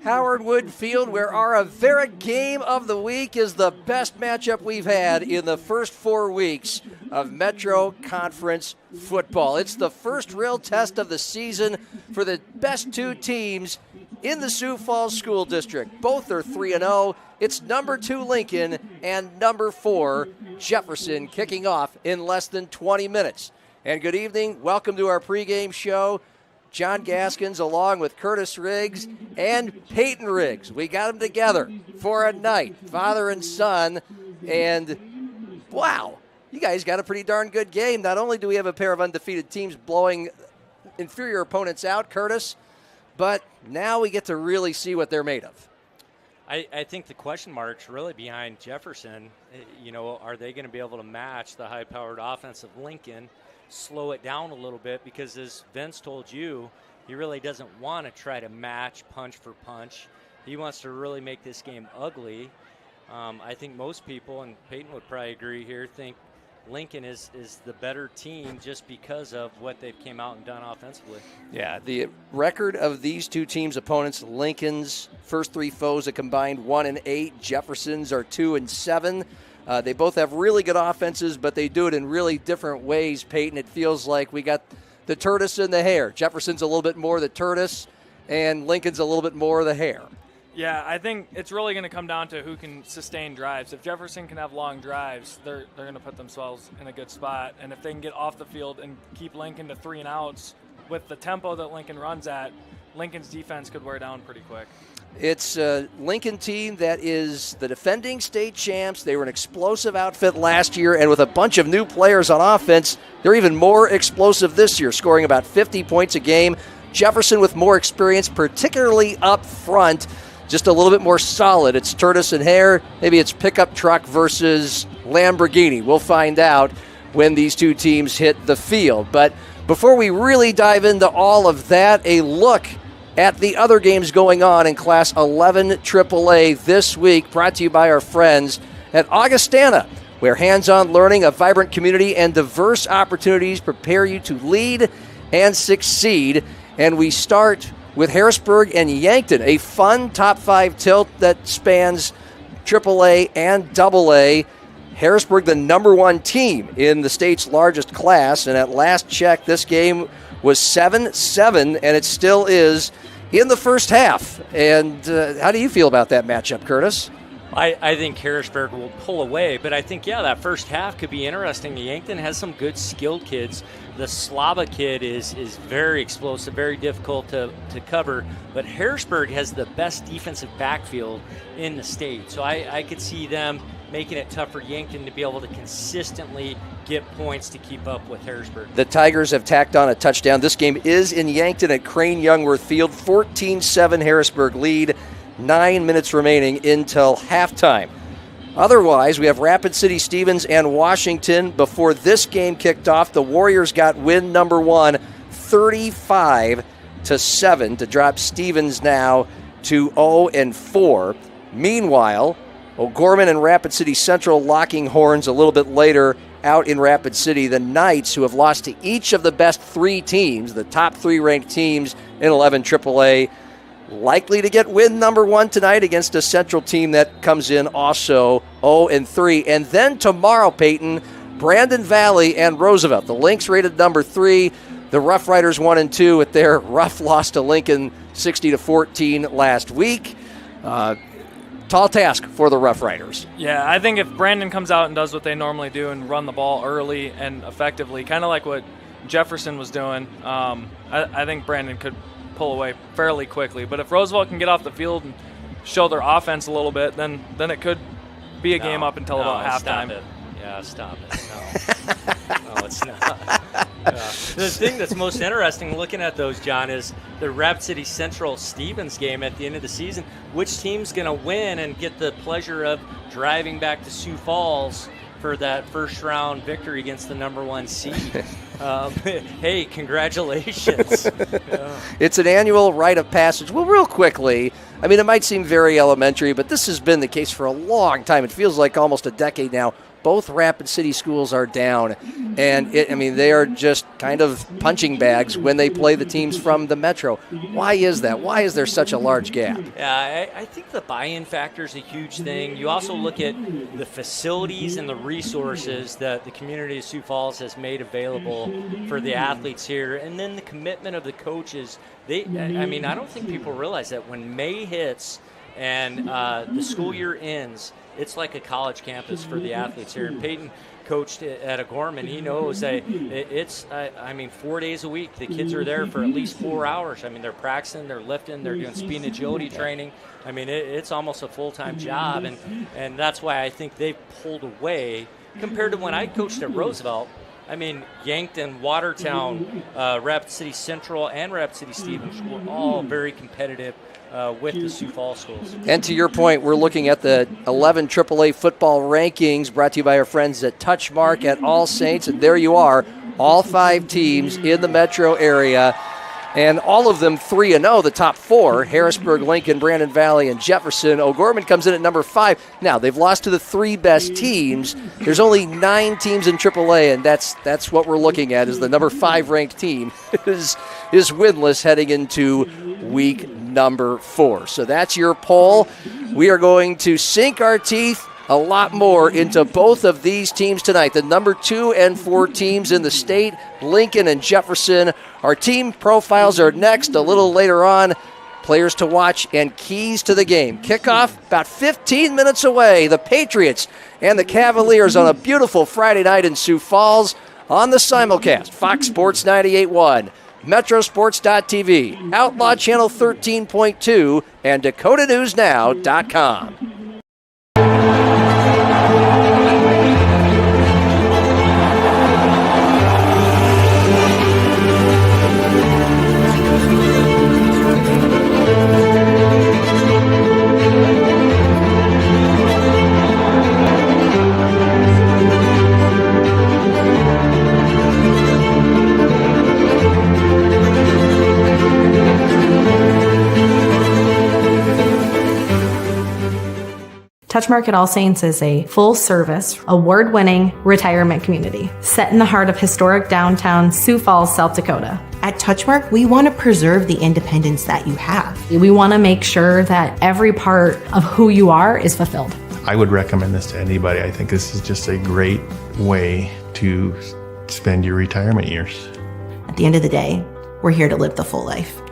Howard Wood Field, where our Avera game of the week is the best matchup we've had in the first 4 weeks of Metro Conference football. It's the first real test of the season for the best two teams in the Sioux Falls School District. Both are 3-0. It's number 2 Lincoln and number 4 Jefferson kicking off in less than 20 minutes. And good evening. Welcome to our pregame show. John Gaskins along with Curtis Riggs and Peyton Riggs. We got them together for a night, father and son. And wow, you guys got a pretty darn good game. Not only do we have a pair of undefeated teams blowing inferior opponents out, Curtis, but now we get to really see what they're made of. I think the question mark's really behind Jefferson. You know, are they going to be able to match the high-powered offense of Lincoln, slow it down a little bit? Because as Vince told you, he really doesn't want to try to match punch for punch. He wants to really make this game ugly. I think most people, and Peyton would probably agree here, think Lincoln is the better team just because of what they've came out and done offensively. Yeah, the record of these two teams' opponents, Lincoln's first 3 foes, a combined 1-8. Jefferson's are 2-7. They both have really good offenses, but they do it in really different ways, Peyton. It feels like we got the tortoise and the hare. Jefferson's a little bit more the tortoise, and Lincoln's a little bit more the hare. Yeah, I think it's really going to come down to who can sustain drives. If Jefferson can have long drives, they're going to put themselves in a good spot. And if they can get off the field and keep Lincoln to 3 and outs with the tempo that Lincoln runs at, Lincoln's defense could wear down pretty quick. It's a Lincoln team that is the defending state champs. They were an explosive outfit last year, and with a bunch of new players on offense, they're even more explosive this year, scoring about 50 points a game. Jefferson with more experience, particularly up front, just a little bit more solid. It's tortoise and hare. Maybe it's pickup truck versus Lamborghini. We'll find out when these two teams hit the field. But before we really dive into all of that, a look at the other games going on in Class 11 AAA this week, brought to you by our friends at Augustana, where hands-on learning, a vibrant community, and diverse opportunities prepare you to lead and succeed. And we start with Harrisburg and Yankton, a fun top 5 tilt that spans AAA and AA. Harrisburg, the number 1 team in the state's largest class, and at last check, this game was 7-7, and it still is in the first half. And how do you feel about that matchup, Curtis? I think Harrisburg will pull away, but I think, that first half could be interesting. Yankton has some good skilled kids. The Slava kid is very explosive, very difficult to cover, but Harrisburg has the best defensive backfield in the state. So I could see them making it tough for Yankton to be able to consistently get points to keep up with Harrisburg. The Tigers have tacked on a touchdown. This game is in Yankton at Crane Youngworth Field. 14-7 Harrisburg lead. 9 minutes remaining until halftime. Otherwise, we have Rapid City, Stevens, and Washington. Before this game kicked off, the Warriors got win number 1, 35-7, to drop Stevens now to 0-4. Meanwhile, O'Gorman and Rapid City Central locking horns a little bit later out in Rapid City. The Knights, who have lost to each of the best 3 teams, the top 3 ranked teams in 11 AAA, likely to get win number 1 tonight against a Central team that comes in also 0-3. And then tomorrow, Peyton, Brandon Valley and Roosevelt. The Lynx rated number 3. The Rough Riders 1-2 with their rough loss to Lincoln 60-14 last week. Tall task for the Rough Riders. Yeah, I think if Brandon comes out and does what they normally do and run the ball early and effectively, kind of like what Jefferson was doing, I think Brandon could pull away fairly quickly. But if Roosevelt can get off the field and show their offense a little bit, then it could be a game up until about halftime. Stop it. Yeah, stop it. No, it's not. The thing that's most interesting looking at those, John, is the Rapid City Central Stevens game at the end of the season. Which team's going to win and get the pleasure of driving back to Sioux Falls for that first round victory against the number 1 seed? Hey, congratulations. It's an annual rite of passage. Well, real quickly, I mean, it might seem very elementary, but this has been the case for a long time. It feels like almost a decade now. both Rapid City schools are down. And, they are just kind of punching bags when they play the teams from the Metro. Why is that? Why is there such a large gap? Yeah, I think the buy-in factor is a huge thing. You also look at the facilities and the resources that the community of Sioux Falls has made available for the athletes here, and then the commitment of the coaches. I don't think people realize that when May hits and the school year ends, it's like a college campus for the athletes here. And Peyton coached at O'Gorman. He knows that it's 4 days a week. The kids are there for at least 4 hours. They're practicing, they're lifting, they're doing speed and agility training. It's almost a full-time job, and that's why I think they've pulled away compared to when I coached at Roosevelt. Yankton, Watertown, Rapid City Central, and Rapid City Stevens were all very competitive with the Sioux Falls schools. And to your point, we're looking at the 11 AAA football rankings brought to you by our friends at Touchmark at All Saints. And there you are, all 5 teams in the metro area. And all of them 3-0, the top 4, Harrisburg, Lincoln, Brandon Valley, and Jefferson. O'Gorman comes in at number 5. Now, they've lost to the 3 best teams. There's only 9 teams in AAA, and that's what we're looking at, is the number 5 ranked team is winless heading into week number 4. So that's your poll. We are going to sink our teeth a lot more into both of these teams tonight. The number 2 and 4 teams in the state, Lincoln and Jefferson. Our team profiles are next a little later on. Players to watch and keys to the game. Kickoff about 15 minutes away. The Patriots and the Cavaliers on a beautiful Friday night in Sioux Falls on the simulcast. Fox Sports 98.1, Metrosports.tv, Outlaw Channel 13.2, and DakotaNewsNow.com. Touchmark at All Saints is a full-service, award-winning retirement community set in the heart of historic downtown Sioux Falls, South Dakota. At Touchmark, we want to preserve the independence that you have. We want to make sure that every part of who you are is fulfilled. I would recommend this to anybody. I think this is just a great way to spend your retirement years. At the end of the day, we're here to live the full life.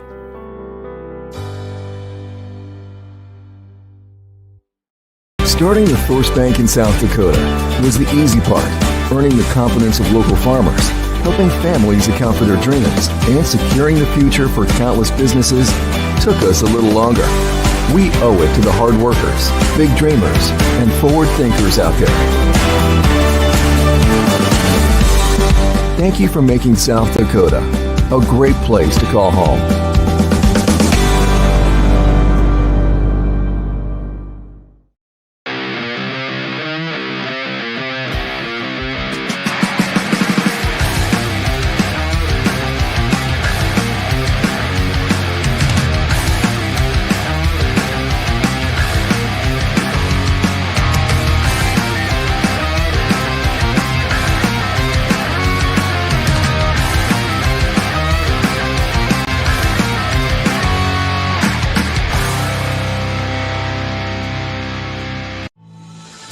Starting the First Bank in South Dakota was the easy part, earning the confidence of local farmers, helping families account for their dreams, and securing the future for countless businesses took us a little longer. We owe it to the hard workers, big dreamers, and forward thinkers out there. Thank you for making South Dakota a great place to call home.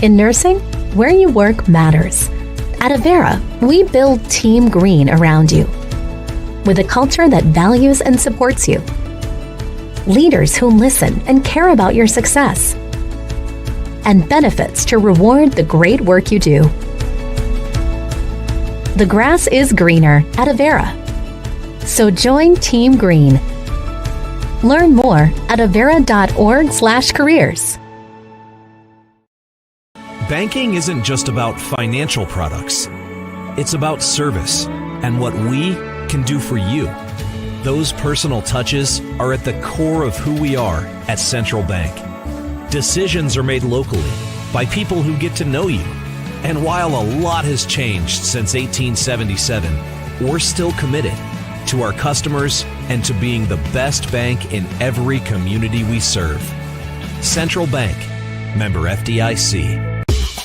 In nursing, where you work matters. At Avera, we build Team Green around you, with a culture that values and supports you. Leaders who listen and care about your success. And benefits to reward the great work you do. The grass is greener at Avera. So join Team Green. Learn more at avera.org/careers. Banking isn't just about financial products. It's about service and what we can do for you. Those personal touches are at the core of who we are at Central Bank. Decisions are made locally by people who get to know you. And while a lot has changed since 1877, we're still committed to our customers and to being the best bank in every community we serve. Central Bank, member FDIC.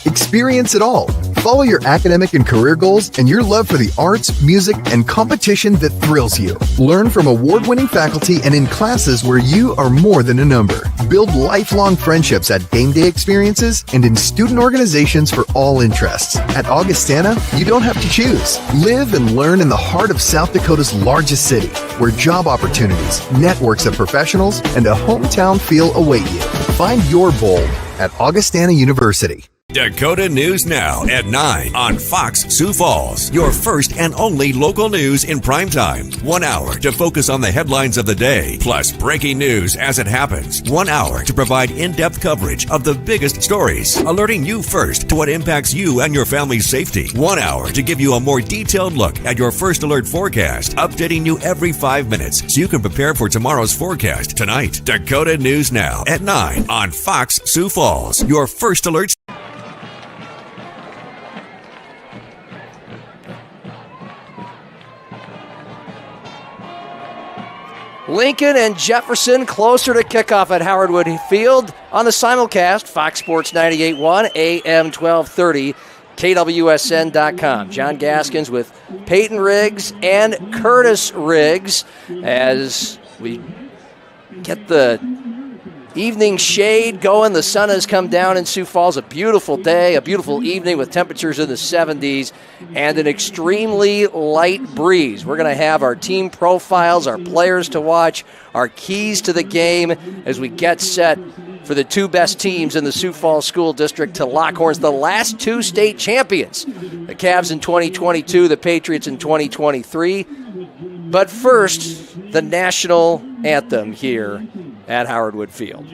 Experience it all Follow your academic and career goals and your love for the arts, music, and competition that thrills you. Learn from award-winning faculty and in classes where you are more than a number. Build lifelong friendships at game day experiences and in student organizations for all interests. At Augustana, you don't have to choose. Live and learn in the heart of South Dakota's largest city, where job opportunities, networks of professionals, and a hometown feel await you. Find your bold at Augustana University. Dakota News Now at 9 on Fox Sioux Falls. Your first and only local news in prime time. 1 hour to focus on the headlines of the day, plus breaking news as it happens. 1 hour to provide in-depth coverage of the biggest stories, alerting you first to what impacts you and your family's safety. 1 hour to give you a more detailed look at your first alert forecast, updating you every 5 minutes so you can prepare for tomorrow's forecast tonight. Dakota News Now at 9 on Fox Sioux Falls. Your first alert. Lincoln and Jefferson closer to kickoff at Howard Wood Field on the simulcast, Fox Sports 98.1, AM 1230, KWSN.com. John Gaskins with Peyton Riggs and Curtis Riggs as we get the evening shade going. The sun has come down in Sioux Falls. A beautiful day, a beautiful evening with temperatures in the 70s and an extremely light breeze. We're going to have our team profiles, our players to watch, our keys to the game as we get set for the two best teams in the Sioux Falls School District to lock horns, the last two state champions, the Cavs in 2022, the Patriots in 2023. But first, the national anthem here at Howard Wood Field.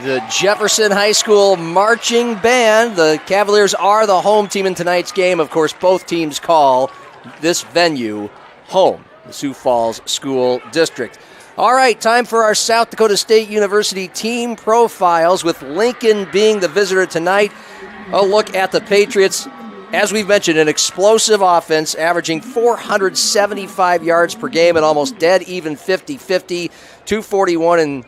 The Jefferson High School Marching Band. The Cavaliers are the home team in tonight's game. Of course, both teams call this venue home, the Sioux Falls School District. All right, time for our South Dakota State University team profiles, with Lincoln being the visitor tonight. A look at the Patriots. As we've mentioned, an explosive offense averaging 475 yards per game and almost dead even 50-50, 241 and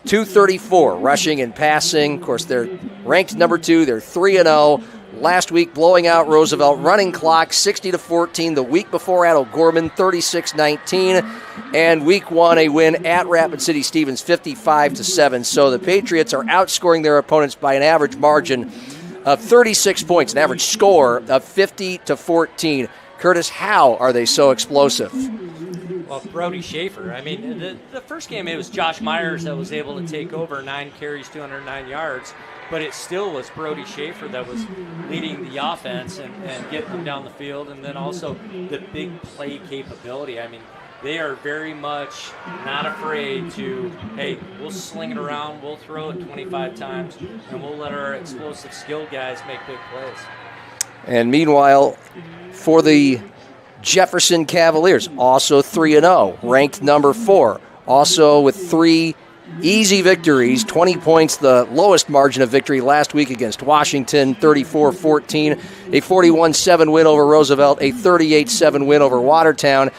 234 rushing and passing. Of course, they're ranked number 2. They're 3-0. Last week, blowing out Roosevelt, running clock 60-14. The week before at O'Gorman, 36-19. And week 1, a win at Rapid City Stevens, 55-7. So the Patriots are outscoring their opponents by an average margin of 36 points, an average score of 50-14. Curtis, how are they so explosive? Well, Brody Schaefer. I mean, the first game, it was Josh Myers that was able to take over, 9 carries, 209 yards, but it still was Brody Schaefer that was leading the offense and getting them down the field, and then also the big play capability. I mean, they are very much not afraid to, hey, we'll sling it around, we'll throw it 25 times, and we'll let our explosive skilled guys make big plays. And meanwhile, for the Jefferson Cavaliers, also 3-0, ranked number 4. Also with 3 easy victories, 20 points, the lowest margin of victory last week against Washington, 34-14, a 41-7 win over Roosevelt, a 38-7 win over Watertown.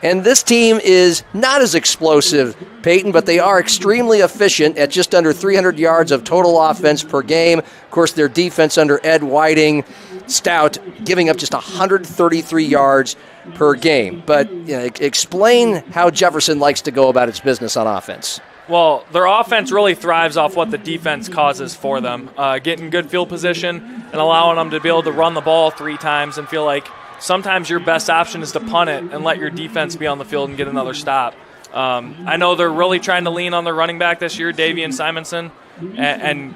And this team is not as explosive, Peyton, but they are extremely efficient at just under 300 yards of total offense per game. Of course, their defense under Ed Whiting stout, giving up just 133 yards per game. But explain how Jefferson likes to go about its business on offense. Well, their offense really thrives off what the defense causes for them, getting good field position and allowing them to be able to run the ball 3 times and feel like sometimes your best option is to punt it and let your defense be on the field and get another stop. I know they're really trying to lean on their running back this year, Davian Simonson, and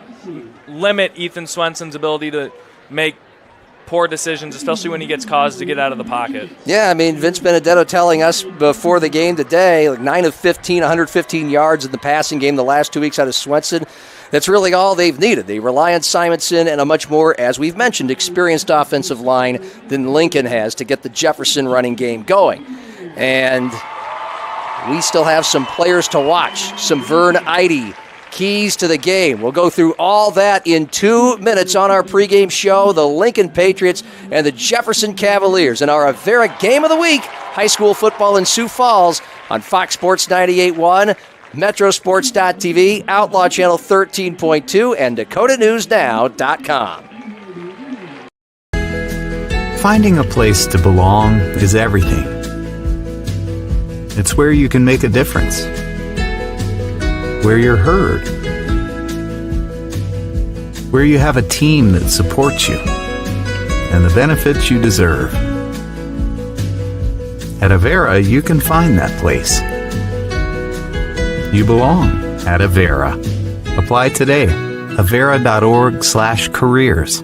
limit Ethan Swenson's ability to make poor decisions, especially when he gets caused to get out of the pocket. Yeah, I mean, Vince Benedetto telling us before the game today, like 9 of 15, 115 yards in the passing game the last 2 weeks out of Swenson. That's really all they've needed. They rely on Simonson and a much more, as we've mentioned, experienced offensive line than Lincoln has to get the Jefferson running game going. And we still have some players to watch. Some Vern Eide, keys to the game. We'll go through all that in 2 minutes on our pregame show. The Lincoln Patriots and the Jefferson Cavaliers in our Avera Game of the Week. High school football in Sioux Falls on Fox Sports 98.1, Metrosports.tv, Outlaw Channel 13.2, and DakotaNewsNow.com. Finding a place to belong is everything. It's where you can make a difference, where you're heard, where you have a team that supports you, and the benefits you deserve. At Avera, you can find that place. You belong at Avera. Apply today. Avera.org/careers.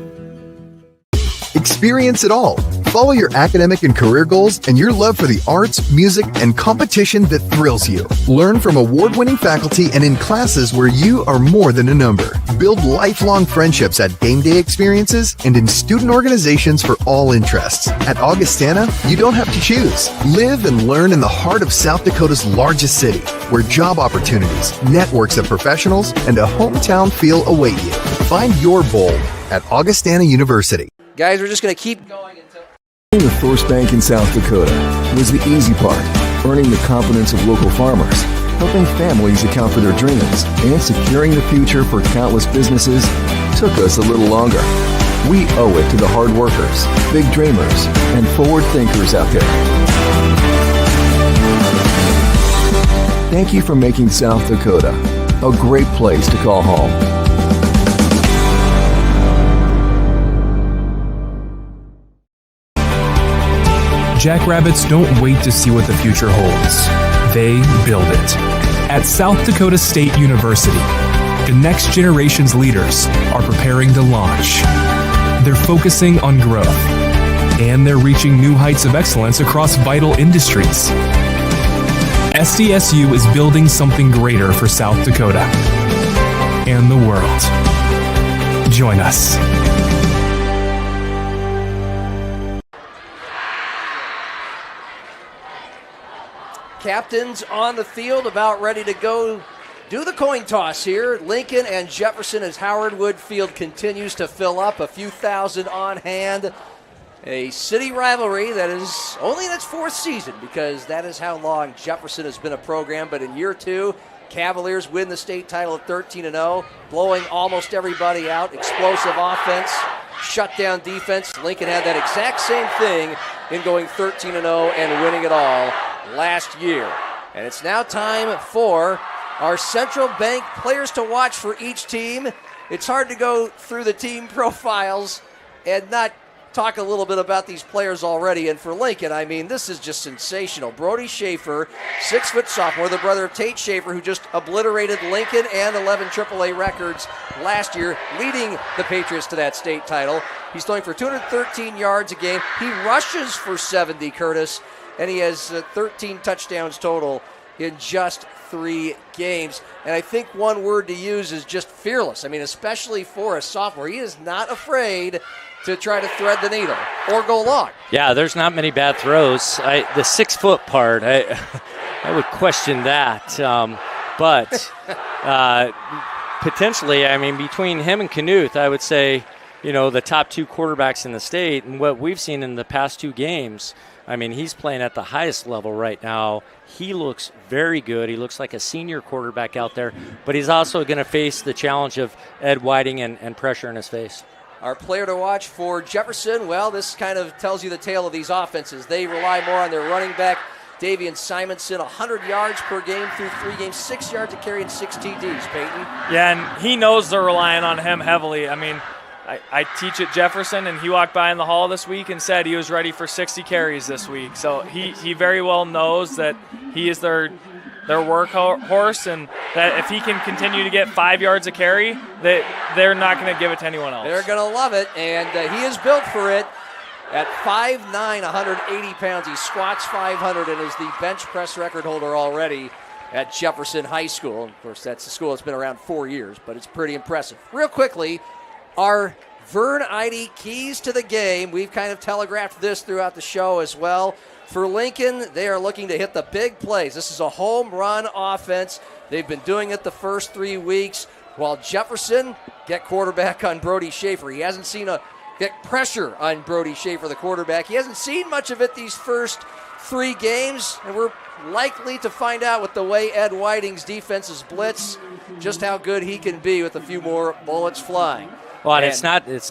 Experience it all. Follow your academic and career goals and your love for the arts, music, and competition that thrills you. Learn from award-winning faculty and in classes where you are more than a number. Build lifelong friendships at game day experiences and in student organizations for all interests. At Augustana, you don't have to choose. Live and learn in the heart of South Dakota's largest city, where job opportunities, networks of professionals, and a hometown feel await you. Find your bold at Augustana University. Guys, we're just going to keep going until... The First Bank in South Dakota was the easy part, earning the confidence of local farmers, helping families account for their dreams, and securing the future for countless businesses took us a little longer. We owe it to the hard workers, big dreamers, and forward thinkers out there. Thank you for making South Dakota a great place to call home. Jackrabbits don't wait to see what the future holds. They build it. At South Dakota State University, the next generation's leaders are preparing to launch. They're focusing on growth, and they're reaching new heights of excellence across vital industries. SDSU is building something greater for South Dakota and the world. Join us. Captains on the field, about ready to go do the coin toss here. Lincoln and Jefferson as Howard Wood Field continues to fill up. A few thousand on hand. A city rivalry that is only in its 4th season, because that is how long Jefferson has been a program. But in year 2, Cavaliers win the state title at 13-0, blowing almost everybody out. Explosive offense, shutdown defense. Lincoln had that exact same thing in going 13-0 and winning it all last year. And it's now time for our Central Bank players to watch for each team. It's hard to go through the team profiles and not talk a little bit about these players already. And for Lincoln, I mean, this is just sensational. Brody Schaefer, 6-foot sophomore, the brother of Tate Schaefer, who just obliterated Lincoln and 11 AAA records last year, leading the Patriots to that state title. He's throwing for 213 yards a game. He rushes for 70, Curtis, and he has 13 touchdowns total in just 3 games. And I think one word to use is just fearless. I mean, especially for a sophomore. He is not afraid to try to thread the needle or go long. Yeah, there's not many bad throws. The 6-foot part, I would question that. But potentially, I mean, between him and Knuth, I would say, the top 2 quarterbacks in the state. And what we've seen in the past 2 games, I mean, he's playing at the highest level right now. He looks very good. He looks like a senior quarterback out there. But he's also going to face the challenge of Ed Whiting and pressure in his face. Our player to watch for Jefferson, well, this kind of tells you the tale of these offenses. They rely more on their running back, Davian Simonson, 100 yards per game through 3 games, 6 yards a carry and 6 TDs, Peyton. Yeah, and he knows they're relying on him heavily. I mean, I teach at Jefferson, and he walked by in the hall this week and said he was ready for 60 carries this week. So he very well knows that he is their workhorse, and that if he can continue to get 5 yards a carry, they're not going to give it to anyone else. They're going to love it, and he is built for it. At 5'9", 180 pounds, he squats 500 and is the bench press record holder already at Jefferson High School. Of course, that's a school that's been around 4 years, but it's pretty impressive. Real quickly, our Vern Eide keys to the game. We've kind of telegraphed this throughout the show as well. For Lincoln, they are looking to hit the big plays. This is a home run offense. They've been doing it the first 3 weeks, while Jefferson get quarterback on Brody Schaefer. He hasn't seen get pressure on Brody Schaefer, the quarterback. He hasn't seen much of it these first 3 games, and we're likely to find out with the way Ed Whiting's defense is blitz just how good he can be with a few more bullets flying. Well, and it's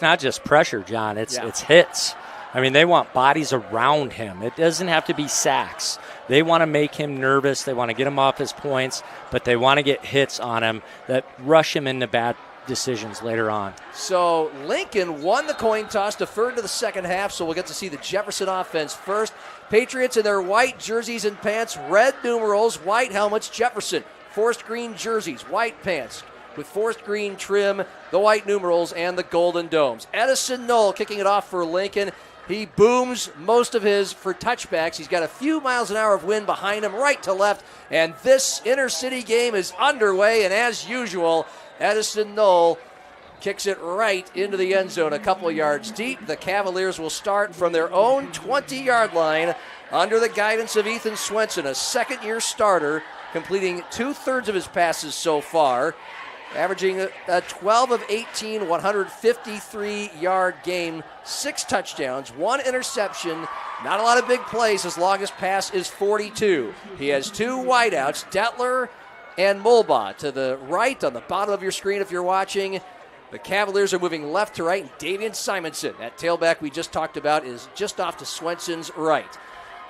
not just pressure, John. It's hits. I mean, they want bodies around him. It doesn't have to be sacks. They want to make him nervous. They want to get him off his points, but they want to get hits on him that rush him into bad decisions later on. So Lincoln won the coin toss, deferred to the second half, so we'll get to see the Jefferson offense first. Patriots in their white jerseys and pants, red numerals, white helmets. Jefferson, forest green jerseys, white pants with forest green trim, the white numerals, and the golden domes. Edison Knoll kicking it off for Lincoln. He booms most of his for touchbacks. He's got a few miles an hour of wind behind him, right to left, and this inner-city game is underway, and as usual, Edison Knoll kicks it right into the end zone a couple of yards deep. The Cavaliers will start from their own 20-yard line under the guidance of Ethan Swenson, a second-year starter, completing 2/3 of his passes so far, averaging a 12 of 18, 153-yard game, 6 touchdowns, 1 interception, not a lot of big plays. His longest pass is 42. He has 2 wideouts, Detler and Mulbaugh to the right on the bottom of your screen if you're watching. The Cavaliers are moving left to right, and Davian Simonson, that tailback we just talked about, is just off to Swenson's right.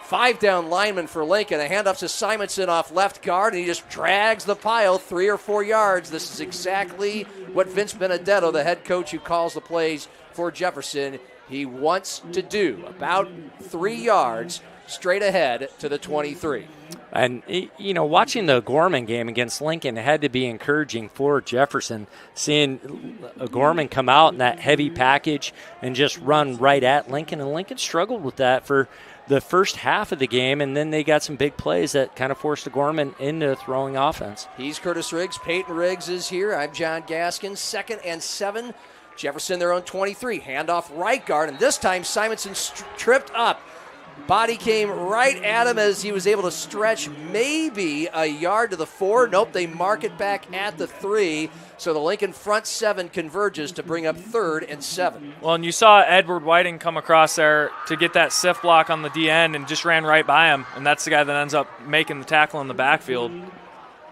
5 down lineman for Lincoln. A handoff to Simonson off left guard, and he just drags the pile 3 or 4 yards. This is exactly what Vince Benedetto, the head coach who calls the plays for Jefferson, he wants to do. About 3 yards straight ahead to the 23. And, you know, watching the Gorman game against Lincoln had to be encouraging for Jefferson, seeing Gorman come out in that heavy package and just run right at Lincoln. And Lincoln struggled with that for the first half of the game, and then they got some big plays that kind of forced the Gorman into throwing offense. He's Curtis Riggs. Peyton Riggs is here. I'm John Gaskin. 2nd and 7. Jefferson their own 23. Handoff right guard, and this time Simonson tripped up. Body came right at him as he was able to stretch maybe a yard to the 4. Nope, they mark it back at the 3. So the Lincoln front 7 converges to bring up 3rd and 7. Well, and you saw Edward Whiting come across there to get that sift block on the DN and just ran right by him. And that's the guy that ends up making the tackle in the backfield.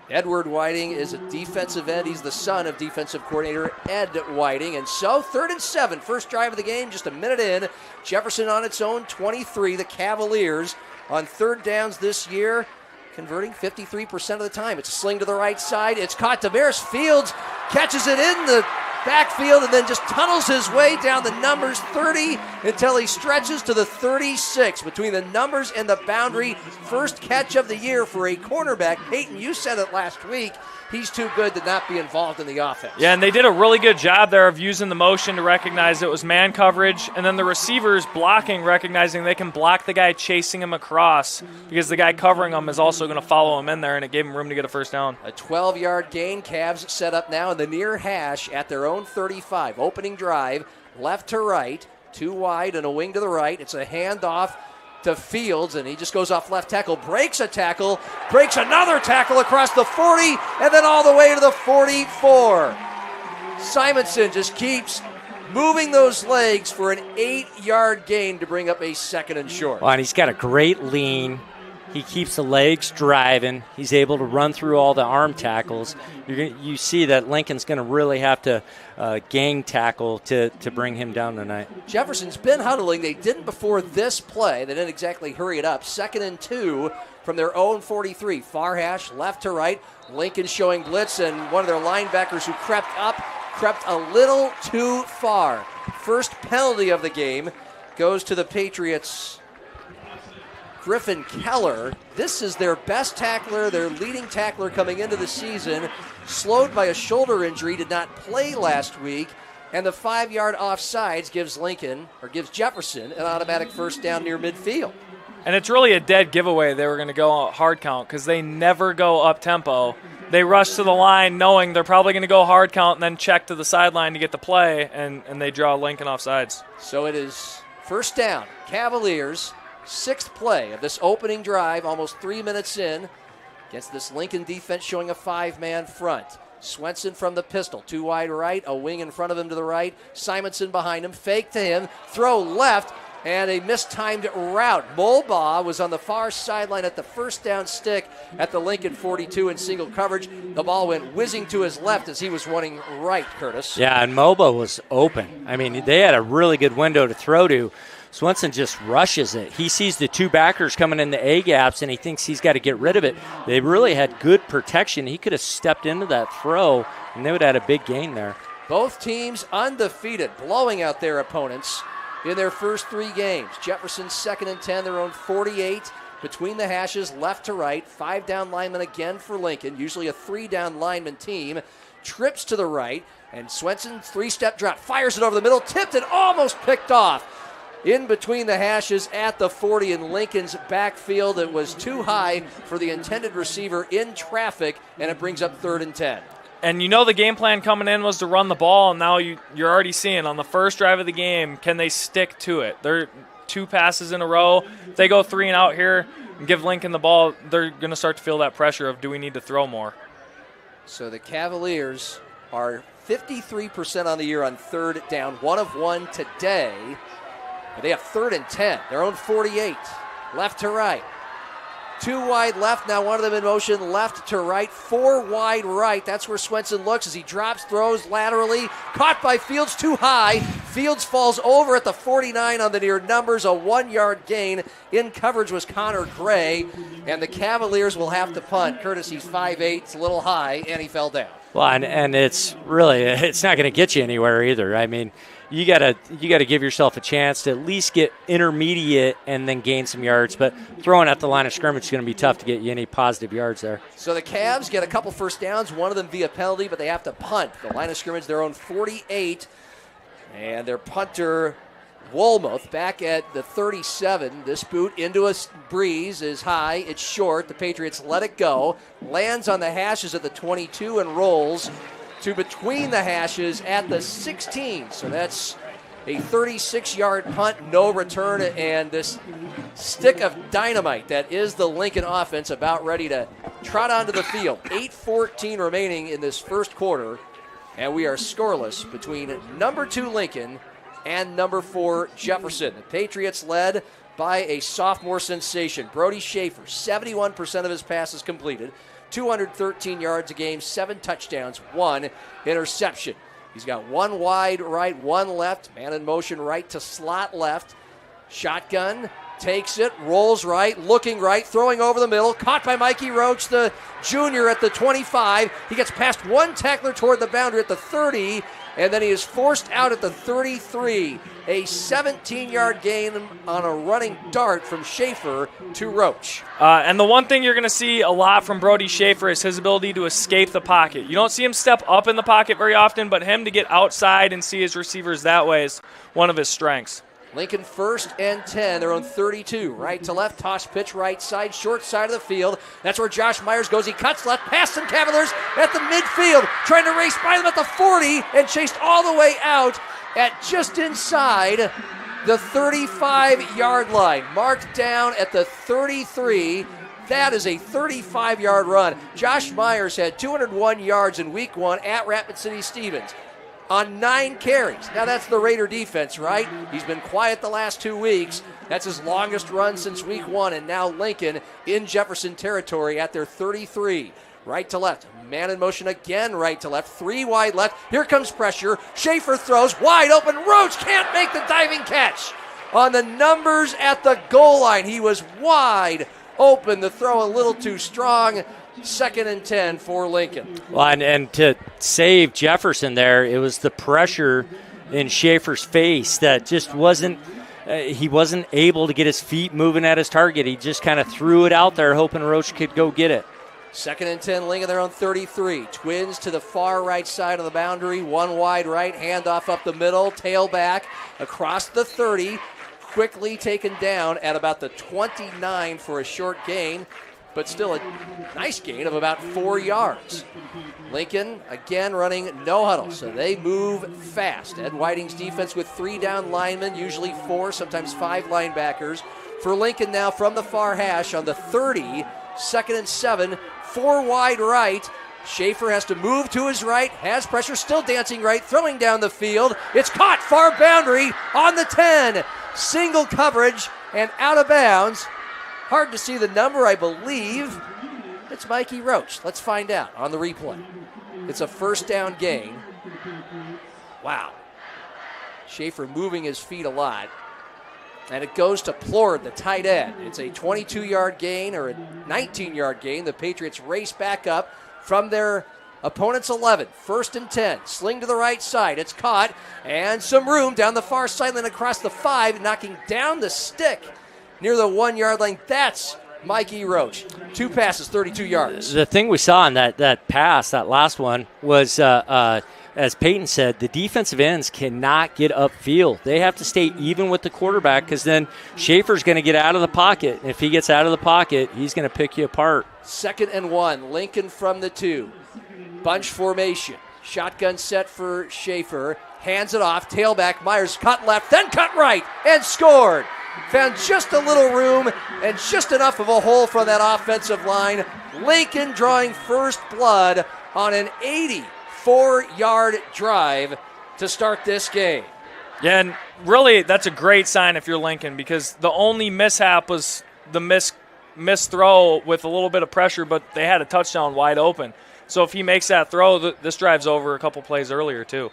Edward Whiting is a defensive end. He's the son of defensive coordinator Ed Whiting. And so 3rd and 7, first drive of the game, just a minute in. Jefferson on its own 23. The Cavaliers on 3rd downs this year, converting 53% of the time. It's a sling to the right side. It's caught. Damaris Fields catches it in the backfield and then just tunnels his way down the numbers 30 until he stretches to the 36. Between the numbers and the boundary, first catch of the year for a cornerback. Peyton, you said it last week. He's too good to not be involved in the offense. Yeah, and they did a really good job there of using the motion to recognize it was man coverage, and then the receivers blocking, recognizing they can block the guy chasing him across because the guy covering him is also going to follow him in there, and it gave him room to get a first down. A 12-yard gain. Cavs set up now in the near hash at their own 35. Opening drive, left to right, 2 wide and a wing to the right. It's a handoff to Fields, and he just goes off left tackle, breaks a tackle, breaks another tackle across the 40, and then all the way to the 44. Simonson just keeps moving those legs for an 8-yard gain to bring up a 2nd and short. Well, and he's got a great lean. He keeps the legs driving. He's able to run through all the arm tackles. You see that Lincoln's going to really have to gang tackle to bring him down tonight. Jefferson's been huddling. They didn't before this play. They didn't exactly hurry it up. 2nd and 2 from their own 43. Far hash, left to right. Lincoln showing blitz, and one of their linebackers who crept a little too far. First penalty of the game goes to the Patriots. Griffin Keller, this is their best tackler, their leading tackler coming into the season, slowed by a shoulder injury, did not play last week, and the 5-yard offsides gives Jefferson an automatic first down near midfield. And it's really a dead giveaway they were going to go hard count because they never go up-tempo. They rush to the line knowing they're probably going to go hard count and then check to the sideline to get the play, and they draw Lincoln offsides. So it is first down. Cavaliers, 6th play of this opening drive, almost 3 minutes in, against this Lincoln defense showing a 5-man front. Swenson from the pistol, 2 wide right, a wing in front of him to the right, Simonson behind him, fake to him, throw left, and a mistimed route. Mulbaugh was on the far sideline at the first down stick at the Lincoln 42 in single coverage. The ball went whizzing to his left as he was running right, Curtis. Yeah, and Mulbaugh was open. I mean, they had a really good window to throw to. Swenson just rushes it. He sees the 2 backers coming in the A-gaps, and he thinks he's got to get rid of it. They really had good protection. He could have stepped into that throw, and they would have had a big gain there. Both teams undefeated, blowing out their opponents in their first 3 games. Jefferson's 2nd and 10, their own 48. Between the hashes, left to right. 5 down linemen again for Lincoln, usually a 3 down lineman team. Trips to the right, and Swenson, 3-step drop, fires it over the middle, tipped and almost picked off. In between the hashes at the 40 in Lincoln's backfield. It was too high for the intended receiver in traffic, and it brings up 3rd and 10. And you know the game plan coming in was to run the ball, and now you're already seeing on the first drive of the game, can they stick to it? They're 2 passes in a row. If they go 3 and out here and give Lincoln the ball, they're going to start to feel that pressure of, do we need to throw more? So the Cavaliers are 53% on the year on 3rd down, 1 of 1 today. But they have 3rd and 10, their own 48, left to right. 2 wide left, now one of them in motion, left to right, 4 wide right. That's where Swenson looks as he drops, throws laterally, caught by Fields too high. Fields falls over at the 49 on the near numbers, a 1-yard gain. In coverage was Connor Gray, and the Cavaliers will have to punt. Curtis, he's 5'8", it's a little high, and he fell down. Well, and it's not going to get you anywhere either. I mean, you gotta give yourself a chance to at least get intermediate and then gain some yards. But throwing at the line of scrimmage is going to be tough to get you any positive yards there. So the Cavs get a couple first downs, one of them via penalty, but they have to punt. The line of scrimmage, their own 48, and their punter Wolmuth back at the 37. This boot into a breeze is high. It's short. The Patriots let it go. Lands on the hashes at the 22 and rolls to between the hashes at the 16. So that's a 36-yard punt, no return, and this stick of dynamite that is the Lincoln offense about ready to trot onto the field. 8:14 remaining in this first quarter, and we are scoreless between number 2 Lincoln and number 4 Jefferson. The Patriots led by a sophomore sensation, Brody Schaefer. 71% of his passes completed, 213 yards a game, 7 touchdowns, 1 interception. He's got 1 wide right, 1 left, man in motion right to slot left. Shotgun, takes it, rolls right, looking right, throwing over the middle, caught by Mikey Roach, the junior at the 25. He gets past 1 tackler toward the boundary at the 30, and then he is forced out at the 33. A 17-yard gain on a running dart from Schaefer to Roach. And the one thing you're going to see a lot from Brody Schaefer is his ability to escape the pocket. You don't see him step up in the pocket very often, but him to get outside and see his receivers that way is one of his strengths. Lincoln 1st and 10, their own 32. Right to left, toss pitch right side, short side of the field. That's where Josh Myers goes. He cuts left, past some Cavaliers at the midfield, trying to race by them at the 40 and chased all the way out at just inside the 35-yard line. Marked down at the 33. That is a 35-yard run. Josh Myers had 201 yards in week 1 at Rapid City Stevens. on 9 carries. Now that's the Raider defense, right? He's been quiet the last 2 weeks. That's his longest run since week 1, and now Lincoln in Jefferson territory at their 33. Right to left, man in motion again, right to left, 3 wide left. Here comes pressure. Schaefer throws, wide open. Roach can't make the diving catch. On the numbers at the goal line, he was wide open. The throw a little too strong. 2nd and 10 for Lincoln. Well, and to save Jefferson there, it was the pressure in Schaefer's face that just wasn't he wasn't able to get his feet moving at his target. He just kind of threw it out there hoping Roach could go get it. 2nd and 10, Lincoln, their own 33. Twins to the far right side of the boundary. 1 wide right, handoff up the middle, tailback across the 30. Quickly taken down at about the 29 for a short gain, but still a nice gain of about 4 yards. Lincoln, again, running no huddle, so they move fast. Ed Whiting's defense with 3 down linemen, usually 4, sometimes 5 linebackers. For Lincoln now from the far hash on the 30, 2nd and 7, 4 wide right. Schaefer has to move to his right, has pressure, still dancing right, throwing down the field. It's caught, far boundary on the 10. Single coverage and out of bounds. Hard to see the number, I believe. It's Mikey Roach. Let's find out on the replay. It's a 1st down gain. Wow. Schaefer moving his feet a lot. And it goes to Plord, the tight end. It's a 22-yard gain or a 19-yard gain. The Patriots race back up from their opponent's 11. 1st and 10. Sling to the right side. It's caught. And some room down the far sideline across the 5, knocking down the stick near the 1-yard line. That's Mikey Roach. 2 passes, 32 yards. The thing we saw in that pass, that last one, was as Peyton said, the defensive ends cannot get upfield. They have to stay even with the quarterback because then Schaefer's going to get out of the pocket. And if he gets out of the pocket, he's going to pick you apart. 2nd and 1, Lincoln from the 2. Bunch formation. Shotgun set for Schaefer. Hands it off. Tailback. Myers cut left, then cut right, and scored. Found just a little room and just enough of a hole from that offensive line. Lincoln drawing first blood on an 84-yard drive to start this game. Yeah, and really that's a great sign if you're Lincoln because the only mishap was the missed throw with a little bit of pressure, but they had a touchdown wide open. So if he makes that throw, this drive's over a couple plays earlier too.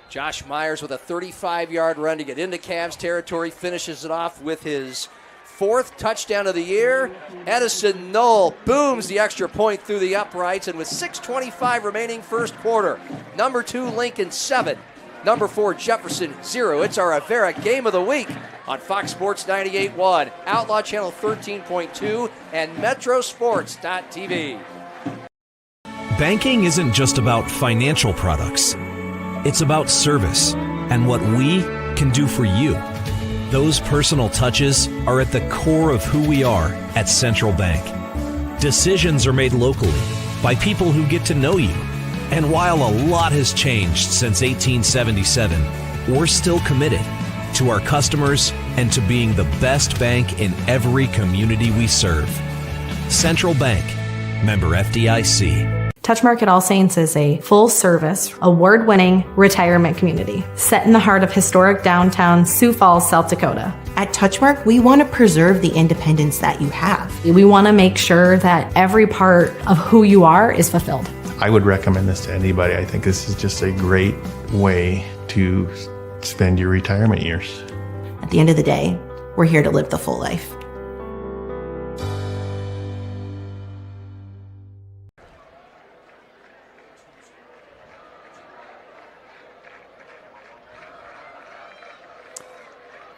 Josh Myers with a 35-yard run to get into Cavs territory, finishes it off with his 4th touchdown of the year. Edison Knoll booms the extra point through the uprights, and with 6:25 remaining first quarter, number 2 Lincoln 7, number 4 Jefferson 0. It's our Avera Game of the Week on Fox Sports 98.1, Outlaw Channel 13.2, and Metrosports.tv. Banking isn't just about financial products. It's about service and what we can do for you. Those personal touches are at the core of who we are at Central Bank. Decisions are made locally by people who get to know you. And while a lot has changed since 1877, we're still committed to our customers and to being the best bank in every community we serve. Central Bank, member FDIC. Touchmark at All Saints is a full-service, award-winning retirement community set in the heart of historic downtown Sioux Falls, South Dakota. At Touchmark, we want to preserve the independence that you have. We want to make sure that every part of who you are is fulfilled. I would recommend this to anybody. I think this is just a great way to spend your retirement years. At the end of the day, we're here to live the full life.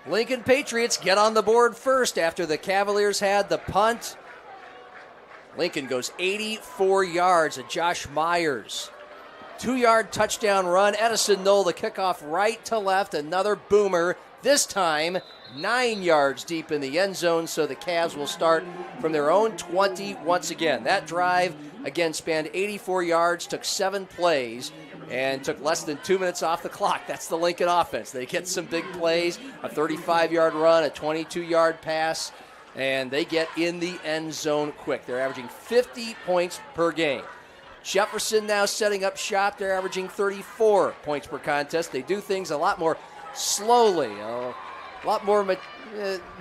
Lincoln Patriots get on the board first after the Cavaliers had the punt. Lincoln goes 84 yards at Josh Myers. 2-yard touchdown run. Edison Knoll, the kickoff right to left. Another boomer, this time 9 yards deep in the end zone, so the Cavs will start from their own 20 once again. That drive, again, spanned 84 yards, took 7 plays, and took less than 2 minutes off the clock. That's the Lincoln offense. They get some big plays, a 35-yard run, a 22-yard pass, and they get in the end zone quick. They're averaging 50 points per game. Jefferson now setting up shop. They're averaging 34 points per contest. They do things a lot more slowly, a lot more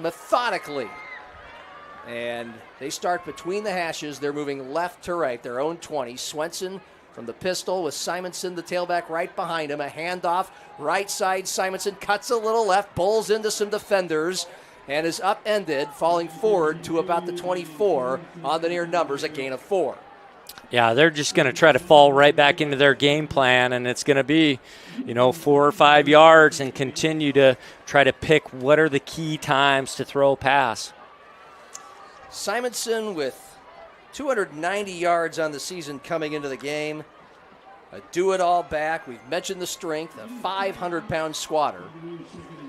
methodically. And they start between the hashes. They're moving left to right, their own 20. Swenson from the pistol with Simonson, the tailback, right behind him. A handoff, right side. Simonson cuts a little left, bowls into some defenders, and is upended, falling forward to about the 24 on the near numbers, a gain of 4. Yeah, they're just going to try to fall right back into their game plan, and it's going to be, 4 or 5 yards and continue to try to pick what are the key times to throw a pass. Simonson with 290 yards on the season coming into the game. A do-it-all back. We've mentioned the strength, a 500-pound squatter.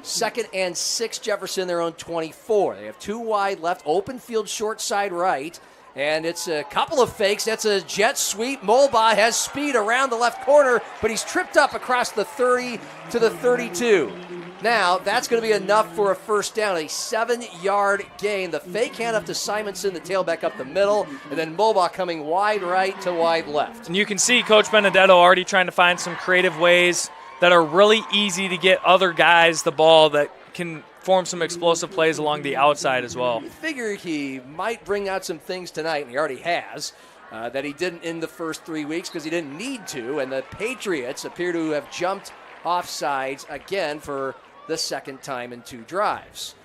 2nd and 6, Jefferson, their own 24. They have 2 wide left, open field short side right, and it's a couple of fakes. That's a jet sweep. Mulbaugh has speed around the left corner, but he's tripped up across the 30 to the 32. Now, that's going to be enough for a first down, a 7-yard gain. The fake handoff to Simonson, the tailback up the middle, and then Mulbaugh coming wide right to wide left. And you can see Coach Benedetto already trying to find some creative ways that are really easy to get other guys the ball that can form some explosive plays along the outside as well. I figure he might bring out some things tonight, and he already has, that he didn't in the first 3 weeks because he didn't need to, and the Patriots appear to have jumped offsides again for the second time in 2 drives.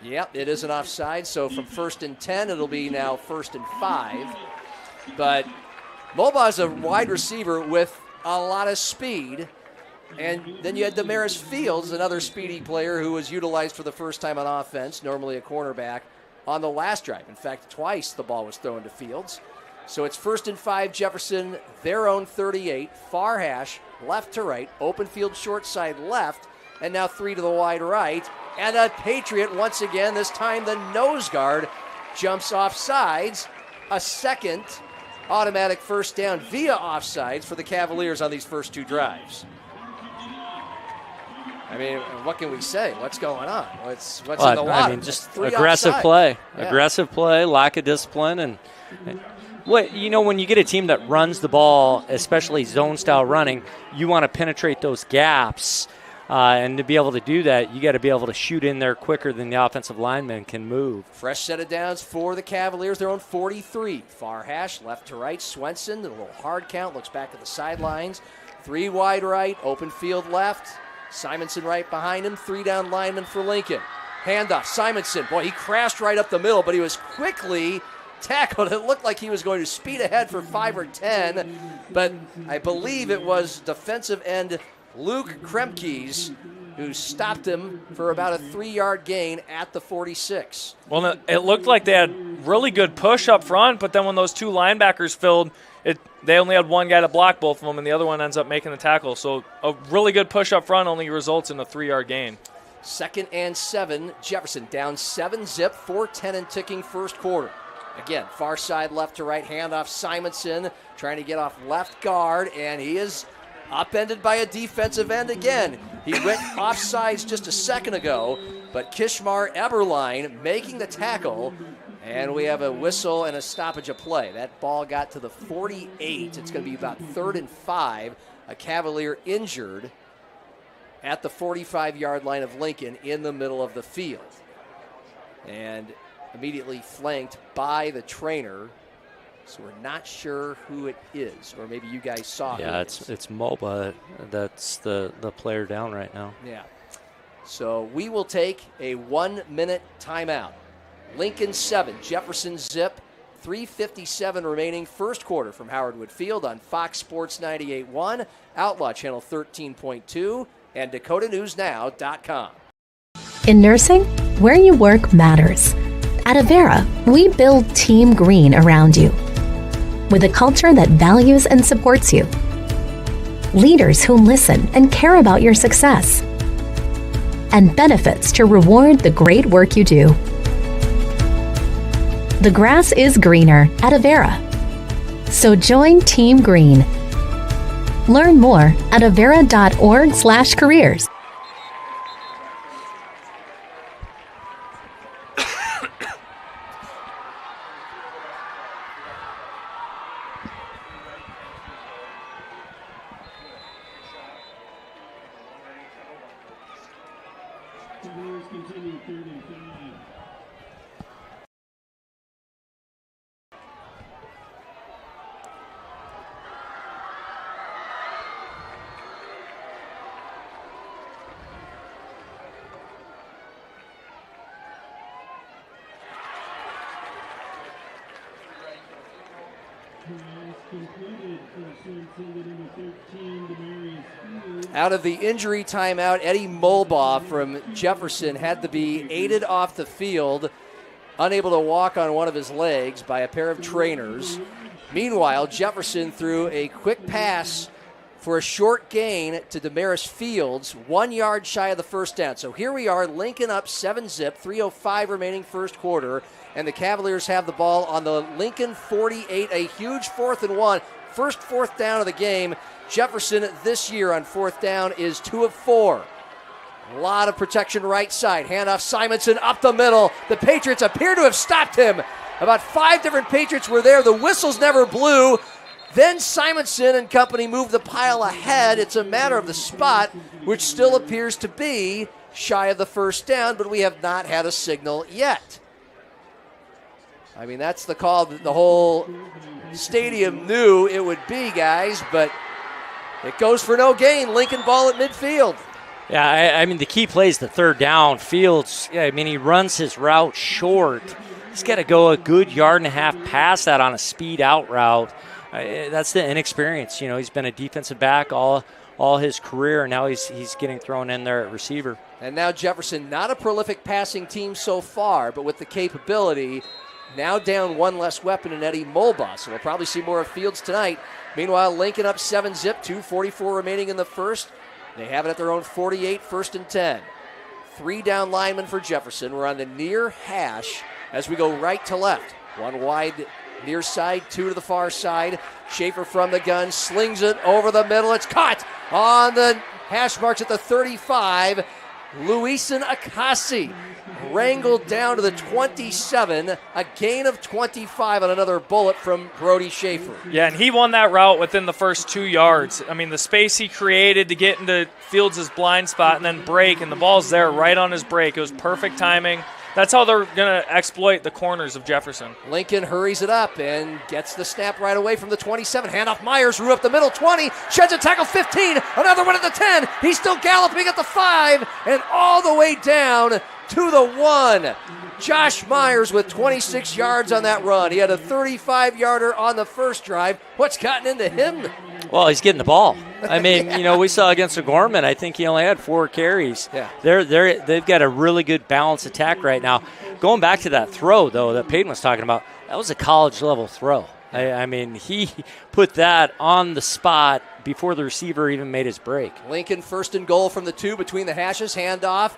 Yep, it is an offside, so from 1st and 10, it'll be now 1st and 5. But Mulbaugh's a wide receiver with a lot of speed, and then you had Damaris Fields, another speedy player who was utilized for the first time on offense, normally a cornerback, on the last drive. In fact, twice the ball was thrown to Fields. So it's 1st and 5, Jefferson, their own 38, far hash, left to right, open field short side left, and now 3 to the wide right. And a Patriot, once again, this time the nose guard jumps off sides. A second automatic first down via offsides for the Cavaliers on these first 2 drives. I mean, what can we say? What's going on? What's in the water? I mean, just aggressive play. Yeah. Aggressive play, lack of discipline, and when you get a team that runs the ball, especially zone-style running, you want to penetrate those gaps. And to be able to do that, you got to be able to shoot in there quicker than the offensive lineman can move. Fresh set of downs for the Cavaliers, their own 43. Far hash, left to right. Swenson, a little hard count, looks back at the sidelines. 3 wide right, open field left. Simonson right behind him. 3 down lineman for Lincoln. Handoff, Simonson. Boy, he crashed right up the middle, but he was quickly tackled. It looked like he was going to speed ahead for 5 or 10, but I believe it was defensive end Luke Kremkes who stopped him for about a 3-yard gain at the 46. Well, it looked like they had really good push up front, but then when those 2 linebackers filled, they only had 1 guy to block both of them, and the other one ends up making the tackle. So a really good push up front only results in a 3-yard gain. 2nd and 7, Jefferson down 7-zip, 4:10 and ticking first quarter. Again, far side left to right, handoff Simonson, trying to get off left guard, and he is upended by a defensive end again. He went offsides just a second ago, but Kishmar Eberline making the tackle, and we have a whistle and a stoppage of play. That ball got to the 48. It's going to be about 3rd and 5. A Cavalier injured at the 45-yard line of Lincoln in the middle of the field. And immediately flanked by the trainer. So we're not sure who it is, or maybe you guys saw Yeah, it. it's Mulbaugh. That's the player down right now. Yeah. So we will take a 1-minute timeout. Lincoln 7, Jefferson zip, 3:57 remaining first quarter from Howard Wood Field on Fox Sports 98.1, Outlaw Channel 13.2, and DakotaNewsNow.com. In nursing, where you work matters. At Avera, we build Team Green around you with a culture that values and supports you. Leaders who listen and care about your success. And benefits to reward the great work you do. The grass is greener at Avera. So join Team Green. Learn more at avera.org/careers. Out of the injury timeout, Eddie Mulbaugh from Jefferson had to be aided off the field, unable to walk on one of his legs by a pair of trainers. Meanwhile, Jefferson threw a quick pass for a short gain to Damaris Fields, 1 yard shy of the first down. So here we are, Lincoln up 7-zip, 3:05 remaining first quarter, and the Cavaliers have the ball on the Lincoln 48, a huge 4th and 1. First fourth down of the game. Jefferson this year on fourth down is 2 of 4. A lot of protection right side. Handoff Simonson up the middle. The Patriots appear to have stopped him. About 5 different Patriots were there. The whistles never blew. Then Simonson and company moved the pile ahead. It's a matter of the spot, which still appears to be shy of the first down, but we have not had a signal yet. I mean, that's the call that the whole stadium knew it would be, guys, but it goes for no gain. Lincoln ball at midfield. Yeah, I mean, the key play is the third down. Fields, I mean, he runs his route short. He's got to go a good yard and a half past that on a speed out route. That's the inexperience. You know, he's been a defensive back all his career, and now he's getting thrown in there at receiver. And now Jefferson, not a prolific passing team so far, but with the capability, now down one less weapon in Eddie Mulbaugh. So we'll probably see more of Fields tonight. Meanwhile, Lincoln up 7-zip, 2:44 remaining in the first. They have it at their own 48, 1st and 10. 3 down linemen for Jefferson. We're on the near hash as we go right to left. 1 wide near side, 2 to the far side. Schaefer from the gun, slings it over the middle. It's caught on the hash marks at the 35. Luisan Akasi wrangled down to the 27, a gain of 25 on another bullet from Brody Schaefer. Yeah, and he won that route within the first 2 yards. I mean, the space he created to get into Fields' blind spot and then break, and the ball's there right on his break. It was perfect timing. That's how they're going to exploit the corners of Jefferson. Lincoln hurries it up and gets the snap right away from the 27. Handoff Myers, Rue up the middle, 20, sheds a tackle, 15, another one at the 10. He's still galloping at the 5 and all the way down to the 1. Josh Myers with 26 yards on that run. He had a 35-yarder on the first drive. What's gotten into him? Well, he's getting the ball. I mean, you know, we saw against O'Gorman, I think he only had 4 carries. Yeah. They've got a really good balanced attack right now. Going back to that throw, though, that Peyton was talking about, that was a college-level throw. I mean, he put that on the spot before the receiver even made his break. Lincoln 1st and goal from the 2 between the hashes, handoff.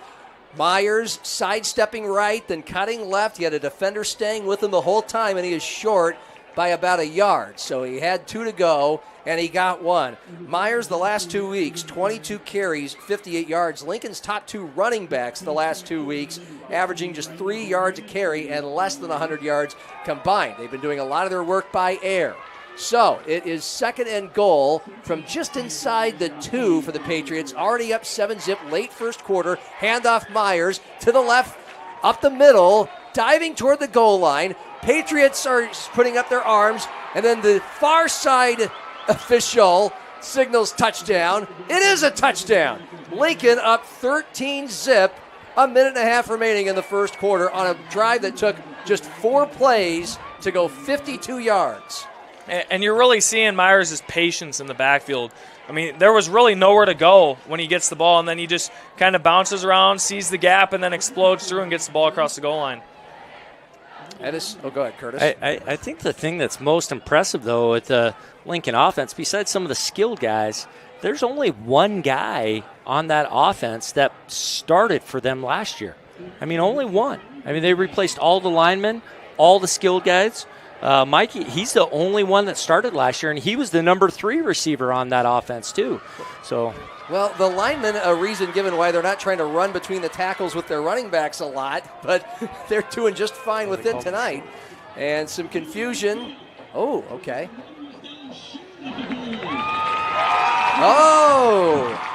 Myers sidestepping right, then cutting left. He had a defender staying with him the whole time, and he is short by about a yard. So he had 2 to go, and he got 1. Myers, the last 2 weeks, 22 carries, 58 yards. Lincoln's top 2 running backs the last 2 weeks, averaging just 3 yards a carry and less than 100 yards combined. They've been doing a lot of their work by air. So it is 2nd and goal from just inside the 2 for the Patriots. Already up 7-zip, late first quarter. Handoff Myers to the left, up the middle, diving toward the goal line. Patriots are putting up their arms, and then the far side official signals touchdown. It is a touchdown. Lincoln up 13-zip, a minute and a half remaining in the first quarter on a drive that took just 4 plays to go 52 yards. And you're really seeing Myers' patience in the backfield. I mean, there was really nowhere to go when he gets the ball, and then he just kind of bounces around, sees the gap, and then explodes through and gets the ball across the goal line. Go ahead, Curtis. I think the thing that's most impressive, though, with the Lincoln offense, besides some of the skilled guys, there's only one guy on that offense that started for them last year. I mean, only one. I mean, they replaced all the linemen, all the skilled guys. Mikey, he's the only one that started last year, and he was the number 3 receiver on that offense, too. So, well, the linemen, a reason given why they're not trying to run between the tackles with their running backs a lot, but they're doing just fine with it tonight. And some confusion. Oh, okay. Oh!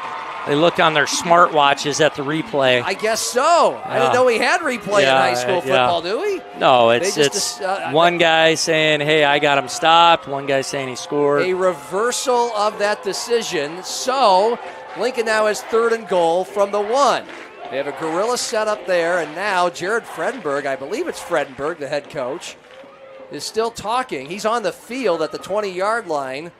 They look on their smartwatches at the replay. I guess so. I didn't know we had replay in high school football, do we? No, it's one guy saying, hey, I got him stopped. One guy saying he scored. A reversal of that decision. So Lincoln now has 3rd and goal from the 1. They have a gorilla set up there, and now Jared Fredenberg, I believe it's Fredenberg, the head coach, is still talking. He's on the field at the 20-yard line.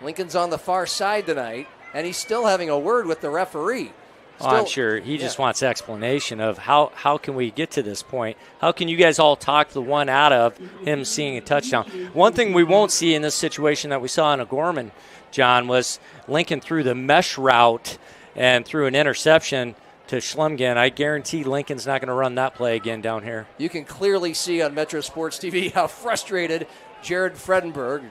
Lincoln's on the far side tonight, and he's still having a word with the referee. I'm sure he just wants explanation of how can we get to this point? How can you guys all talk the one out of him seeing a touchdown? One thing we won't see in this situation that we saw in O'Gorman, John, was Lincoln threw the mesh route and threw an interception to Schlumgen. I guarantee Lincoln's not going to run that play again down here. You can clearly see on Metro Sports TV how frustrated Jared Fredenberg,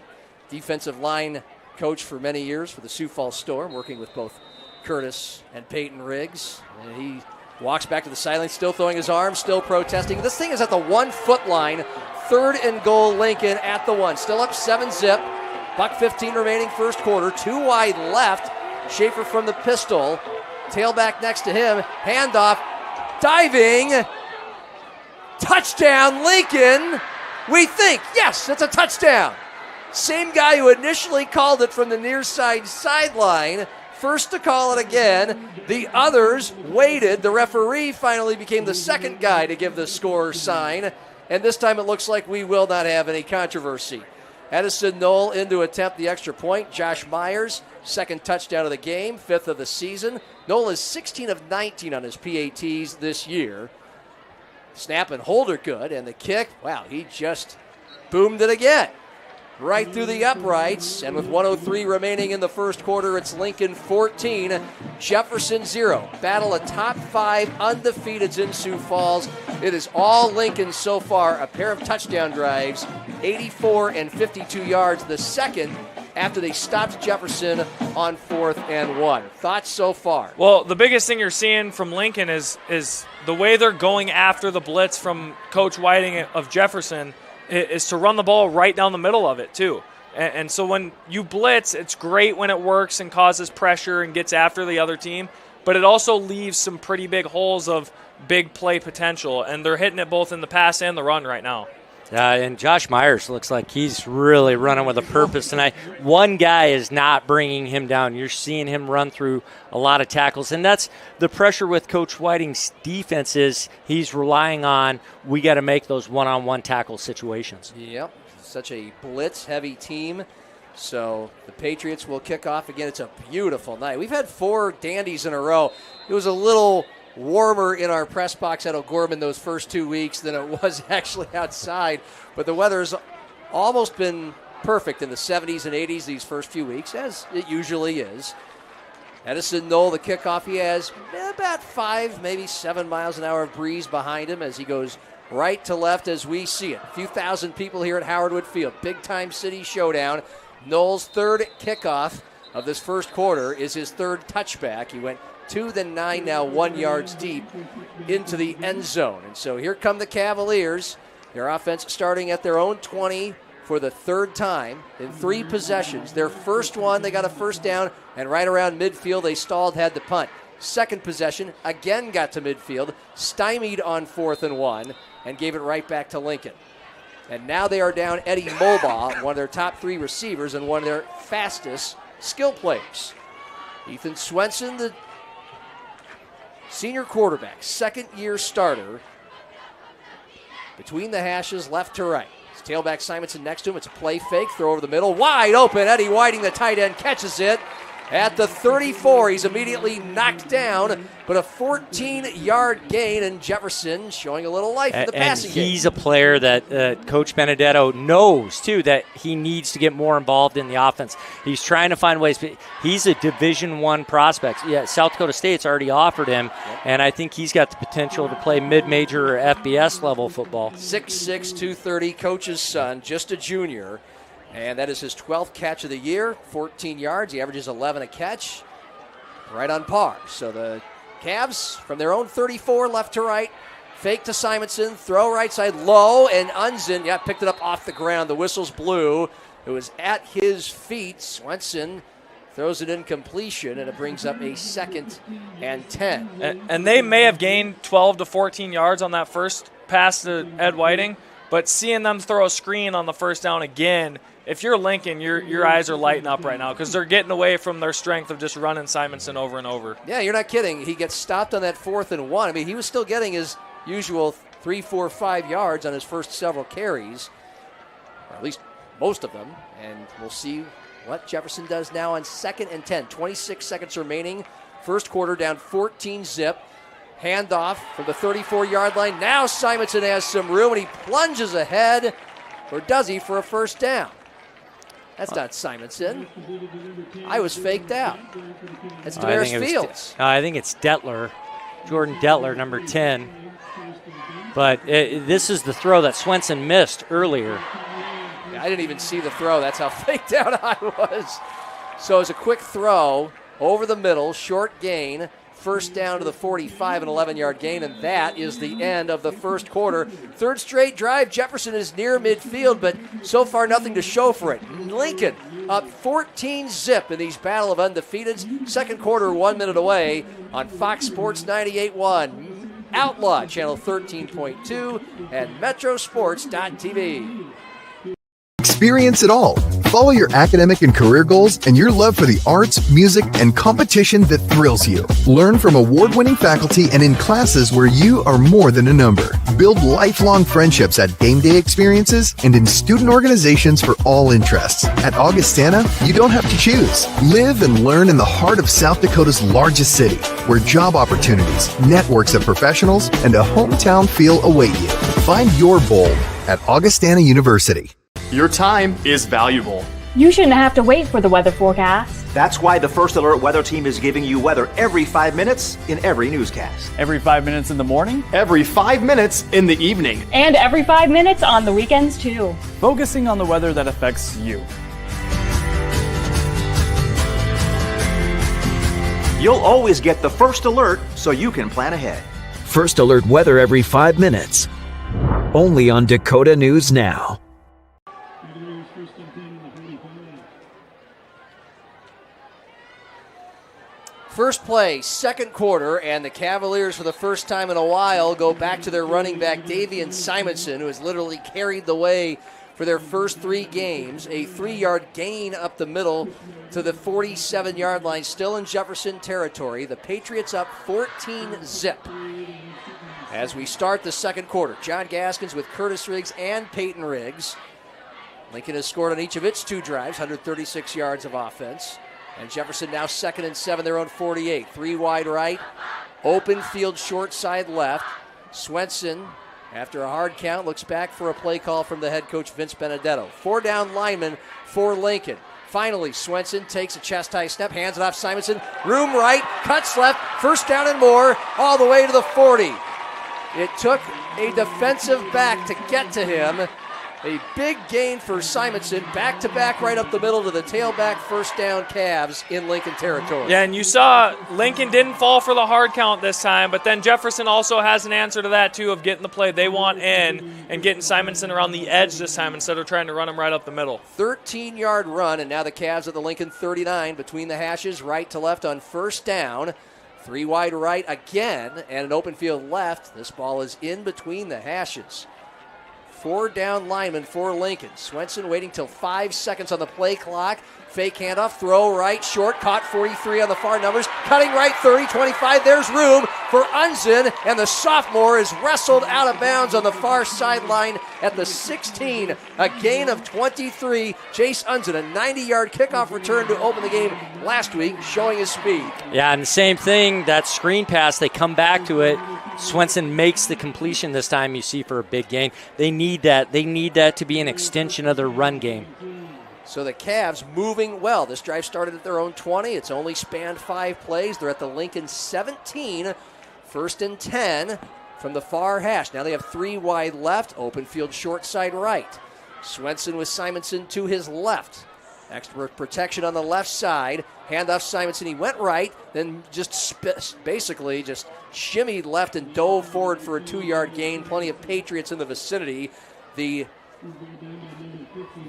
defensive line coach for many years for the Sioux Falls Storm, working with both Curtis and Peyton Riggs. And he walks back to the sideline, still throwing his arms, still protesting. This thing is at the 1 foot line. 3rd and goal, Lincoln at the 1. Still up 7-zip. $1:15 remaining first quarter. 2 wide left. Schaefer from the pistol. Tailback next to him. Handoff. Diving. Touchdown, Lincoln. We think, yes, it's a touchdown. Same guy who initially called it from the near side sideline. First to call it again. The others waited. The referee finally became the second guy to give the score sign. And this time it looks like we will not have any controversy. Edison Knoll in to attempt the extra point. Josh Myers, second touchdown of the game, 5th of the season. Knoll is 16 of 19 on his PATs this year. Snap and hold are good. And the kick, wow, he just boomed it again. Right through the uprights, and with 1:03 remaining in the first quarter, it's Lincoln 14, Jefferson 0. Battle of top 5 undefeateds in Sioux Falls. It is all Lincoln so far, a pair of touchdown drives, 84 and 52 yards, the second after they stopped Jefferson on 4th and 1. Thoughts so far? Well, the biggest thing you're seeing from Lincoln is the way they're going after the blitz from Coach Whiting of Jefferson is to run the ball right down the middle of it, too. And so when you blitz, it's great when it works and causes pressure and gets after the other team, but it also leaves some pretty big holes of big play potential, and they're hitting it both in the pass and the run right now. And Josh Myers looks like he's really running with a purpose tonight. One guy is not bringing him down. You're seeing him run through a lot of tackles, and that's the pressure with Coach Whiting's defense is he's relying on we got to make those one-on-one tackle situations. Yep, such a blitz-heavy team. So the Patriots will kick off again. It's a beautiful night. We've had 4 dandies in a row. It was a little warmer in our press box at O'Gorman those first 2 weeks than it was actually outside. But the weather's almost been perfect in the 70s and 80s these first few weeks, as it usually is. Edison Knoll, the kickoff, he has about 5, maybe 7 miles an hour of breeze behind him as he goes right to left as we see it. A few thousand people here at Howard Wood Field. Big-time city showdown. Knoll's 3rd kickoff of this first quarter is his 3rd touchback. He went 2, then 9, now 1 yards deep into the end zone. And so here come the Cavaliers. Their offense starting at their own 20 for the 3rd time in 3 possessions. Their first one, they got a first down, and right around midfield, they stalled, had to punt. Second possession, again got to midfield, stymied on 4th and 1, and gave it right back to Lincoln. And now they are down Eddie Mulbaugh, one of their top 3 receivers and one of their fastest skill players. Ethan Swenson, the senior quarterback, 2nd-year starter, between the hashes, left to right. His tailback Simonson next to him. It's a play fake, throw over the middle, wide open. Eddie Whiting, the tight end, catches it at the 34. He's immediately knocked down, but a 14-yard gain, and Jefferson showing a little life in the passing game. And he's a player that Coach Benedetto knows, too, that he needs to get more involved in the offense. He's trying to find ways, but he's a Division I prospect. Yeah, South Dakota State's already offered him, and I think he's got the potential to play mid-major or FBS level football. 6'6", 230, coach's son, just a junior. And that is his 12th catch of the year, 14 yards. He averages 11 a catch, right on par. So the Cavs from their own 34, left to right, fake to Simonson, throw right side low, and Unzen picked it up off the ground. The whistle's blew. It was at his feet. Swenson throws it in completion, and it brings up a 2nd and 10. And they may have gained 12 to 14 yards on that first pass to Ed Whiting, but seeing them throw a screen on the first down again, if you're Lincoln, your eyes are lighting up right now because they're getting away from their strength of just running Simonson over and over. Yeah, you're not kidding. He gets stopped on that 4th and 1. I mean, he was still getting his usual 3, 4, 5 yards on his first several carries. or at least most of them, and we'll see what Jefferson does now on 2nd and 10. 26 seconds remaining. First quarter down 14-zip. Handoff from the 34-yard line. Now Simonson has some room, and he plunges ahead, or does he, for a first down? That's not Simonson. I was faked out. That's Damaris Fields. I think it's Detler, Jordan Detler, number 10. But this is the throw that Swenson missed earlier. Yeah, I didn't even see the throw. That's how faked out I was. So it's a quick throw over the middle, short gain. First down to the 45, an 11-yard gain, and that is the end of the first quarter. Third straight drive, Jefferson is near midfield, but so far nothing to show for it. Lincoln up 14-zip in these battle of undefeateds. Second quarter, 1 minute away on Fox Sports 98.1, Outlaw Channel 13.2, and Metrosports.tv. Experience it all. Follow your academic and career goals and your love for the arts, music, and competition that thrills you. Learn from award-winning faculty and in classes where you are more than a number. Build lifelong friendships at game day experiences and in student organizations for all interests. At Augustana, you don't have to choose. Live and learn in the heart of South Dakota's largest city, where job opportunities, networks of professionals, and a hometown feel await you. Find your bold at Augustana University. Your time is valuable. You shouldn't have to wait for the weather forecast. That's why the First Alert Weather Team is giving you weather every 5 minutes in every newscast. Every 5 minutes in the morning, every 5 minutes in the evening, and every 5 minutes on the weekends too. Focusing on the weather that affects you. You'll always get the First Alert so you can plan ahead. First Alert weather every 5 minutes. Only on Dakota News Now. First play, second quarter, and the Cavaliers, for the first time in a while, go back to their running back, Davian Simonson, who has literally carried the way for their first 3 games. A 3-yard gain up the middle to the 47-yard line, still in Jefferson territory. The Patriots up 14-zip. As we start the second quarter, John Gaskins with Curtis Riggs and Peyton Riggs. Lincoln has scored on each of its 2 drives, 136 yards of offense. And Jefferson now 2nd and 7, their own 48. 3 wide right, open field short side left. Swenson, after a hard count, looks back for a play call from the head coach Vince Benedetto. 4 down linemen for Lincoln. Finally, Swenson takes a chest high step, hands it off Simonson. Room right, cuts left, first down and more, all the way to the 40. It took a defensive back to get to him. A big gain for Simonson, back-to-back right up the middle to the tailback first down Cavs in Lincoln territory. Yeah, and you saw Lincoln didn't fall for the hard count this time, but then Jefferson also has an answer to that, too, of getting the play they want in and getting Simonson around the edge this time instead of trying to run him right up the middle. 13-yard run, and now the Cavs at the Lincoln 39 between the hashes, right to left on first down. 3 wide right again, and an open field left. This ball is in between the hashes. 4 down linemen for Lincoln. Swenson waiting till 5 seconds on the play clock. Fake handoff, throw right, short, caught 43 on the far numbers. Cutting right, 30, 25. There's room for Unzen, and the sophomore is wrestled out of bounds on the far sideline at the 16. A gain of 23. Jace Unzen, a 90-yard kickoff return to open the game last week, showing his speed. Yeah, and the same thing, that screen pass, they come back to it. Swenson makes the completion this time, you see, for a big gain. They need that. They need that to be an extension of their run game. So the Cavs moving well. This drive started at their own 20. It's only spanned 5 plays. They're at the Lincoln 17. 1st and 10 from the far hash. Now they have 3 wide left, open field short side right. Swenson with Simonson to his left. Extra protection on the left side. Handoff Simonson. He went right, then basically just shimmied left and dove forward for a 2-yard gain. Plenty of Patriots in the vicinity. The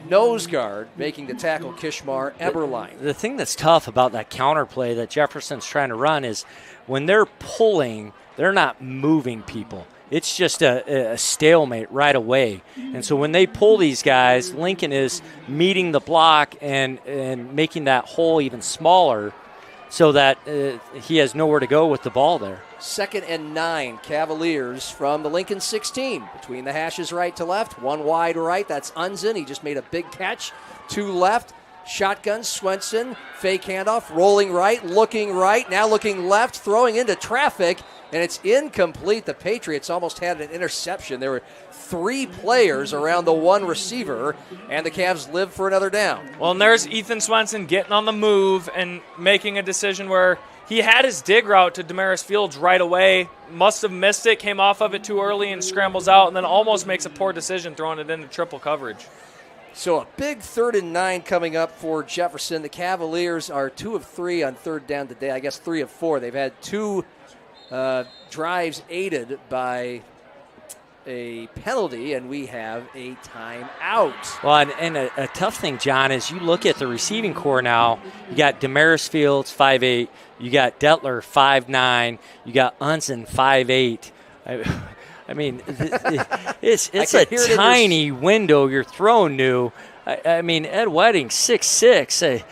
nose guard making the tackle, Kishmar Eberlein. The thing that's tough about that counter play that Jefferson's trying to run is when they're pulling, they're not moving people. It's just a stalemate right away. And so when they pull these guys, Lincoln is meeting the block and making that hole even smaller. so that he has nowhere to go with the ball there. 2nd and 9, Cavaliers from the Lincoln 16. Between the hashes right to left, one wide right. That's Unzen. He just made a big catch. 2 left. Shotgun, Swenson. Fake handoff. Rolling right. Looking right. Now looking left. Throwing into traffic. And it's incomplete. The Patriots almost had an interception. There were 3 players around the one receiver, and the Cavs live for another down. Well, and there's Ethan Swenson getting on the move and making a decision where he had his dig route to Damaris Fields right away, must have missed it, came off of it too early and scrambles out, and then almost makes a poor decision throwing it into triple coverage. So a big 3rd and 9 coming up for Jefferson. The Cavaliers are 2 of 3 on 3rd down today. I guess 3 of 4. They've had 2 drives aided by a penalty, and we have a timeout. Well, and a tough thing, John, is you look at the receiving core now. You got Damaris Fields, 5'8". You got Detler, 5'9". You got Unson, 5'8". I mean, it's a tiny window you're throwing to. I mean, Ed Wedding, 6'6".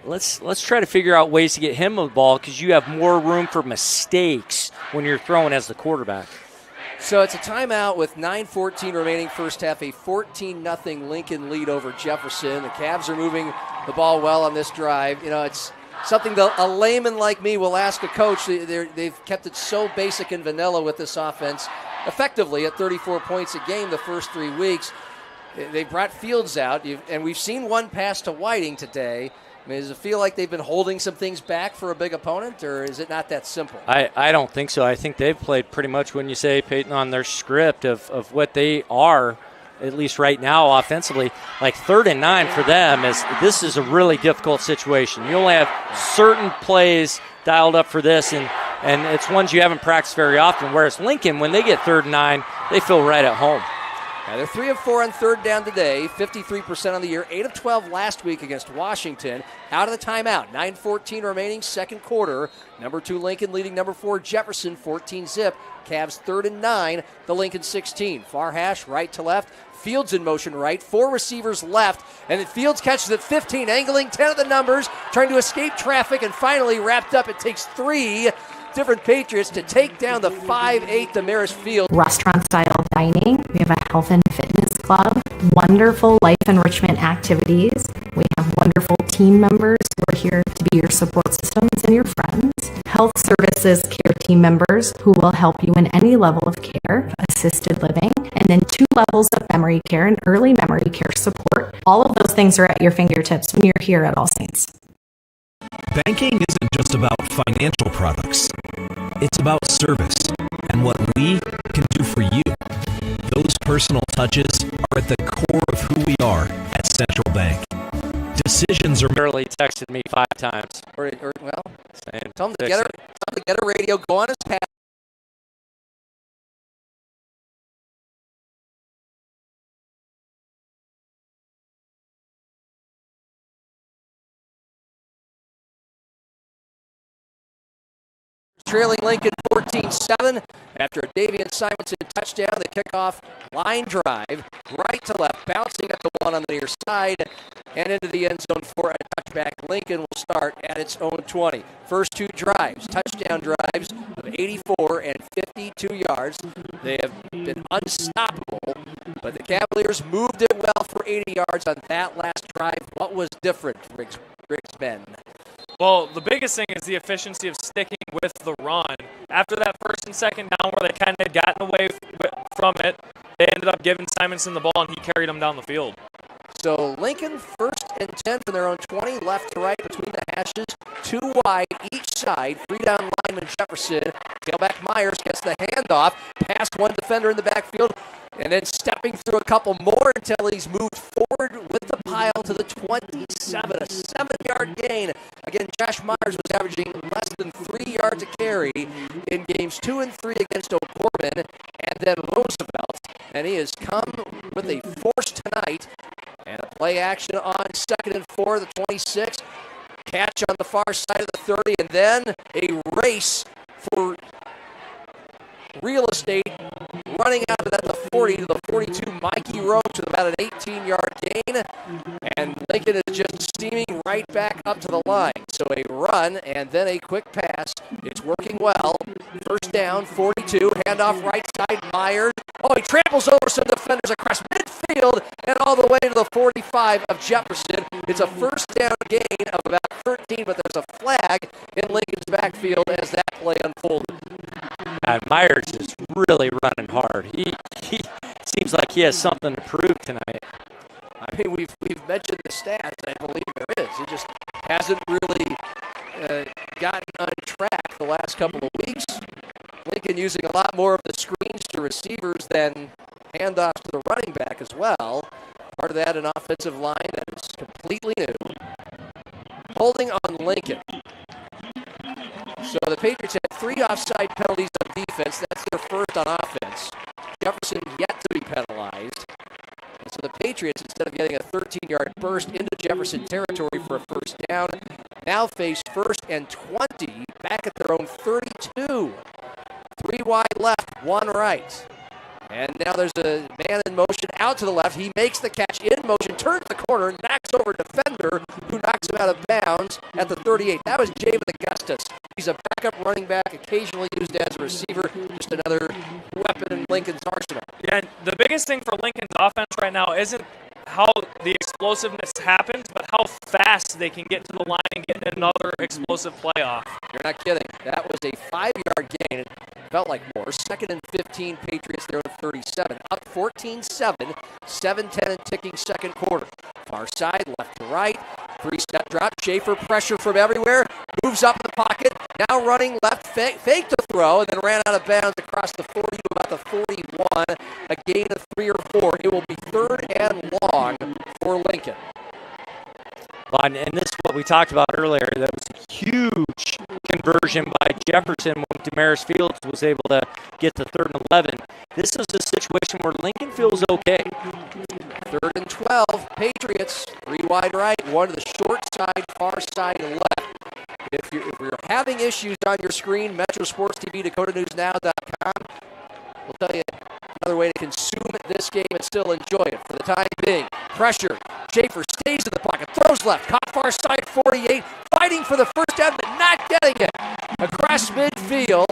Let's try to figure out ways to get him the ball because you have more room for mistakes when you're throwing as the quarterback. So it's a timeout with 9:14 remaining first half, a 14-0 Lincoln lead over Jefferson. The Cavs are moving the ball well on this drive. You know, it's something that a layman like me will ask a coach. They've kept it so basic and vanilla with this offense, effectively at 34 points a game the first 3 weeks. They brought Fields out, and we've seen one pass to Whiting today. I mean, does it feel like they've been holding some things back for a big opponent, or is it not that simple? I don't think so. I think they've played pretty much, when you say, Peyton, on their script of what they are, at least right now offensively. Like 3rd and 9 for them, this is a really difficult situation. You only have certain plays dialed up for this, and it's ones you haven't practiced very often, whereas Lincoln, when they get 3rd and 9, they feel right at home. Now they're 3 of 4 on 3rd down today, 53% on the year, 8 of 12 last week against Washington. Out of the timeout, 9:14 remaining, second quarter. Number 2 Lincoln leading number 4 Jefferson, 14-zip. Cavs 3rd and 9, the Lincoln 16. Far hash, right to left. Fields in motion right, 4 receivers left, and then Fields catches at 15, angling 10 of the numbers, trying to escape traffic, and finally wrapped up. It takes 3 different Patriots to take down the 5'8" Damaris Fields. Restaurant-style dining. We have a health and fitness club. Wonderful life enrichment activities. We have wonderful team members who are here to be your support systems and your friends. Health services care team members who will help you in any level of care, assisted living, and then 2 levels of memory care and early memory care support. All of those things are at your fingertips when you're here at All Saints. Banking isn't just about financial products. It's about service and what we can do for you. Those personal touches are at the core of who we are at Central Bank. Decisions are barely texted me 5 times. Tell him to get a radio, go on his pad. Trailing Lincoln 14-7 after a Davian Simonson touchdown. The kickoff line drive, right to left, bouncing at the one on the near side and into the end zone for a touchback. Lincoln will start at its own 20. First 2 drives, touchdown drives of 84 and 52 yards. They have been unstoppable, but the Cavaliers moved it well for 80 yards on that last drive. What was different, Riggs Ben? Well, the biggest thing is the efficiency of sticking with the run. After that 1st and 2nd down where they kind of had gotten away from it, they ended up giving Simonson the ball, and he carried them down the field. So Lincoln 1st and 10 from their own 20, left to right between the hashes, 2 wide each side. 3 down lineman Jefferson. Tailback Myers gets the handoff, past one defender in the backfield, and then stepping through a couple more until he's moved forward with the pile to the 27, a 7-yard gain. Again, Josh Myers was averaging less than 3 yards a carry in games 2 and 3 against O'Gorman and then Roosevelt, and he has come with a force tonight. And a play action on 2nd and 4, the 26. Catch on the far side of the 30, and then a race for real estate running out of that the 40 to the 42. Mikey Roach with about an 18-yard gain. And Lincoln is just steaming right back up to the line. So a run and then a quick pass. It's working well. First down, 42. Handoff right side, Myers. Oh, he tramples over some defenders across midfield and all the way to the 45 of Jefferson. It's a first down gain of about 13, but there's a flag in Lincoln's backfield as that play unfolded. Myers is really running hard. He seems like he has something to prove tonight. I mean, we've mentioned the stats. I believe there is. He just hasn't really gotten on track the last couple of weeks. Lincoln using a lot more of the screens to receivers than handoffs to the running back as well. Part of that, an offensive line that is completely new. Holding on Lincoln. So the Patriots had 3 offside penalties on defense. That's their first on offense. Jefferson yet to be penalized. And so the Patriots, instead of getting a 13-yard burst into Jefferson territory for a first down, now face 1st and 20 back at their own 32. 3 wide left, 1 right. And now there's a man in motion out to the left. He makes the catch in motion, turns the corner, knocks over a defender who knocks him out of bounds at the 38. That was Javen Augustus. He's a backup running back, occasionally used as a receiver. Just another weapon in Lincoln's arsenal. Yeah, the biggest thing for Lincoln's offense right now isn't how the explosiveness happens, but how fast they can get to the line and get another explosive play off. You're not kidding. That was a 5-yard gain. It felt like more. 2nd and 15, Patriots there at 37. Up 14-7, 7-10 and ticking second quarter. Far side, left to right. 3-step drop. Schaefer pressure from everywhere. Moves up in the pocket. Now running left, fake to throw, and then ran out of bounds across the 40 to about the 41. A gain of 3 or 4. It will be 3rd and long for Lincoln. And this is what we talked about earlier. That was a huge conversion by Jefferson when Damaris Fields was able to get to 3rd and 11. This is a situation where Lincoln feels okay. 3rd and 12, Patriots, 3 wide right, 1 to the short side, far side, and left. If you're having issues on your screen, Metro Sports TV, DakotaNewsNow.com will tell you another way to consume this game and still enjoy it. For the time being, pressure. Schaefer stays in the pocket, throws left, caught far side, 48, fighting for the first down, but not getting it. Across midfield.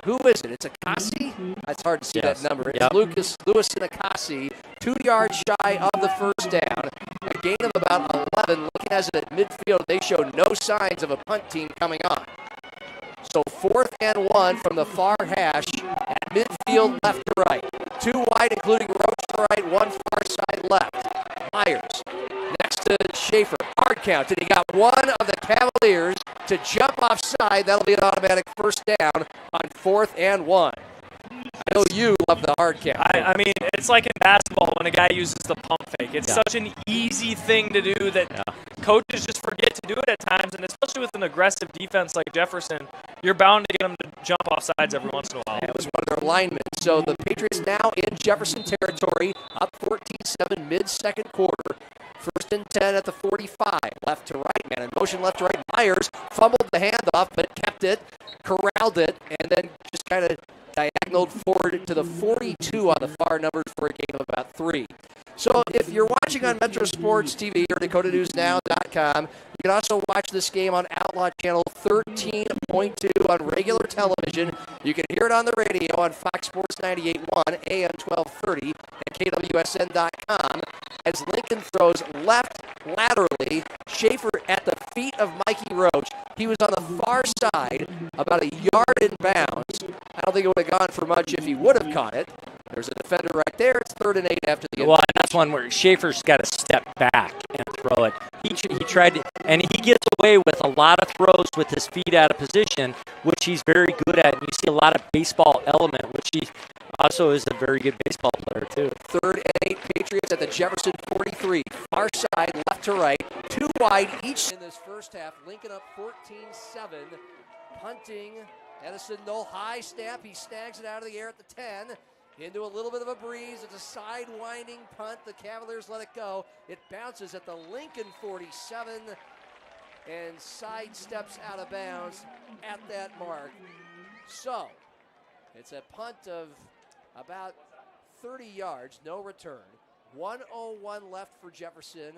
Who is it? It's Akasi? It's hard to see that number. It's Lewis and Akasi, 2 yards shy of the first down. A gain of about 11. Looking as it at midfield, they show no signs of a punt team coming on. So 4th and 1 from the far hash at midfield left to right. 2 wide, including Roach to right, 1 far side left. Myers next to Schaefer. Hard count. And he got one of the Cavaliers to jump offside. That'll be an automatic first down on 4th and 1. I know you love the hard count. I mean, it's like in basketball when a guy uses the pump fake. It's such an easy thing to do that coaches just forget to do it at times, and especially with an aggressive defense like Jefferson, you're bound to get them to jump off sides every once in a while. That was one of their linemen. So the Patriots now in Jefferson territory, up 14-7 mid-second quarter. 1st and 10 at the 45, left to right, man in motion, left to right. Myers fumbled the handoff, but kept it, corralled it, and then just kind of diagonaled forward to the 42 on the far numbers for a gain of about 3. So if you're watching on Metro Sports TV or DakotaNewsNow.com, you can also watch this game on Outlaw Channel 13.2 on regular television. You can hear it on the radio on Fox Sports 98.1, AM 1230, and KWSN.com as Lincoln throws left laterally. Schaefer at the feet of Mikey Roach. He was on the far side, about a yard in bounds. I don't think it would have gone for much if he would have caught it. There's a defender right there. It's 3rd and 8 after the Well, that's one where Schaefer's got to step back and throw it. He tried to, and he gets away with a lot of throws with his feet out of position, which he's very good at. And you see a lot of baseball element, which he also is a very good baseball player, too. 3rd and 8, Patriots at the Jefferson 43. Far side, left to right. 2 wide each in this first half. Lincoln up 14-7. Punting. Edison, no high snap. He snags it out of the air at the 10. Into a little bit of a breeze. It's a side-winding punt. The Cavaliers let it go. It bounces at the Lincoln 47 and sidesteps out of bounds at that mark. So, it's a punt of about 30 yards, no return. 1:01 left for Jefferson.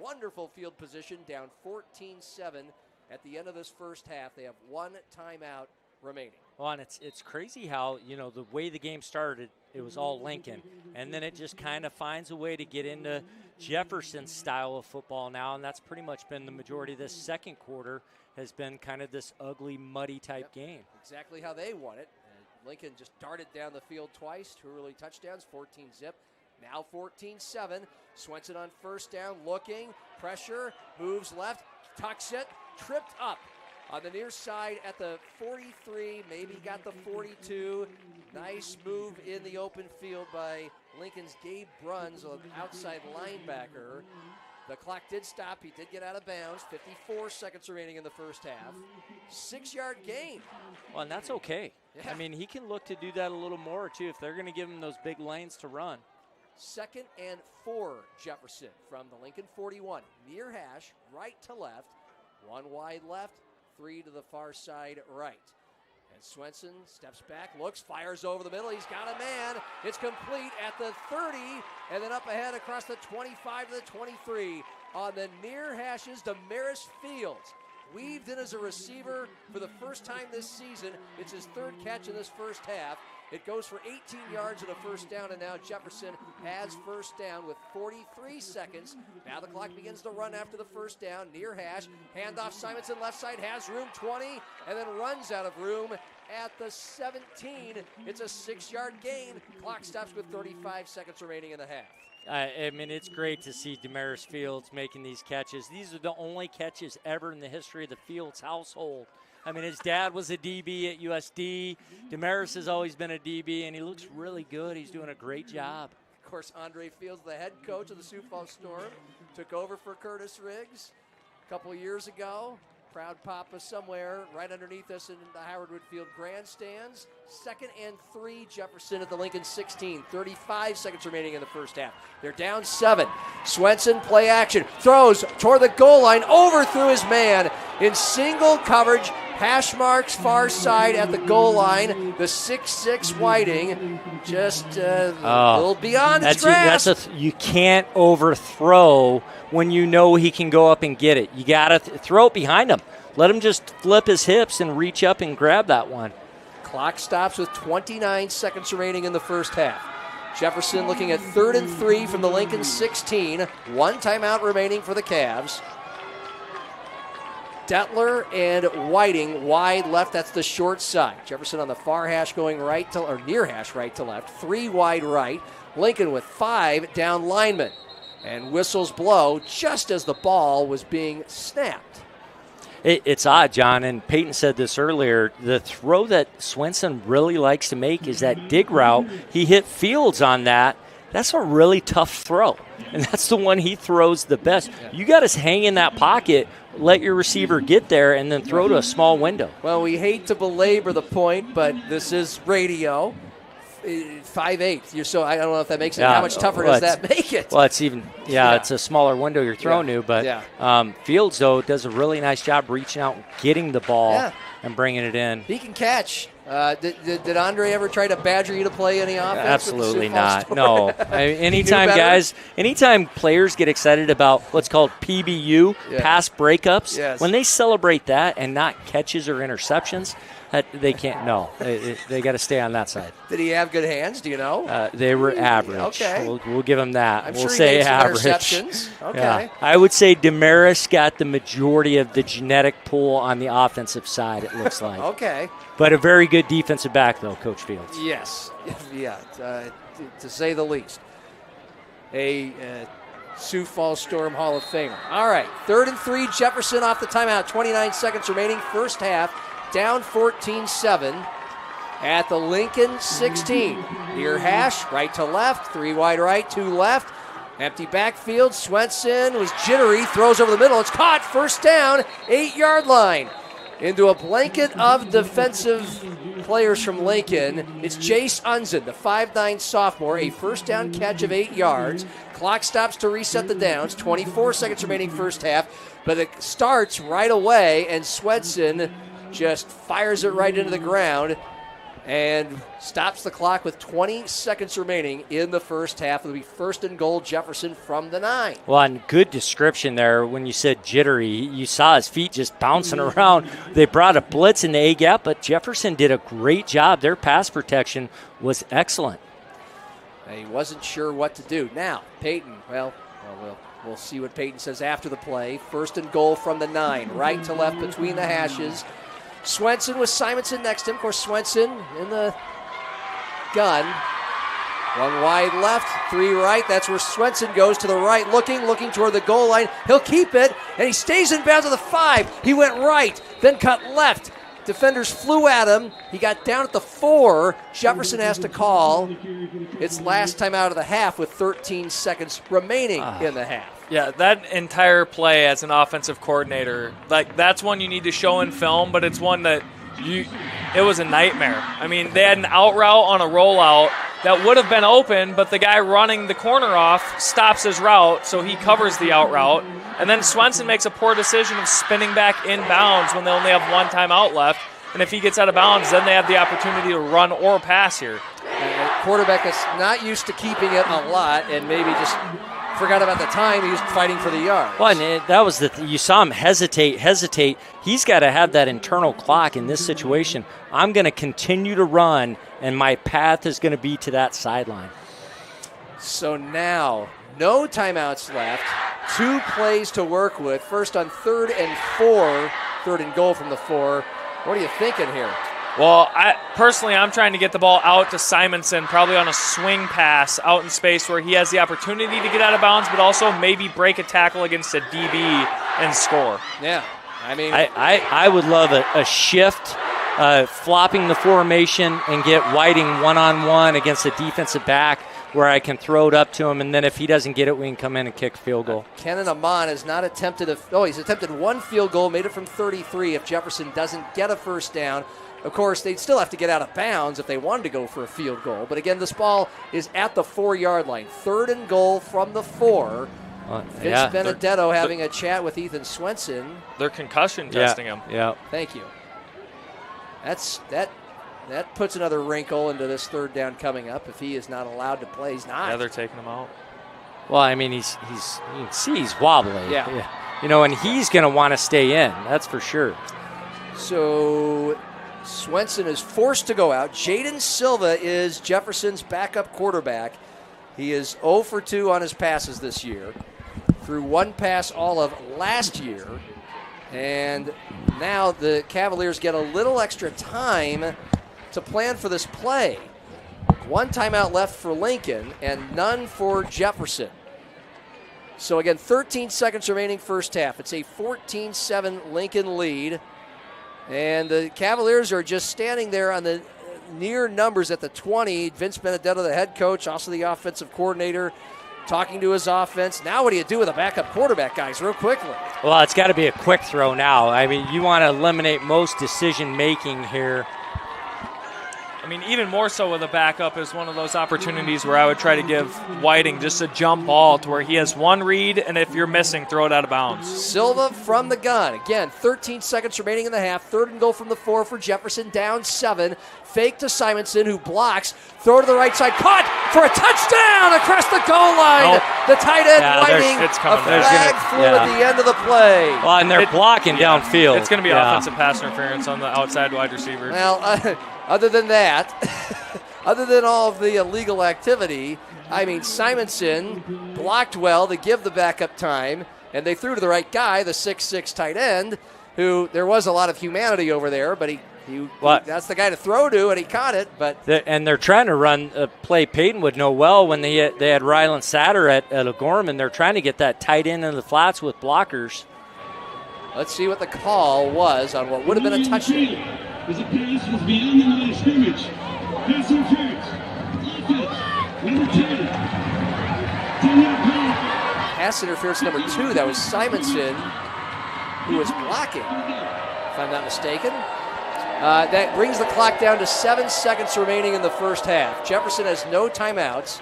Wonderful field position, down 14-7 at the end of this first half. They have one timeout remaining. Well, and it's crazy how, the way the game started, it was all Lincoln. And then it just kind of finds a way to get into Jefferson's style of football now, and that's pretty much been the majority of this second quarter has been kind of this ugly, muddy type game. Exactly how they won it. Lincoln just darted down the field twice, 2 early touchdowns, 14-zip. Now 14-7. Swenson on first down, looking, pressure, moves left, tucks it, tripped up on the near side at the 43, maybe got the 42. Nice move in the open field by Lincoln's Gabe Bruns, an outside linebacker. The clock did stop. He did get out of bounds. 54 seconds remaining in the first half. 6-yard gain. Well, and that's okay. Yeah. I mean, he can look to do that a little more, too, if they're going to give him those big lanes to run. 2nd and 4, Jefferson from the Lincoln 41. Near hash, right to left. 1 wide left, 3 to the far side right. And Swenson steps back, looks, fires over the middle. He's got a man. It's complete at the 30, and then up ahead across the 25 to the 23. On the near hashes, Damaris Fields weaved in as a receiver for the first time this season. It's his 3rd catch in this first half. It goes for 18 yards and a first down, and now Jefferson has first down with 43 seconds. Now the clock begins to run after the first down. Near hash, handoff Simonson, left side, has room, 20, and then runs out of room at the 17. It's a 6-yard gain. Clock stops with 35 seconds remaining in the half. I mean, it's great to see Damaris Fields making these catches. These are the only catches ever in the history of the Fields household. I mean, his dad was a DB at USD. Damaris has always been a DB, and he looks really good. He's doing a great job. Of course, Andre Fields, the head coach of the Sioux Falls Storm, took over for Curtis Riggs a couple years ago. Proud papa somewhere right underneath us in the Howard Woodfield grandstands. 2nd and 3, Jefferson at the Lincoln 16. 35 seconds remaining in the first half. They're down 7. Swenson, play action, throws toward the goal line, overthrew his man in single coverage. Hash marks far side at the goal line. The 6'6" Whiting just a little beyond his grasp. You can't overthrow when you know he can go up and get it. You got to throw it behind him. Let him just flip his hips and reach up and grab that one. Clock stops with 29 seconds remaining in the first half. Jefferson looking at 3rd and 3 from the Lincoln 16. 1 timeout remaining for the Cavs. Detler and Whiting wide left. That's the short side. Jefferson on the far hash going right to, or near hash right to left. 3 wide right. Lincoln with 5 down linemen. And whistles blow just as the ball was being snapped. It's odd, John, and Peyton said this earlier. The throw that Swenson really likes to make is that dig route. He hit Fields on that. That's a really tough throw, and that's the one he throws the best. You got to hang in that pocket, let your receiver get there, and then throw to a small window. Well, we hate to belabor the point, but this is radio. 5'8". So I don't know if that makes it. How much tougher does that make it? Well, it's even. It's a smaller window you're throwing to, but Fields though does a really nice job reaching out, and getting the ball, and bringing it in. He can catch. Did Andre ever try to badger you to play any offense? Absolutely not. No. Anytime players get excited about what's called PBU, pass breakups, when they celebrate that and not catches or interceptions, they can't. No, they got to stay on that side. Did he have good hands? Do you know? They were average. Okay, we'll give him that. I'm we'll sure say he made some average. Interceptions. Okay, yeah. I would say Damaris got the majority of the genetic pool on the offensive side. It looks like. Okay, but a very good defensive back though, Coach Fields. Yes, to say the least. A Sioux Falls Storm Hall of Famer. All right, 3rd and 3. Jefferson off the timeout. 29 seconds remaining. First half. Down 14-7 at the Lincoln 16. Near hash, right to left, 3 wide right, 2 left. Empty backfield. Swenson was jittery, throws over the middle. It's caught. First down, 8-yard line. Into a blanket of defensive players from Lincoln. It's Jace Unzen, the 5'9" sophomore, a first down catch of 8 yards. Clock stops to reset the downs. 24 seconds remaining first half, but it starts right away, and Swenson just fires it right into the ground. and stops the clock with 20 seconds remaining in the first half. It'll be first and goal, Jefferson from the 9. Well, and good description there when you said jittery. You saw his feet just bouncing around. They brought a blitz in the A-gap, but Jefferson did a great job. Their pass protection was excellent. And he wasn't sure what to do. Now, Peyton, we'll see what Peyton says after the play. First and goal from the 9, right to left between the hashes. Swenson with Simonson next to him. Of course, Swenson in the gun. 1 wide left, 3 right. That's where Swenson goes to the right, looking toward the goal line. He'll keep it, and he stays in bounds of the 5. He went right, then cut left. Defenders flew at him. He got down at the 4. Jefferson has to call. It's last time out of the half with 13 seconds remaining in the half. Yeah, that entire play as an offensive coordinator, that's one you need to show in film, but it's one that it was a nightmare. I mean, they had an out route on a rollout that would have been open, but the guy running the corner off stops his route, so he covers the out route. And then Swenson makes a poor decision of spinning back inbounds when they only have 1 timeout left. And if he gets out of bounds, then they have the opportunity to run or pass here. And the quarterback is not used to keeping it a lot and maybe just forgot about the time he was fighting for the yard. Well, and that was you saw him hesitate. He's got to have that internal clock in this situation. I'm going to continue to run, and my path is going to be to that sideline. So now, no timeouts left. 2 plays to work with. First on 3rd and 4, 3rd and goal from the 4. What are you thinking here? Well, I'm trying to get the ball out to Simonson, probably on a swing pass out in space where he has the opportunity to get out of bounds, but also maybe break a tackle against a DB and score. Yeah, I mean, I would love a shift, flopping the formation and get Whiting one-on-one against a defensive back where I can throw it up to him, and then if he doesn't get it, we can come in and kick field goal. Kenan Amon has not attempted he's attempted 1 field goal, made it from 33 if Jefferson doesn't get a first down. Of course, they'd still have to get out of bounds if they wanted to go for a field goal. But again, this ball is at the 4-yard line. 3rd and goal from the 4. Vince Benedetto having a chat with Ethan Swenson. They're concussion testing him. Yeah. Thank you. That puts another wrinkle into this 3rd down coming up. If he is not allowed to play, he's not. Yeah, they're taking him out. Well, I mean, you can see he's wobbly. Yeah. And he's going to want to stay in. That's for sure. So Swenson is forced to go out. Jaden Silva is Jefferson's backup quarterback. He is 0 for 2 on his passes this year. Threw 1 pass all of last year. And now the Cavaliers get a little extra time to plan for this play. 1 timeout left for Lincoln and none for Jefferson. So again, 13 seconds remaining first half. It's a 14-7 Lincoln lead. And the Cavaliers are just standing there on the near numbers at the 20. Vince Benedetto, the head coach, also the offensive coordinator, talking to his offense. Now what do you do with a backup quarterback, guys, real quickly? Well, it's got to be a quick throw now. I mean, you want to eliminate most decision-making here. I mean, even more so with a backup is one of those opportunities where I would try to give Whiting just a jump ball to where he has 1 read, and if you're missing, throw it out of bounds. Silva from the gun. Again, 13 seconds remaining in the half. 3rd and goal from the 4 for Jefferson, down 7. Fake to Simonson, who blocks. Throw to the right side. Caught for a touchdown across the goal line. Nope. The tight end Whiting. It's coming. A flag flew at the end of the play. Well, and they're blocking downfield. It's going to be offensive pass interference on the outside wide receiver. Well, other than that, other than all of the illegal activity, I mean, Simonson blocked well to give the backup time, and they threw to the right guy, the 6'6" tight end, who there was a lot of humanity over there, but that's the guy to throw to, and he caught it. And they're trying to run a play Peyton would know well when they had Ryland Satter at O'Gorman. They're trying to get that tight end in the flats with blockers. Let's see what the call was on what would have been a touchdown. As a pass was beyond the line of scrimmage. Pass interference. Offense, number 10. Pass interference number 2. That was Simonson, who was blocking, if I'm not mistaken. That brings the clock down to 7 seconds remaining in the first half. Jefferson has no timeouts.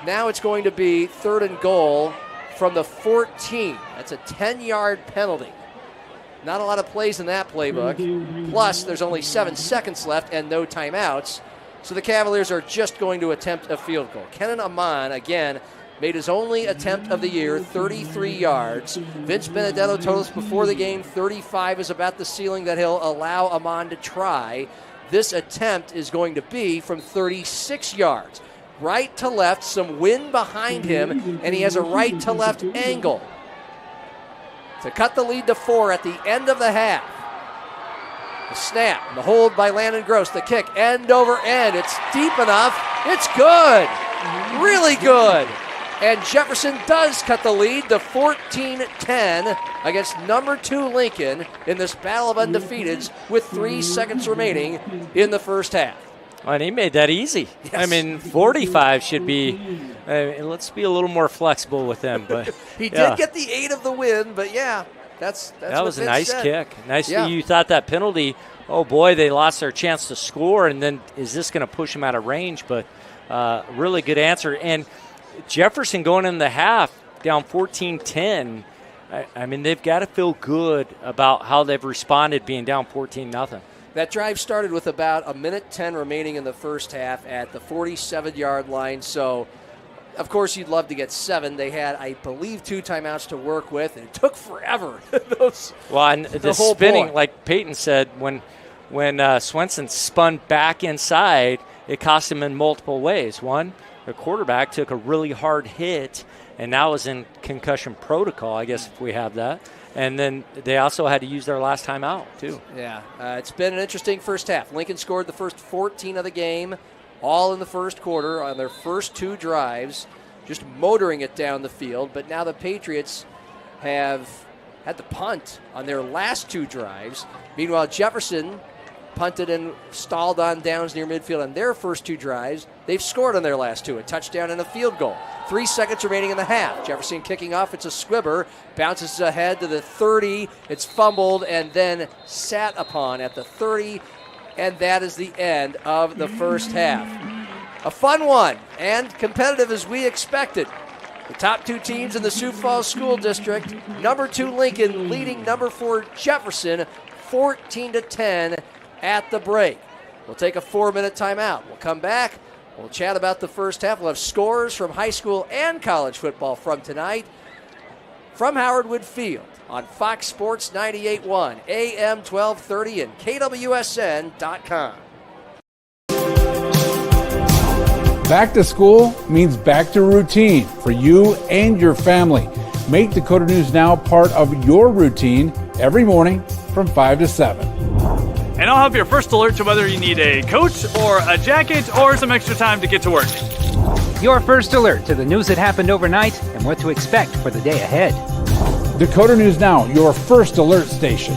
Now it's going to be 3rd and goal from the 14. That's a 10-yard penalty. Not a lot of plays in that playbook. Plus, there's only 7 seconds left and no timeouts. So the Cavaliers are just going to attempt a field goal. Kenan Amon, again, made his only attempt of the year, 33 yards. Vince Benedetto told us before the game 35 is about the ceiling that he'll allow Amon to try. This attempt is going to be from 36 yards. Right to left, some wind behind him, and he has a right to left angle to cut the lead to 4 at the end of the half. The snap, the hold by Landon Gross, the kick, end over end. It's deep enough. It's good. Really good. And Jefferson does cut the lead to 14-10 against number 2 Lincoln in this battle of undefeateds with 3 seconds remaining in the first half. And he made that easy. Yes. I mean, 45 should be, let's be a little more flexible with him. But he did get the 8 of the win, but yeah, that's that was a nice said. kick. Nice. Yeah. You thought that penalty, oh boy, they lost their chance to score, and then is this going to push them out of range? But really good answer. And Jefferson going in the half down 14-10. I mean, they've got to feel good about how they've responded being down 14-0. That drive started with about 1:10 remaining in the first half at the 47-yard line. So, of course, you'd love to get 7. They had, I believe, 2 timeouts to work with, and it took forever. And the spinning, like Peyton said, when Swenson spun back inside, it cost him in multiple ways. One, the quarterback took a really hard hit, and now is in concussion protocol, I guess, if we have that. And then they also had to use their last timeout, too. Yeah, it's been an interesting first half. Lincoln scored the first 14 of the game, all in the first quarter on their first 2 drives, just motoring it down the field. But now the Patriots have had to punt on their last 2 drives. Meanwhile, Jefferson punted and stalled on downs near midfield on their first 2 drives. They've scored on their last 2, a touchdown and a field goal. 3 seconds remaining in the half. Jefferson kicking off. It's a squibber. Bounces ahead to the 30. It's fumbled and then sat upon at the 30. And that is the end of the first half. A fun one and competitive as we expected. The top 2 teams in the Sioux Falls School District. Number 2 Lincoln leading number 4 Jefferson 14-10 at the break. We'll take a 4-minute timeout. We'll come back. We'll chat about the first half. We'll have scores from high school and college football from tonight from Howard Wood Field on Fox Sports 98.1, AM 1230, and KWSN.com. Back to school means back to routine for you and your family. Make Dakota News Now part of your routine every morning from 5 to 7. And I'll have your first alert to whether you need a coat or a jacket or some extra time to get to work. Your first alert to the news that happened overnight and what to expect for the day ahead. Dakota News Now, your first alert station.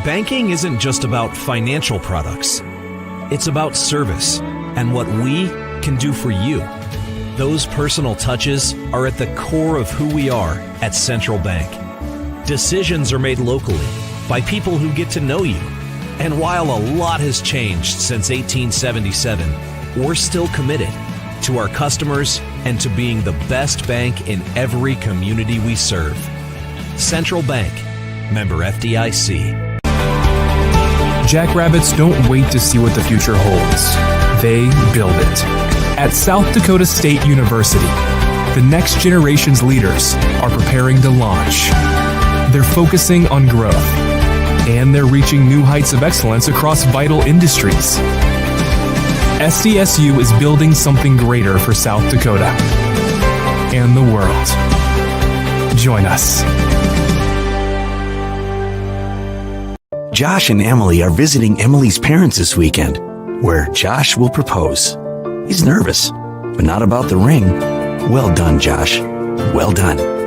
Banking isn't just about financial products. It's about service and what we can do for you. Those personal touches are at the core of who we are at Central Bank. Decisions are made locally by people who get to know you. And while a lot has changed since 1877, we're still committed to our customers and to being the best bank in every community we serve. Central Bank, member FDIC. Jackrabbits don't wait to see what the future holds. They build it. At South Dakota State University, the next generation's leaders are preparing to launch. They're focusing on growth, and they're reaching new heights of excellence across vital industries. SDSU is building something greater for South Dakota and the world. Join us. Josh and Emily are visiting Emily's parents this weekend, where Josh will propose. He's nervous, but not about the ring. Well done, Josh. Well done.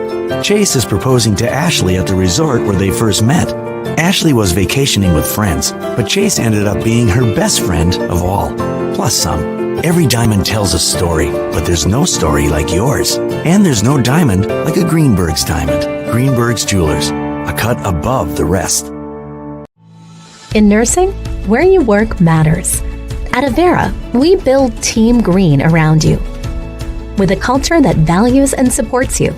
Chase is proposing to Ashley at the resort where they first met. Ashley was vacationing with friends, but Chase ended up being her best friend of all, plus some. Every diamond tells a story, but there's no story like yours. And there's no diamond like a Greenberg's diamond. Greenberg's Jewelers, a cut above the rest. In nursing, where you work matters. At Avera, we build Team Green around you. with a culture that values and supports you.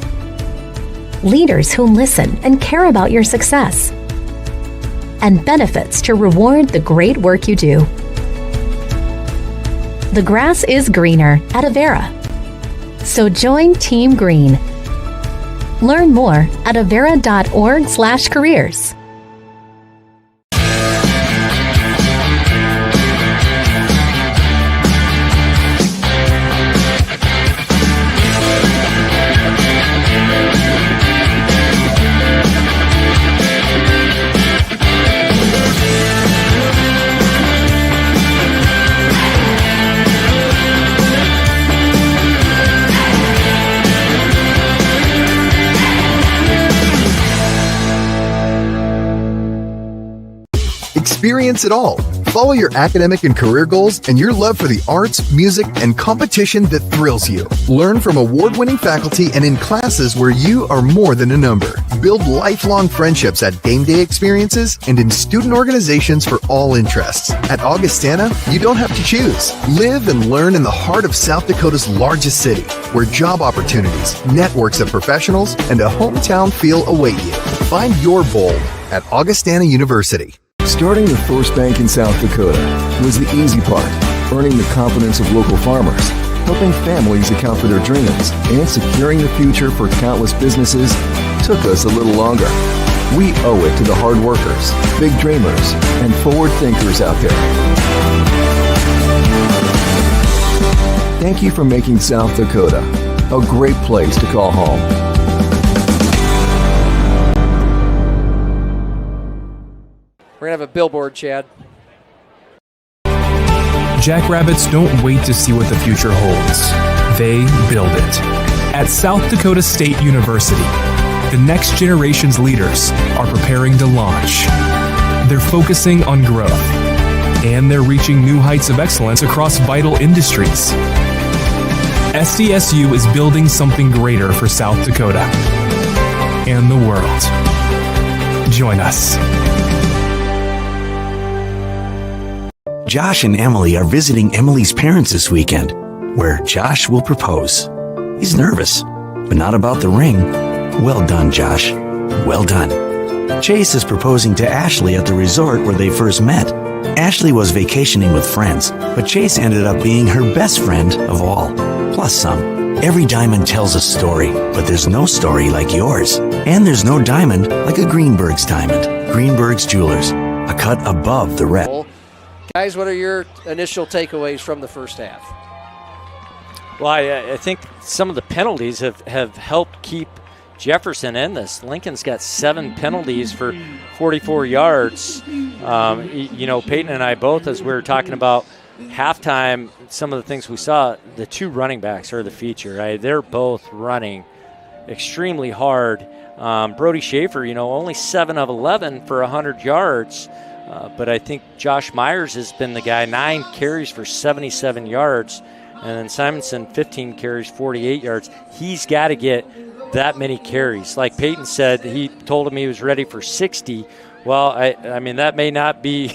Leaders who listen and care about your success. And benefits to reward the great work you do. The grass is greener at Avera. So join Team Green. Learn more at avera.org/careers. Experience it all. Follow your academic and career goals and your love for the arts, music, and competition that thrills you. Learn from award-winning faculty and in classes where you are more than a number. Build lifelong friendships at game day experiences and in student organizations for all interests. At Augustana, you don't have to choose. Live and learn in the heart of South Dakota's largest city, where job opportunities, networks of professionals, and a hometown feel await you. Find your bold at Augustana University. Starting the first bank in South Dakota was the easy part. Earning the confidence of local farmers, helping families account for their dreams, and securing the future for countless businesses took us a little longer. We owe it to the hard workers, big dreamers, and forward thinkers out there. Thank you for making South Dakota a great place to call home. We're going to have a billboard, Chad. Jackrabbits don't wait to see what the future holds. They build it. At South Dakota State University, the next generation's leaders are preparing to launch. They're focusing on growth, and they're reaching new heights of excellence across vital industries. SDSU is building something greater for South Dakota and the world. Join us. Josh and Emily are visiting Emily's parents this weekend, where Josh will propose. He's nervous, but not about the ring. Well done, Josh. Well done. Chase is proposing to Ashley at the resort where they first met. Ashley was vacationing with friends, but Chase ended up being her best friend of all, plus some. Every diamond tells a story, but there's no story like yours. And there's no diamond like a Greenberg's diamond. Greenberg's Jewelers, a cut above the rest. Guys, what are your initial takeaways from the first half? Well, I think some of the penalties have helped keep Jefferson in this. Lincoln's got 7 penalties for 44 yards. Peyton and I both, as we were talking about halftime, some of the things we saw, the 2 running backs are the feature. Right? They're both running extremely hard. Brody Schaefer, only 7 of 11 for 100 yards. But I think Josh Myers has been the guy, 9 carries for 77 yards. And then Simonson, 15 carries, 48 yards. He's got to get that many carries. Like Peyton said, he told him he was ready for 60. Well, I mean, that may not be,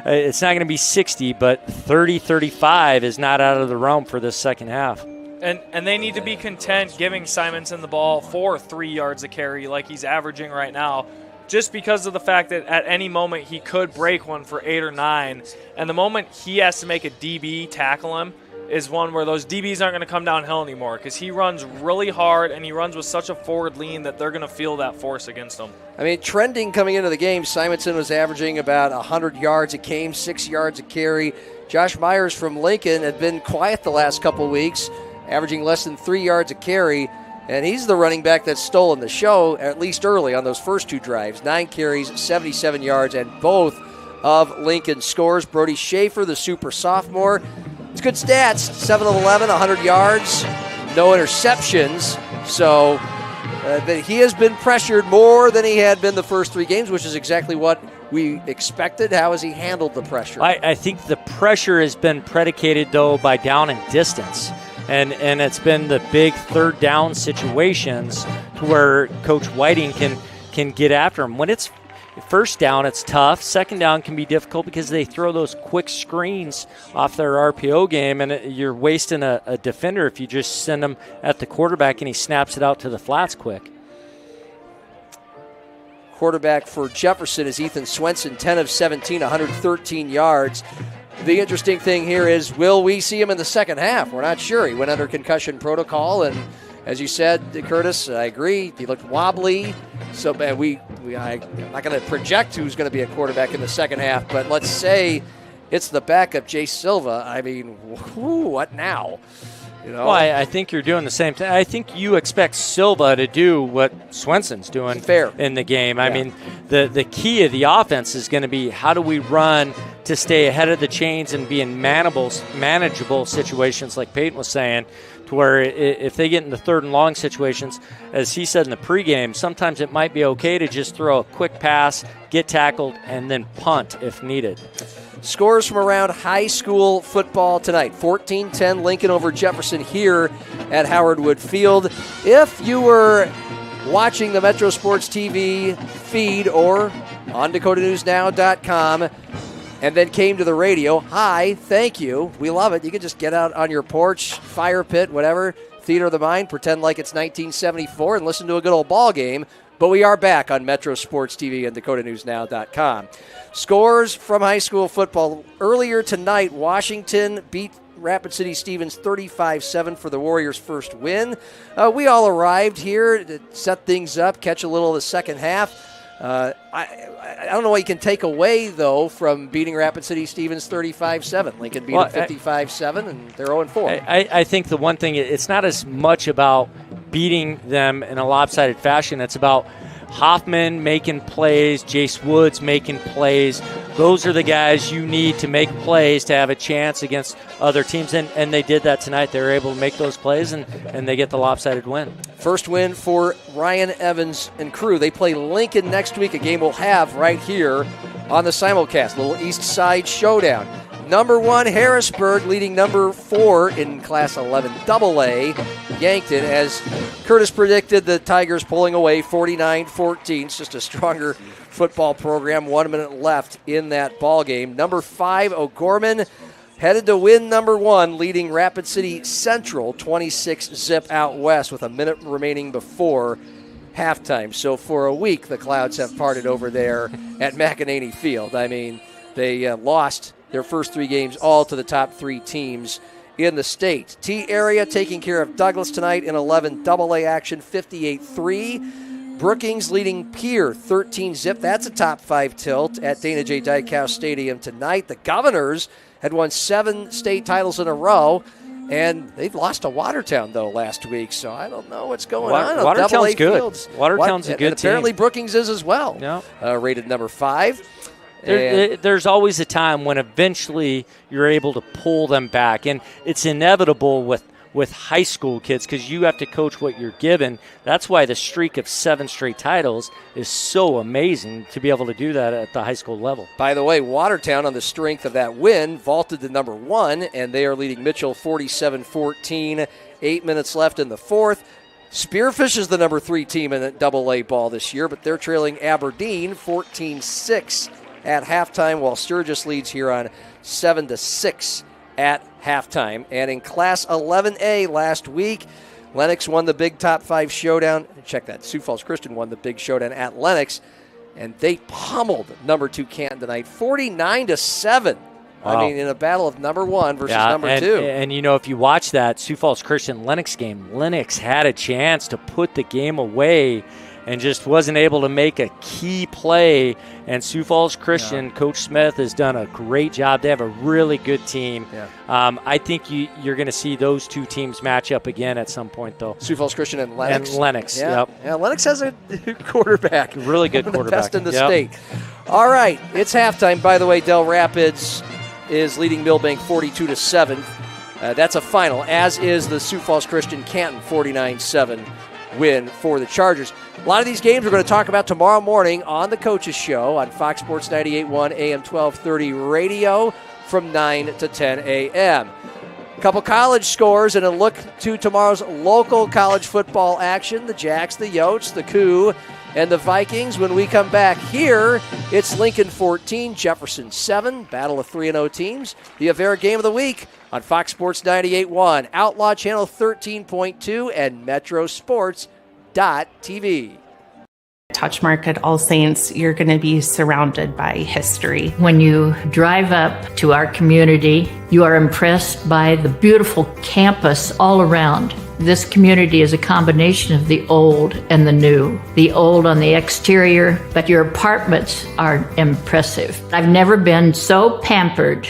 it's not going to be 60, but 30, 35 is not out of the realm for this second half. And they need to be content giving Simonson the ball for 3 yards a carry like he's averaging right now, just because of the fact that at any moment he could break one for 8 or 9. And the moment he has to make a DB tackle him is one where those DBs aren't going to come downhill anymore, because he runs really hard and he runs with such a forward lean that they're going to feel that force against him. I mean, trending coming into the game, Simonson was averaging about 100 yards a game, 6 yards a carry. Josh Myers from Lincoln had been quiet the last couple weeks, averaging less than 3 yards a carry. And he's the running back that's stolen the show, at least early on those first 2 drives. 9 carries, 77 yards, and both of Lincoln's scores. Brody Schaefer, the super sophomore. It's good stats, 7 of 11, 100 yards, no interceptions. So he has been pressured more than he had been the first 3 games, which is exactly what we expected. How has he handled the pressure? I think the pressure has been predicated, though, by down and distance. And it's been the big third down situations to where Coach Whiting can get after him. When it's First down, it's tough. Second down can be difficult because they throw those quick screens off their RPO game, and you're wasting a defender if you just send him at the quarterback and he snaps it out to the flats quick. Quarterback for Jefferson is Ethan Swenson, 10 of 17, 113 yards. The interesting thing here is, will we see him in the second half? We're not sure. He went under concussion protocol, and as you said, Curtis, I agree. He looked wobbly. So I'm not going to project who's going to be a quarterback in the second half, but let's say it's the backup, Jay Silva. I mean, what now? Well, I think you're doing the same thing. I think you expect Silva to do what Swenson's doing in the game. I mean, the key of the offense is going to be how do we run to stay ahead of the chains and be in manageable situations, like Peyton was saying, to where if they get into third and long situations, as he said in the pregame, sometimes it might be okay to just throw a quick pass, get tackled, and then punt if needed. Scores from around high school football tonight. 14-10 Lincoln over Jefferson here at Howard Wood Field. If you were watching the Metro Sports TV feed or on DakotaNewsNow.com and then came to the radio, hi, thank you, we love it. You can just get out on your porch, fire pit, whatever, theater of the mind, pretend like it's 1974 and listen to a good old ball game. But we are back on Metro Sports TV and DakotaNewsNow.com. Scores from high school football. Earlier tonight, Washington beat Rapid City Stevens 35-7 for the Warriors' first win. We all arrived here to set things up, catch a little of the second half. I don't know what you can take away, though, from beating Rapid City Stevens 35-7. Lincoln beat them 55-7, and they're 0-4. I think the one thing, it's not as much about beating them in a lopsided fashion. It's about Hoffman making plays, Jace Woods making plays. Those are the guys you need to make plays to have a chance against other teams, and they did that tonight. They were able to make those plays, and they get the lopsided win. First win for Ryan Evans and crew. They play Lincoln next week, a game we'll have right here on the simulcast, little East Side Showdown. Number 1, Harrisburg, leading number 4 in Class 11 AA, Yankton. As Curtis predicted, the Tigers pulling away 49-14. It's just a stronger football program. 1 minute left in that ball game. Number 5, O'Gorman, headed to win number 1, leading Rapid City Central 26-zip out west with a minute remaining before halftime. So for a week, the clouds have parted over there at McEnany Field. I mean, they lost their first 3 games all to the top 3 teams in the state. T-Area taking care of Douglas tonight in 11 AA action, 58-3. Brookings leading Pierre 13-zip. That's a top 5 tilt at Dana J. Dykehouse Stadium tonight. The Governors had won 7 state titles in a row, and they've lost to Watertown, though, last week. So I don't know what's going on. Watertown's good. Fields. Watertown's a good and apparently team. Brookings is as well. Yeah. Rated number 5. There's always a time when eventually you're able to pull them back, and it's inevitable with high school kids because you have to coach what you're given. That's why the streak of 7 straight titles is so amazing to be able to do that at the high school level. By the way, Watertown, on the strength of that win, vaulted to number 1, and they are leading Mitchell 47-14. 8 minutes left in the fourth. Spearfish is the number 3 team in AA ball this year, but they're trailing Aberdeen 14-6 at halftime, while Sturgis leads here on 7-6 at halftime. And in Class 11A last week, Lennox won the big top 5 showdown. Check that. Sioux Falls Christian won the big showdown at Lennox, and they pummeled number 2 Canton tonight, 49-7. Wow. I mean, in a battle of number 1 versus number 2. And, you know, if you watch that Sioux Falls Christian Lennox game, Lennox had a chance to put the game away and just wasn't able to make a key play. And Sioux Falls Christian, Coach Smith has done a great job. They have a really good team. Yeah. I think you're going to see those 2 teams match up again at some point, though. Sioux Falls Christian and Lennox. Yep. Yeah, Lennox has a quarterback. Really good quarterback. The best in the state. All right, it's halftime. By the way, Del Rapids is leading Millbank 42-7. That's a final, as is the Sioux Falls Christian Canton 49-7 win for the Chargers. A lot of these games we're going to talk about tomorrow morning on the Coaches Show on Fox Sports 98.1 AM 1230 radio from 9 to 10 a.m. A couple college scores and a look to tomorrow's local college football action. The Jacks, the Yotes, the Coup, and the Vikings. When we come back here, it's Lincoln 14, Jefferson 7, battle of 3-0 teams. The Avera Game of the Week on Fox Sports 98.1, Outlaw Channel 13.2, and MetroSports.tv. Touchmark at All Saints, you're going to be surrounded by history. When you drive up to our community, you are impressed by the beautiful campus all around. This community is a combination of the old and the new. The old on the exterior, but your apartments are impressive. I've never been so pampered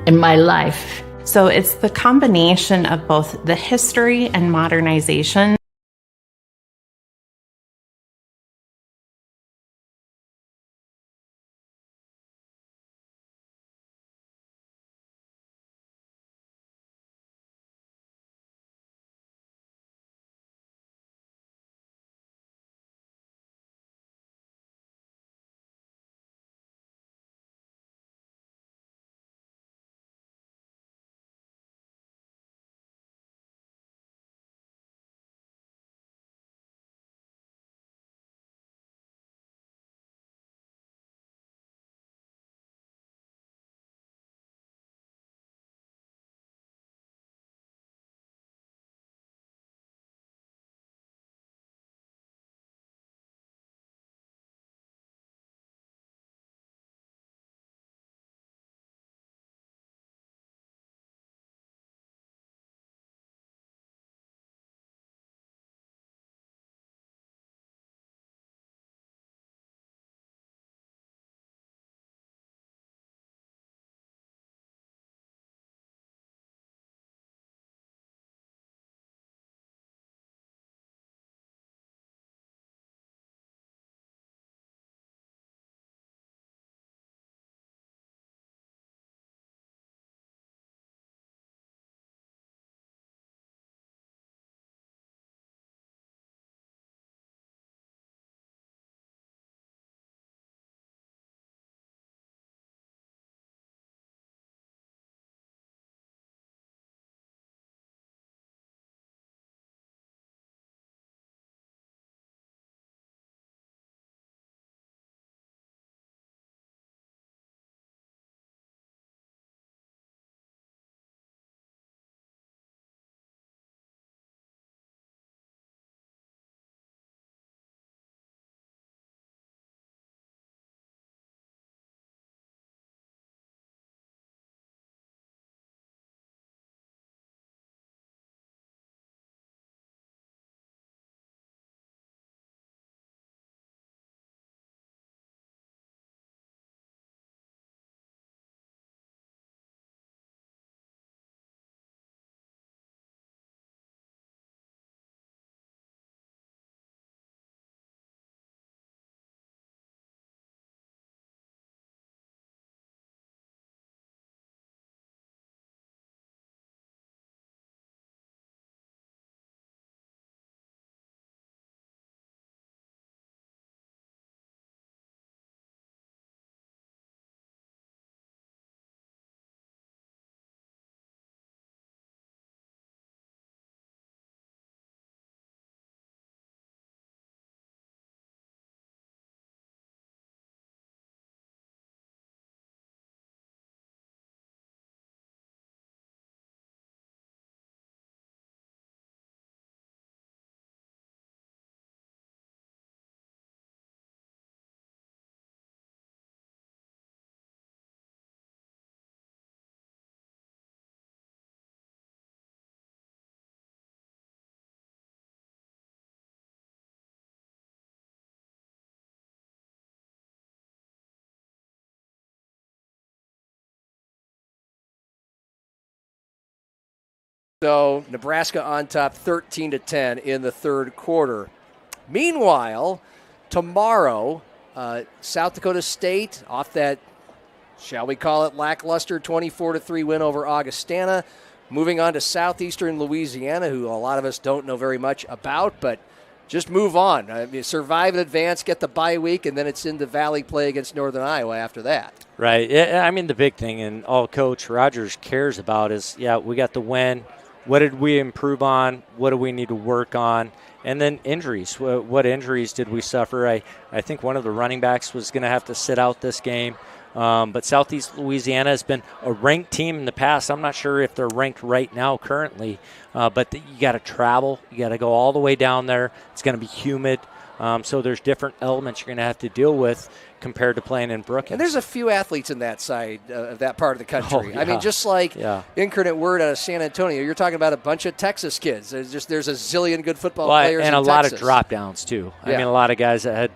in my life. So it's the combination of both the history and modernization. So Nebraska on top 13-10 in the third quarter. Meanwhile, tomorrow, South Dakota State off that, shall we call it, lackluster 24-3 win over Augustana. Moving on to Southeastern Louisiana, who a lot of us don't know very much about, but just move on. Survive and advance, get the bye week, and then it's into Valley play against Northern Iowa after that. Right. I mean, the big thing and all Coach Rogers cares about is, we got the win. what did we improve on? What do we need to work on? And then injuries. What injuries did we suffer? I think one of the running backs was going to have to sit out this game. But Southeast Louisiana has been a ranked team in the past. I'm not sure if they're ranked right now currently, but you got to travel. You got to go all the way down there. It's going to be humid. So there's different elements you're going to have to deal with compared to playing in Brookings. And there's a few athletes in that side of that part of the country. Oh, yeah. I mean, just like Incarnate Word out of San Antonio, you're talking about a bunch of Texas kids. There's a zillion good football players and in a lot Texas. of drop downs too. I mean, a lot of guys that had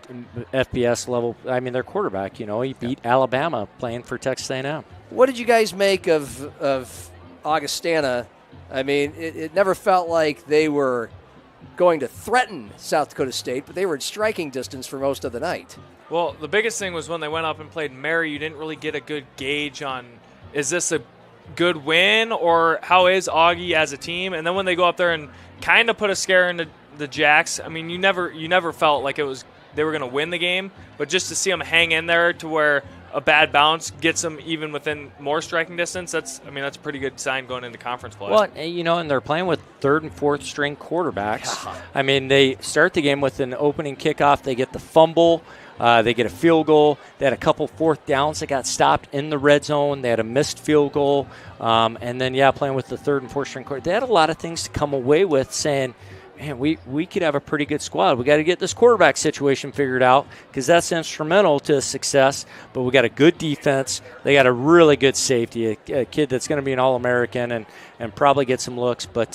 FBS level. I mean, their quarterback. He beat Alabama playing for Texas A&M. What did you guys make of Augustana? I mean, it never felt like they were going to threaten South Dakota State, but they were in striking distance for most of the night. Well, the biggest thing was when they went up and played Mary, you didn't really get a good gauge on, is this a good win or how is Augie as a team? And then when they go up there and kind of put a scare into the Jacks, I mean, you never felt like they were going to win the game, but just to see them hang in there to where a bad bounce gets them even within more striking distance, that's a pretty good sign going into conference play. Well, and they're playing with third and fourth string quarterbacks. Yeah. I mean, they start the game with an opening kickoff. They get the fumble. They get a field goal. They had a couple fourth downs that got stopped in the red zone. They had a missed field goal. And then, playing with the third and fourth string quarterback. They had a lot of things to come away with saying, man, we could have a pretty good squad. We got to get this quarterback situation figured out because that's instrumental to success. But we got a good defense. They got a really good safety, a kid that's going to be an All-American and probably get some looks. But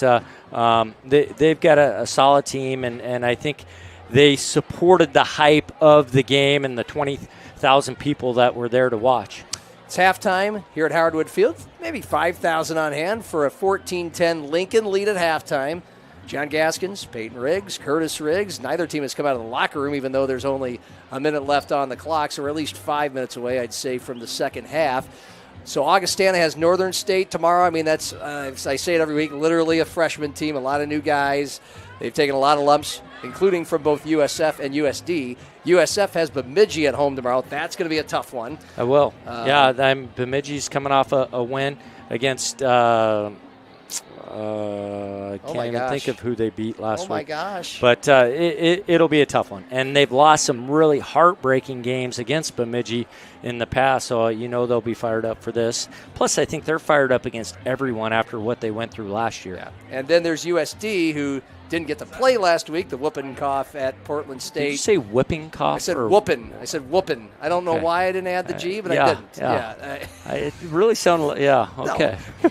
they've got a solid team, and I think they supported the hype of the game and the 20,000 people that were there to watch. It's halftime here at Howard Wood Field. Maybe 5,000 on hand for a 14-10 Lincoln lead at halftime. John Gaskins, Peyton Riggs, Curtis Riggs. Neither team has come out of the locker room, even though there's only a minute left on the clock, so we're at least 5 minutes away, I'd say, from the second half. So Augustana has Northern State tomorrow. I mean, that's, I say it every week, literally a freshman team, a lot of new guys. They've taken a lot of lumps, including from both USF and USD. USF has Bemidji at home tomorrow. That's going to be a tough one. I will. Bemidji's coming off a win against I can't even think of who they beat last week. Oh, my gosh. But it'll be a tough one. And they've lost some really heartbreaking games against Bemidji in the past, so they'll be fired up for this. Plus, I think they're fired up against everyone after what they went through last year. Yeah. And then there's USD, who didn't get to play last week, the whooping cough at Portland State. Did you say whipping cough? I said whooping. I don't know why I didn't add the G, but I didn't. It really sounded like, okay. No.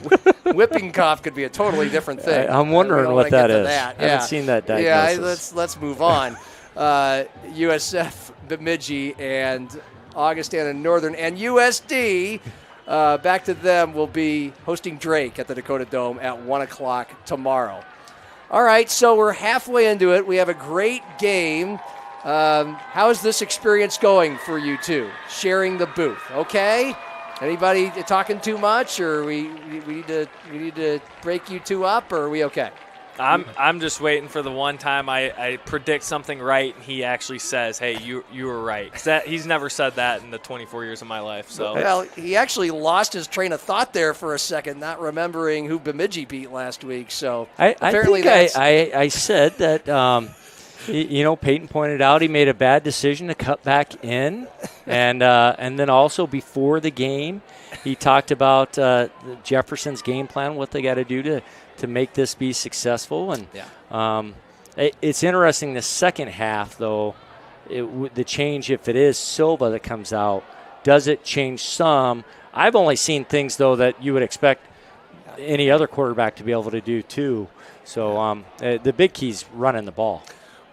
Whipping cough could be a totally different thing. I'm wondering what that is. That. I haven't seen that diagnosis. Let's move on. USF, Bemidji, and Augustana Northern, and USD, back to them, will be hosting Drake at the Dakota Dome at 1 o'clock tomorrow. All right, so we're halfway into it. We have a great game. How is this experience going for you two? Sharing the booth, okay? Anybody talking too much, or we need to break you two up, or are we okay? I'm just waiting for the one time I predict something right and he actually says, "Hey, you were right." He's never said that in the 24 years of my life. So well, he actually lost his train of thought there for a second, not remembering who Bemidji beat last week. So apparently I said that. Peyton pointed out he made a bad decision to cut back in, and then also before the game, he talked about Jefferson's game plan, what they got to do to make this be successful. And it's interesting the second half, though, the change, if it is Silva that comes out, does it change some? I've only seen things, though, that you would expect any other quarterback to be able to do, too. So the big key's running the ball.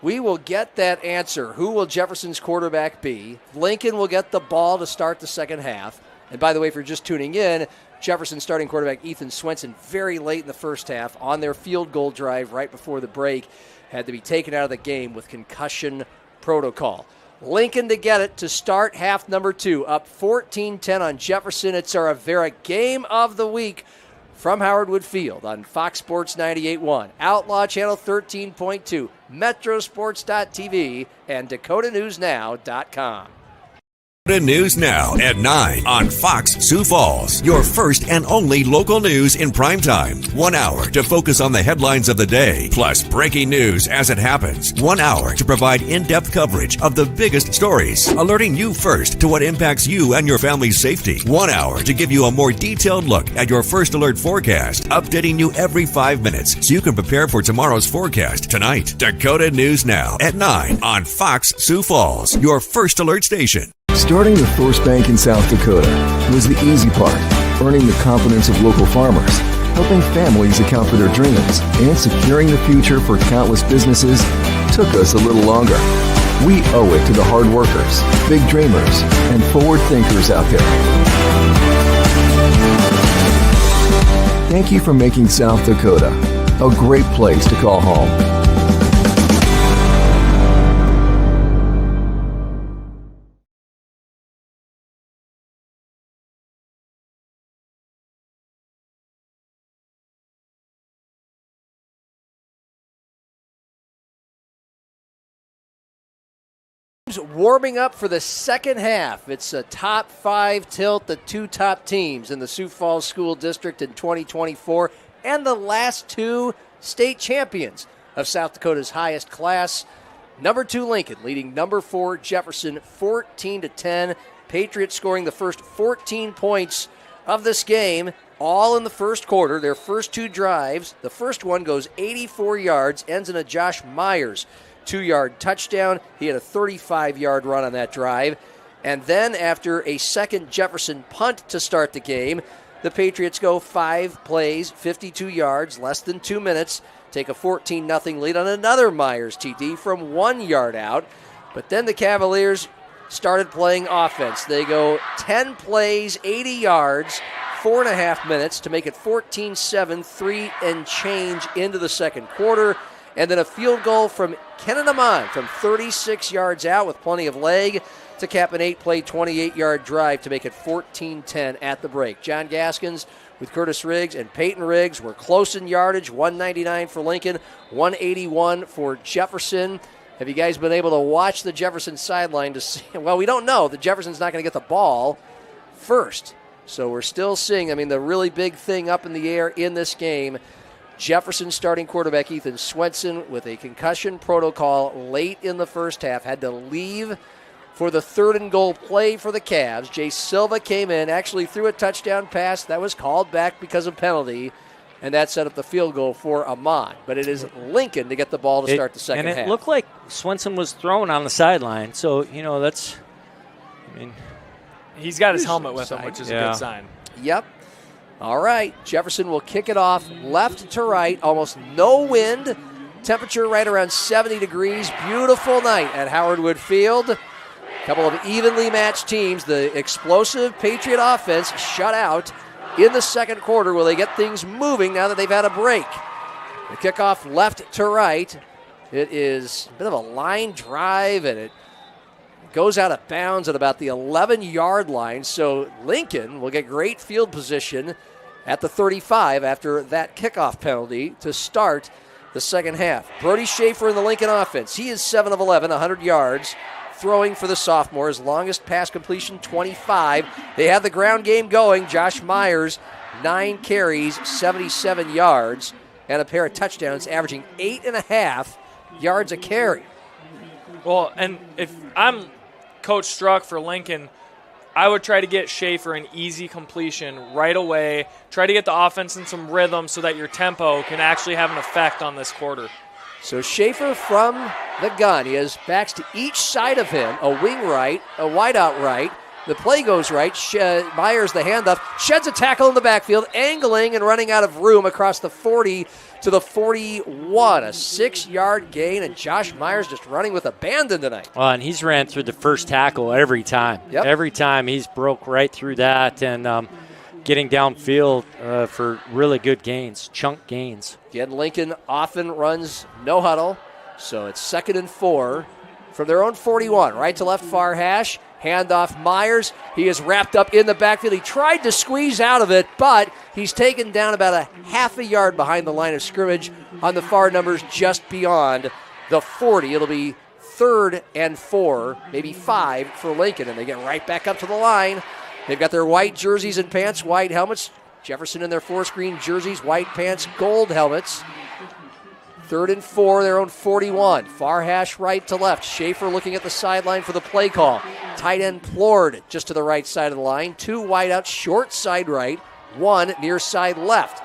We will get that answer. Who will Jefferson's quarterback be? Lincoln will get the ball to start the second half. And by the way, if you're just tuning in, Jefferson's starting quarterback Ethan Swenson, very late in the first half, on their field goal drive right before the break, had to be taken out of the game with concussion protocol. Lincoln to get it to start half number 2, up 14-10 on Jefferson. It's our Avera Game of the Week from Howard Wood Field on Fox Sports 98.1, Outlaw Channel 13.2, Metrosports.tv, and DakotaNewsNow.com. News Now at 9 on Fox Sioux Falls. Your first and only local news in prime time. 1 hour to focus on the headlines of the day, plus breaking news as it happens. 1 hour to provide in-depth coverage of the biggest stories, alerting you first to what impacts you and your family's safety. 1 hour to give you a more detailed look at your first alert forecast, updating you every 5 minutes so you can prepare for tomorrow's forecast tonight. Dakota News Now at 9 on Fox Sioux Falls, your first alert station. Starting the First Bank in South Dakota was the easy part, earning the confidence of local farmers, helping families account for their dreams, and securing the future for countless businesses took us a little longer. We owe it to the hard workers, big dreamers, and forward thinkers out there. Thank you for making South Dakota a great place to call home. Warming up for the second half. It's a top 5 tilt, the 2 top teams in the Sioux Falls School District in 2024, and the last 2 state champions of South Dakota's highest class. Number 2 Lincoln leading number 4 Jefferson 14-10. Patriots scoring the first 14 points of this game, all in the first quarter. Their first 2 drives. The first one goes 84 yards, ends in a Josh Myers 2-yard touchdown. He had a 35-yard run on that drive. And then after a second Jefferson punt to start the game, the Patriots go 5 plays, 52 yards, less than 2 minutes, take a 14-0 lead on another Myers TD from 1 yard out. But then the Cavaliers started playing offense. They go 10 plays, 80 yards, 4.5 minutes to make it 14-7, 3 and change into the second quarter. And then a field goal from Kenan Amon from 36 yards out with plenty of leg to cap an 8-play, 28-yard drive to make it 14-10 at the break. John Gaskins with Curtis Riggs and Peyton Riggs were close in yardage, 199 for Lincoln, 181 for Jefferson. Have you guys been able to watch the Jefferson sideline to see? Well, we don't know. The Jefferson's not going to get the ball first. So we're still seeing, the really big thing up in the air in this game, Jefferson starting quarterback Ethan Swenson with a concussion protocol late in the first half, had to leave for the 3rd and goal play for the Cavs. Jay Silva came in, actually threw a touchdown pass that was called back because of penalty, and that set up the field goal for Amon. But it is Lincoln to get the ball to start the second half. And it looked like Swenson was thrown on the sideline, so, that's, he's got his helmet with him, which is a good sign. Yep. All right, Jefferson will kick it off left to right, almost no wind, temperature right around 70 degrees. Beautiful night at Howard Wood Field. A couple of evenly matched teams. The explosive Patriot offense shut out in the second quarter. Will they get things moving now that they've had a break? The kickoff left to right. It is a bit of a line drive, and it goes out of bounds at about the 11-yard line. So Lincoln will get great field position at the 35 after that kickoff penalty to start the second half. Brody Schaefer in the Lincoln offense. He is 7 of 11, 100 yards, throwing for the sophomore. His longest pass completion, 25. They have the ground game going. Josh Myers, 9 carries, 77 yards, and a pair of touchdowns, averaging 8.5 yards a carry. Well, and if I'm Coach Struck for Lincoln, I would try to get Schaefer an easy completion right away. Try to get the offense in some rhythm so that your tempo can actually have an effect on this quarter. So Schaefer from the gun. He has backs to each side of him, a wing right, a wideout right. The play goes right. Myers, the handoff, sheds a tackle in the backfield, angling and running out of room across the 40 to the 41. A 6-yard gain, and Josh Myers just running with abandon tonight. Well, and he's ran through the first tackle every time. Yep. Every time he's broke right through that and getting downfield for really good gains, chunk gains. Again, Lincoln often runs no huddle, so it's 2nd and 4 from their own 41. Right to left far hash. Handoff Myers. He is wrapped up in the backfield. He tried to squeeze out of it, but he's taken down about a half a yard behind the line of scrimmage on the far numbers just beyond the 40. It'll be 3rd and 4, maybe 5 for Lincoln, and they get right back up to the line. They've got their white jerseys and pants, white helmets. Jefferson in their forest green jerseys, white pants, gold helmets. 3rd and 4, their own 41. Far hash right to left. Schaefer looking at the sideline for the play call. Tight end Plord just to the right side of the line. 2 wide out, short side right, 1 near side left.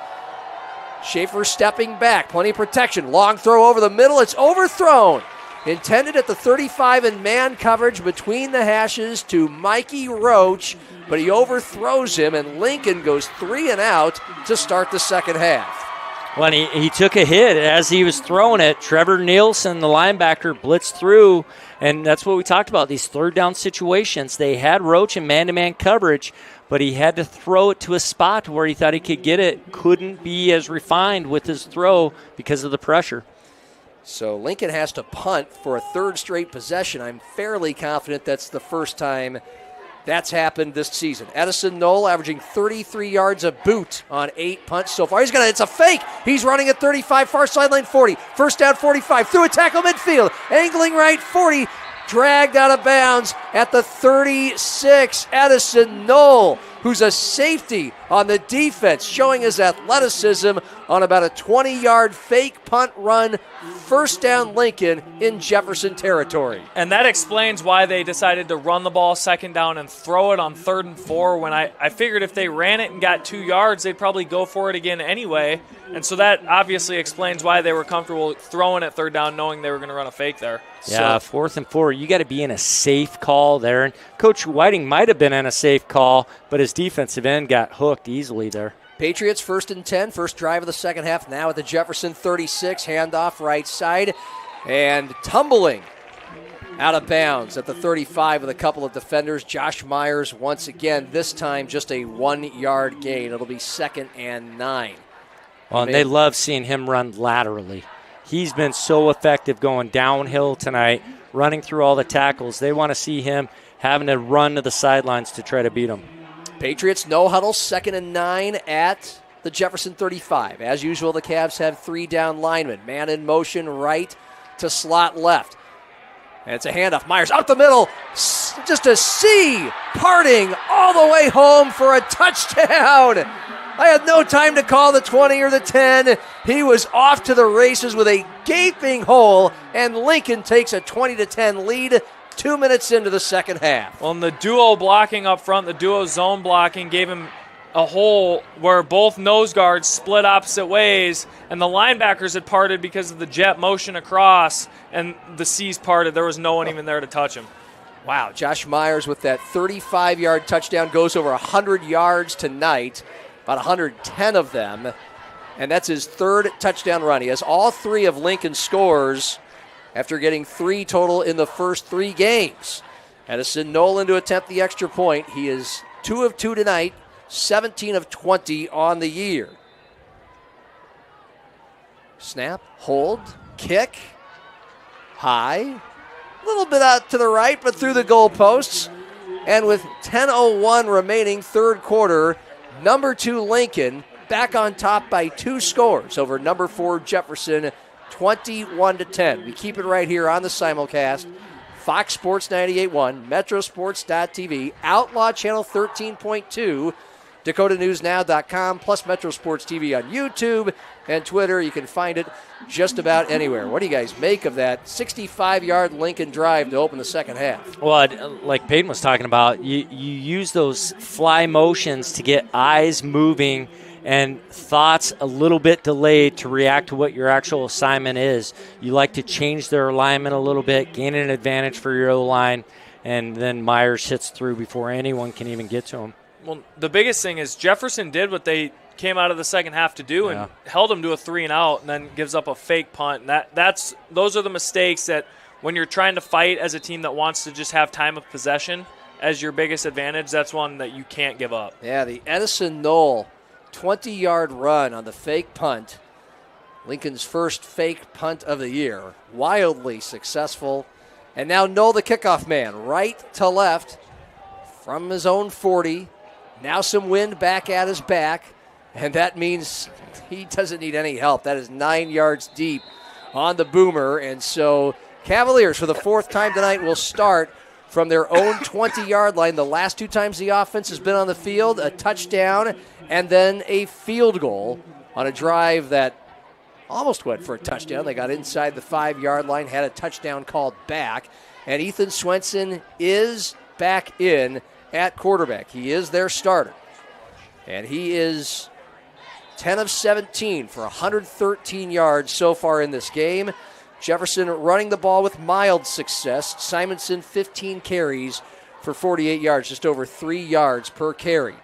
Schaefer stepping back, plenty of protection. Long throw over the middle, it's overthrown. Intended at the 35 in man coverage between the hashes to Mikey Roach, but he overthrows him, and Lincoln goes 3 and out to start the second half. When he took a hit as he was throwing it, Trevor Nielsen, the linebacker, blitzed through, and that's what we talked about, these third down situations. They had Roach in man-to-man coverage, but he had to throw it to a spot where he thought he could get it. Couldn't be as refined with his throw because of the pressure. So Lincoln has to punt for a 3rd straight possession. I'm fairly confident that's the first time that's happened this season. Edison Knoll averaging 33 yards a boot on 8 punts so far. It's a fake. He's running at 35, far sideline 40. First down 45, through a tackle midfield. Angling right 40, dragged out of bounds at the 36. Edison Knoll, who's a safety on the defense, showing his athleticism on about a 20-yard fake punt run. First down Lincoln in Jefferson territory. And that explains why they decided to run the ball second down and throw it on 3rd and 4 when I figured if they ran it and got 2 yards, they'd probably go for it again anyway. And so that obviously explains why they were comfortable throwing it 3rd down, knowing they were going to run a fake there. Yeah, 4th and 4, you got to be in a safe call there. And Coach Whiting might have been in a safe call, but his defensive end got hooked easily there. Patriots 1st and 10, first drive of the second half, now at the Jefferson 36, handoff right side, and tumbling out of bounds at the 35 with a couple of defenders. Josh Myers once again, this time just a 1-yard gain. It'll be 2nd and 9. Well, and they love seeing him run laterally. He's been so effective going downhill tonight, running through all the tackles. They want to see him having to run to the sidelines to try to beat him. Patriots no huddle, 2nd and 9 at the Jefferson 35. As usual, the Cavs have 3 down linemen. Man in motion right to slot left. And it's a handoff. Myers out the middle. Just a C parting all the way home for a touchdown. I had no time to call the 20 or the 10. He was off to the races with a gaping hole, and Lincoln takes a 20-10 lead 2 minutes into the second half. Well, and the duo blocking up front, the duo zone blocking, gave him a hole where both nose guards split opposite ways, and the linebackers had parted because of the jet motion across, and the C's parted. There was no one even there to touch him. Wow, Josh Myers with that 35-yard touchdown goes over 100 yards tonight, about 110 of them, and that's his 3rd touchdown run. He has all 3 of Lincoln's scores after getting 3 total in the first 3 games. Edison Nolan to attempt the extra point. He is 2 of 2 tonight, 17 of 20 on the year. Snap, hold, kick, high, a little bit out to the right, but through the goalposts. And with 10:01 remaining, 3rd quarter, number 2 Lincoln back on top by 2 scores over number 4 Jefferson, 21-10. We keep it right here on the simulcast. Fox Sports 98.1, Metrosports.tv, Outlaw Channel 13.2, DakotaNewsNow.com, plus Metro Sports TV on YouTube and Twitter. You can find it just about anywhere. What do you guys make of that 65-yard Lincoln drive to open the second half? Well, like Peyton was talking about, you use those fly motions to get eyes moving and thoughts a little bit delayed to react to what your actual assignment is. You like to change their alignment a little bit, gain an advantage for your O-line, and then Myers hits through before anyone can even get to him. Well, the biggest thing is Jefferson did what they came out of the second half to do and held him to a 3-and-out and then gives up a fake punt. And those are the mistakes that when you're trying to fight as a team that wants to just have time of possession as your biggest advantage, that's one that you can't give up. Yeah, the Edison Knoll 20-yard run on the fake punt. Lincoln's first fake punt of the year. Wildly successful. And now Knoll, the kickoff man, right to left from his own 40. Now some wind back at his back, and that means he doesn't need any help. That is 9 yards deep on the boomer, and so Cavaliers, for the fourth time tonight, will start from their own 20-yard line. The last 2 times the offense has been on the field, a touchdown and then a field goal on a drive that almost went for a touchdown. They got inside the 5-yard line, had a touchdown called back, and Ethan Swenson is back in at quarterback. He is their starter, and he is 10 of 17 for 113 yards so far in this game. Jefferson running the ball with mild success. Simonson 15 carries for 48 yards, just over 3 yards per carry.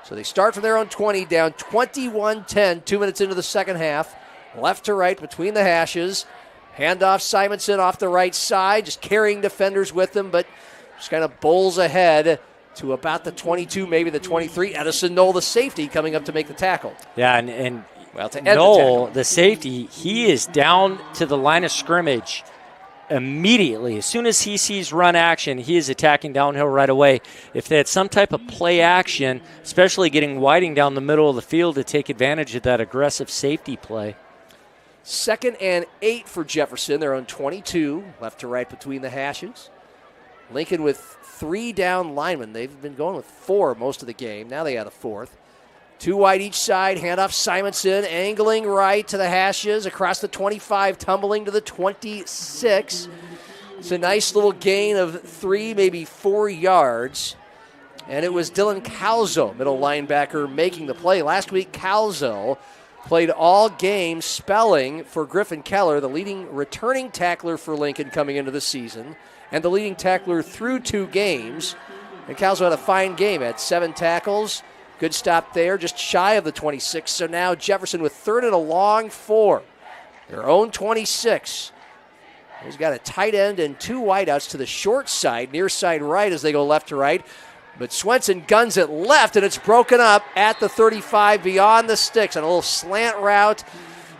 So they start from their own 20, down 21-10, 2 minutes into the second half. Left to right between the hashes. Handoff Simonson off the right side, just carrying defenders with him, but just kind of bowls ahead to about the 22, maybe the 23. Edison Knoll, the safety, coming up to make the tackle. Yeah, and well, to Knoll, the safety, he is down to the line of scrimmage immediately. As soon as he sees run action, he is attacking downhill right away. If they had some type of play action, especially getting Whiting down the middle of the field to take advantage of that aggressive safety play. 2nd and 8 for Jefferson. They're on 22, left to right between the hashes. Lincoln with 3 down linemen. They've been going with 4 most of the game. Now they add a 4th. 2 wide each side. Handoff Simonson, angling right to the hashes, across the 25, tumbling to the 26. It's a nice little gain of 3, maybe 4 yards. And it was Dylan Calzo, middle linebacker, making the play. Last week, Calzo played all game spelling for Griffin Keller, the leading returning tackler for Lincoln coming into the season, and the leading tackler through 2 games. And Calzo had a fine game, had 7 tackles. Good stop there, just shy of the 26. So now Jefferson with 3rd and a long 4. Their own 26. He's got a tight end and 2 wideouts to the short side, near side right as they go left to right. But Swenson guns it left, and it's broken up at the 35 beyond the sticks on a little slant route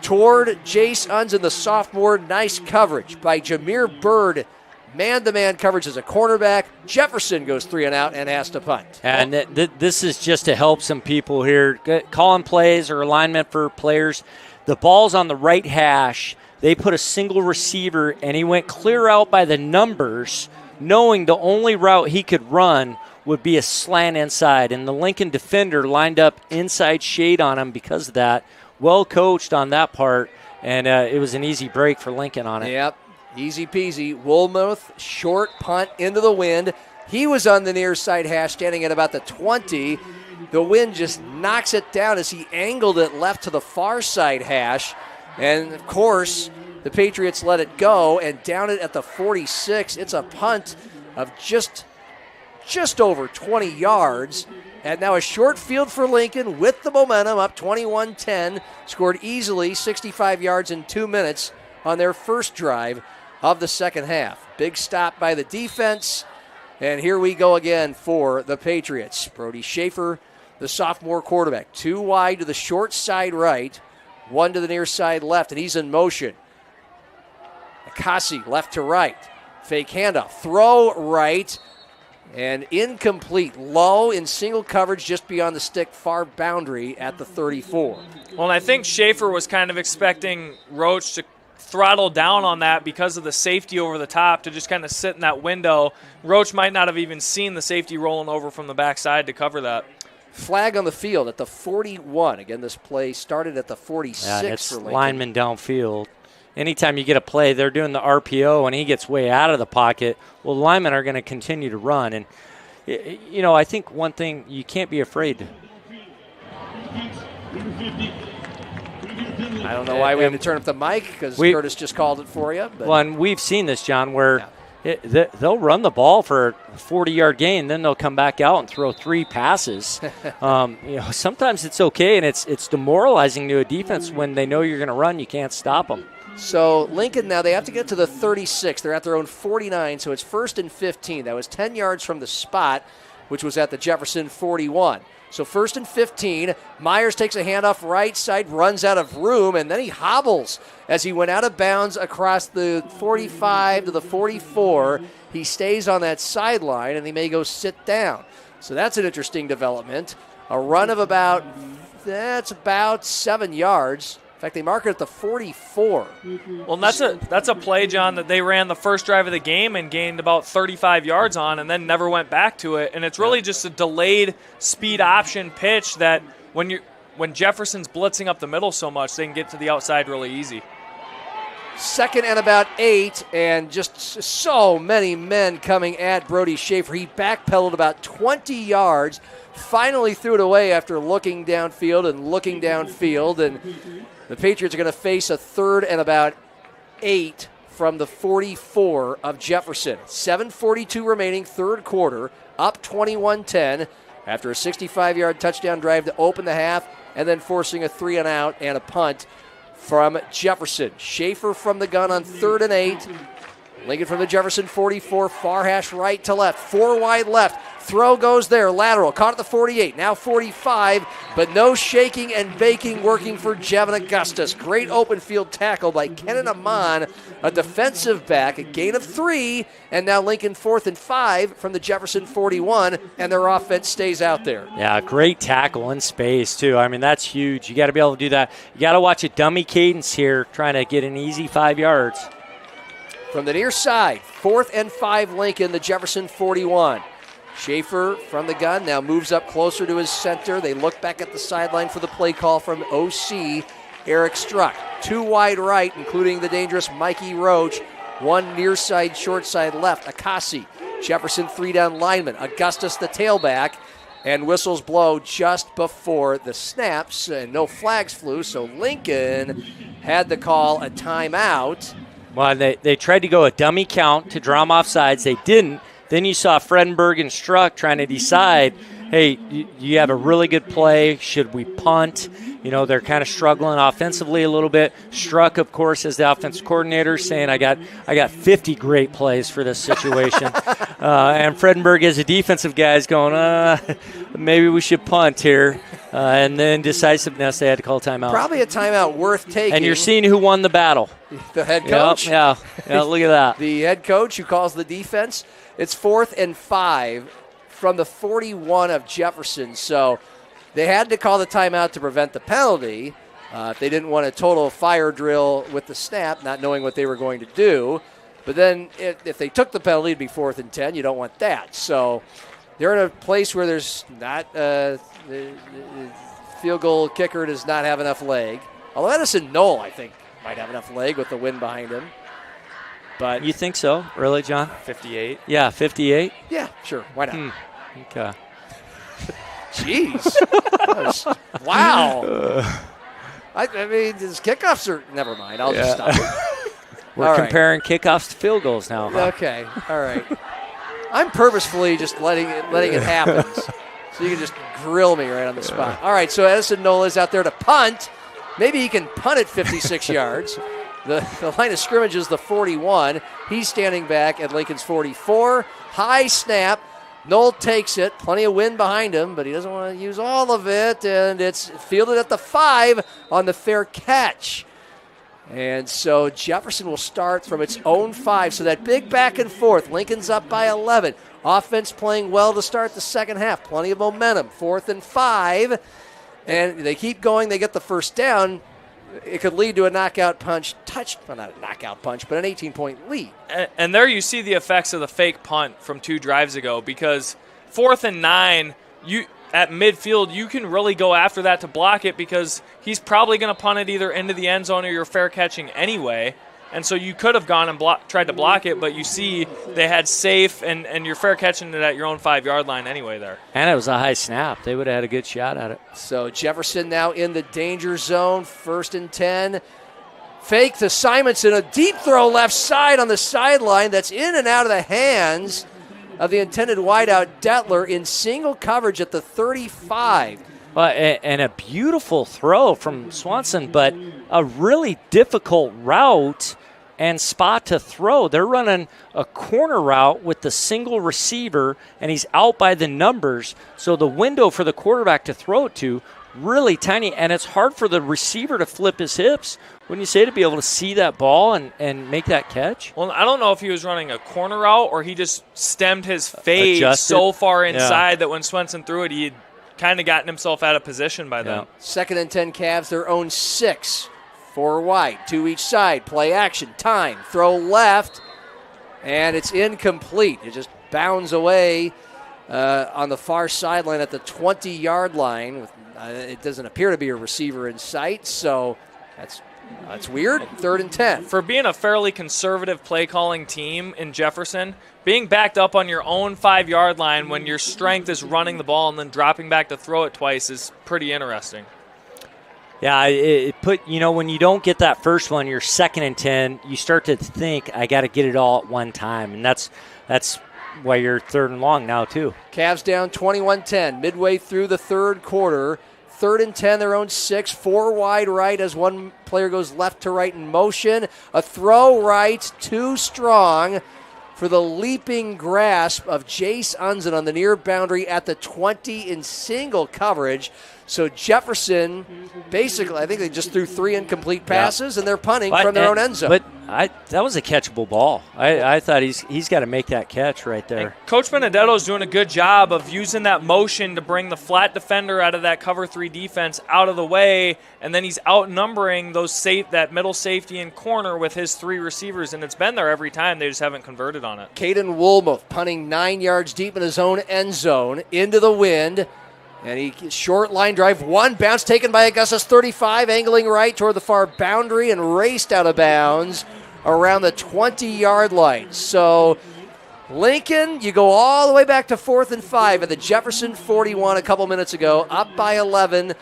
toward Jace Unzen, the sophomore. Nice coverage by Jameer Bird. Man-to-man coverage as a cornerback. Jefferson goes 3 and out and has to punt. And this is just to help some people here. Calling plays or alignment for players. The ball's on the right hash. They put a single receiver, and he went clear out by the numbers, knowing the only route he could run would be a slant inside. And the Lincoln defender lined up inside shade on him because of that. Well coached on that part, and it was an easy break for Lincoln on it. Yep. Easy peasy. Woolmuth, short punt into the wind. He was on the near side hash, standing at about the 20. The wind just knocks it down as he angled it left to the far side hash. And, of course, the Patriots let it go and down it at the 46. It's a punt of just over 20 yards. And now a short field for Lincoln with the momentum, up 21-10. Scored easily 65 yards in 2 minutes on their first drive of the second half. Big stop by the defense. And here we go again for the Patriots. Brody Schaefer, the sophomore quarterback. 2 wide to the short side right, 1 to the near side left, and he's in motion. Akasi left to right. Fake handoff. Throw right. And incomplete. Low in single coverage just beyond the stick far boundary at the 34. Well, and I think Schaefer was kind of expecting Roach to throttle down on that because of the safety over the top, to just kind of sit in that window. Roach might not have even seen the safety rolling over from the backside to cover that. Flag on the field at the 41. Again, this play started at the 46 for Lincoln. Lineman downfield. Anytime you get a play, they're doing the RPO, and he gets way out of the pocket. Well, the linemen are going to continue to run. And, you know, I think one thing, you can't be afraid. I don't know why we had to turn up the mic, because Curtis just called it for you. But. Well, and we've seen this, John, where they'll run the ball for a 40-yard gain, then they'll come back out and throw 3 passes. Sometimes it's okay, and it's demoralizing to a defense when they know you're going to run. You can't stop them. So Lincoln now, they have to get to the 36. They're at their own 49, so it's 1st and 15. That was 10 yards from the spot, which was at the Jefferson 41. So 1st and 15. Myers takes a handoff right side, runs out of room, and then he hobbles as he went out of bounds across the 45 to the 44. He stays on that sideline, and he may go sit down. So that's an interesting development. A run of about 7 yards fact, they mark it at the 44. Well, that's a play, John, that they ran the first drive of the game and gained about 35 yards on and then never went back to it. And it's really just a delayed speed option pitch that when Jefferson's blitzing up the middle so much, they can get to the outside really easy. 2nd and about 8, and just so many men coming at Brody Schaefer. He backpedaled about 20 yards, finally threw it away after looking downfield, and the Patriots are going to face a 3rd and about 8 from the 44 of Jefferson. 7:42 remaining, third quarter, up 21-10 after a 65-yard touchdown drive to open the half, and then forcing a 3-and-out and a punt from Jefferson. Schaefer from the gun on 3rd and 8. Lincoln from the Jefferson 44, far hash right to left, 4 wide left. Throw goes there, lateral, caught at the 48, now 45, but no shaking and baking working for Jevin Augustus. Great open field tackle by Kenan Amon, a defensive back, a gain of 3, and now Lincoln 4th and 5 from the Jefferson 41, and their offense stays out there. Yeah, great tackle in space, too. I mean, that's huge. You got to be able to do that. You got to watch a dummy cadence here, trying to get an easy 5 yards. From the near side, 4th and 5 Lincoln, the Jefferson 41. Schaefer from the gun now moves up closer to his center. They look back at the sideline for the play call from OC Eric Struck. 2 wide right, including the dangerous Mikey Roach. 1 near side, short side left, Akasi. Jefferson 3 down lineman, Augustus the tailback. And whistles blow just before the snaps, and no flags flew, so Lincoln had to call a timeout. Well, they tried to go a dummy count to draw them off sides. They didn't. Then you saw Fredenberg and Struck trying to decide, hey, you have a really good play. Should we punt? You know, they're kind of struggling offensively a little bit. Struck, of course, as the offensive coordinator, saying, I got 50 great plays for this situation. And Fredenberg, as a defensive guy, is going, maybe we should punt here. And then decisiveness, they had to call a timeout. Probably a timeout worth taking. And you're seeing who won the battle. The head coach? Yep, yeah, look at that. The head coach who calls the defense. It's 4th and 5 from the 41 of Jefferson. So they had to call the timeout to prevent the penalty. If they didn't want a total fire drill with the snap, not knowing what they were going to do. But then if they took the penalty, it'd be 4th and 10. You don't want that. So they're in a place where there's not the field goal kicker does not have enough leg. Although Edison Knoll, I think, might have enough leg with the wind behind him. But you think so? Really, John? 58. Yeah, 58? Yeah, sure. Why not? Okay. Jeez. Wow. I mean, his kickoffs are... Never mind. I'll just stop. We're comparing kickoffs to field goals now. Huh? Okay. All right. I'm purposefully just letting it happen. So you can just grill me right on the spot. All right, so Edison Nola is out there to punt. Maybe he can punt it 56 yards. The line of scrimmage is the 41. He's standing back at Lincoln's 44. High snap. Knoll takes it. Plenty of wind behind him, but he doesn't want to use all of it. And it's fielded at the 5 on the fair catch. And so Jefferson will start from its own 5. So that big back and forth. Lincoln's up by 11. Offense playing well to start the second half. Plenty of momentum. 4th and 5. And they keep going. They get the first down. It could lead to a knockout punch. Well, not a knockout punch, but an 18-point lead. And there you see the effects of the fake punt from 2 drives ago, because 4th and 9, at midfield, you can really go after that to block it, because he's probably going to punt it either into the end zone or you're fair catching anyway. And so you could have gone and tried to block it, but you see they had safe, and you're fair catching it at your own 5-yard line anyway there. And it was a high snap. They would have had a good shot at it. So Jefferson now in the danger zone, 1st and 10. Fake to Simonson, a deep throw left side on the sideline that's in and out of the hands of the intended wideout Detler in single coverage at the 35. And a beautiful throw from Swanson, but a really difficult route and spot to throw. They're running a corner route with the single receiver, and he's out by the numbers. So the window for the quarterback to throw it to, really tiny, and it's hard for the receiver to flip his hips, wouldn't you say, to be able to see that ball and make that catch? Well, I don't know if he was running a corner route or he just stemmed his fade so far inside that when Swenson threw it, he had kind of gotten himself out of position by then. 2nd and 10 Cavs, their own 6 4 wide, 2 each side, play action, time, throw left, and it's incomplete. It just bounds away on the far sideline at the 20-yard line. It doesn't appear to be a receiver in sight, so that's weird. 3rd and 10. For being a fairly conservative play-calling team in Jefferson, being backed up on your own 5-yard line when your strength is running the ball and then dropping back to throw it twice is pretty interesting. Yeah, when you don't get that first one, you're 2nd and 10, you start to think, I got to get it all at one time, and that's why you're 3rd and long now too. Cavs down 21-10 midway through the 3rd quarter. 3rd and 10, their own 6, 4 wide right as one player goes left to right in motion. A throw right, too strong for the leaping grasp of Jace Unzen on the near boundary at the 20 in single coverage. So Jefferson, basically, I think they just threw 3 incomplete passes, and they're punting from their own end zone. But that was a catchable ball. I thought he's got to make that catch right there. And Coach Benedetto's doing a good job of using that motion to bring the flat defender out of that cover 3 defense out of the way, and then he's outnumbering that middle safety and corner with his 3 receivers, and it's been there every time. They just haven't converted on it. Caden Woolmuth punting 9 yards deep in his own end zone into the wind. And he short line drive, 1 bounce taken by Augustus 35, angling right toward the far boundary and raced out of bounds around the 20-yard line. So Lincoln, you go all the way back to 4th and 5 at the Jefferson 41 a couple minutes ago, up by 11,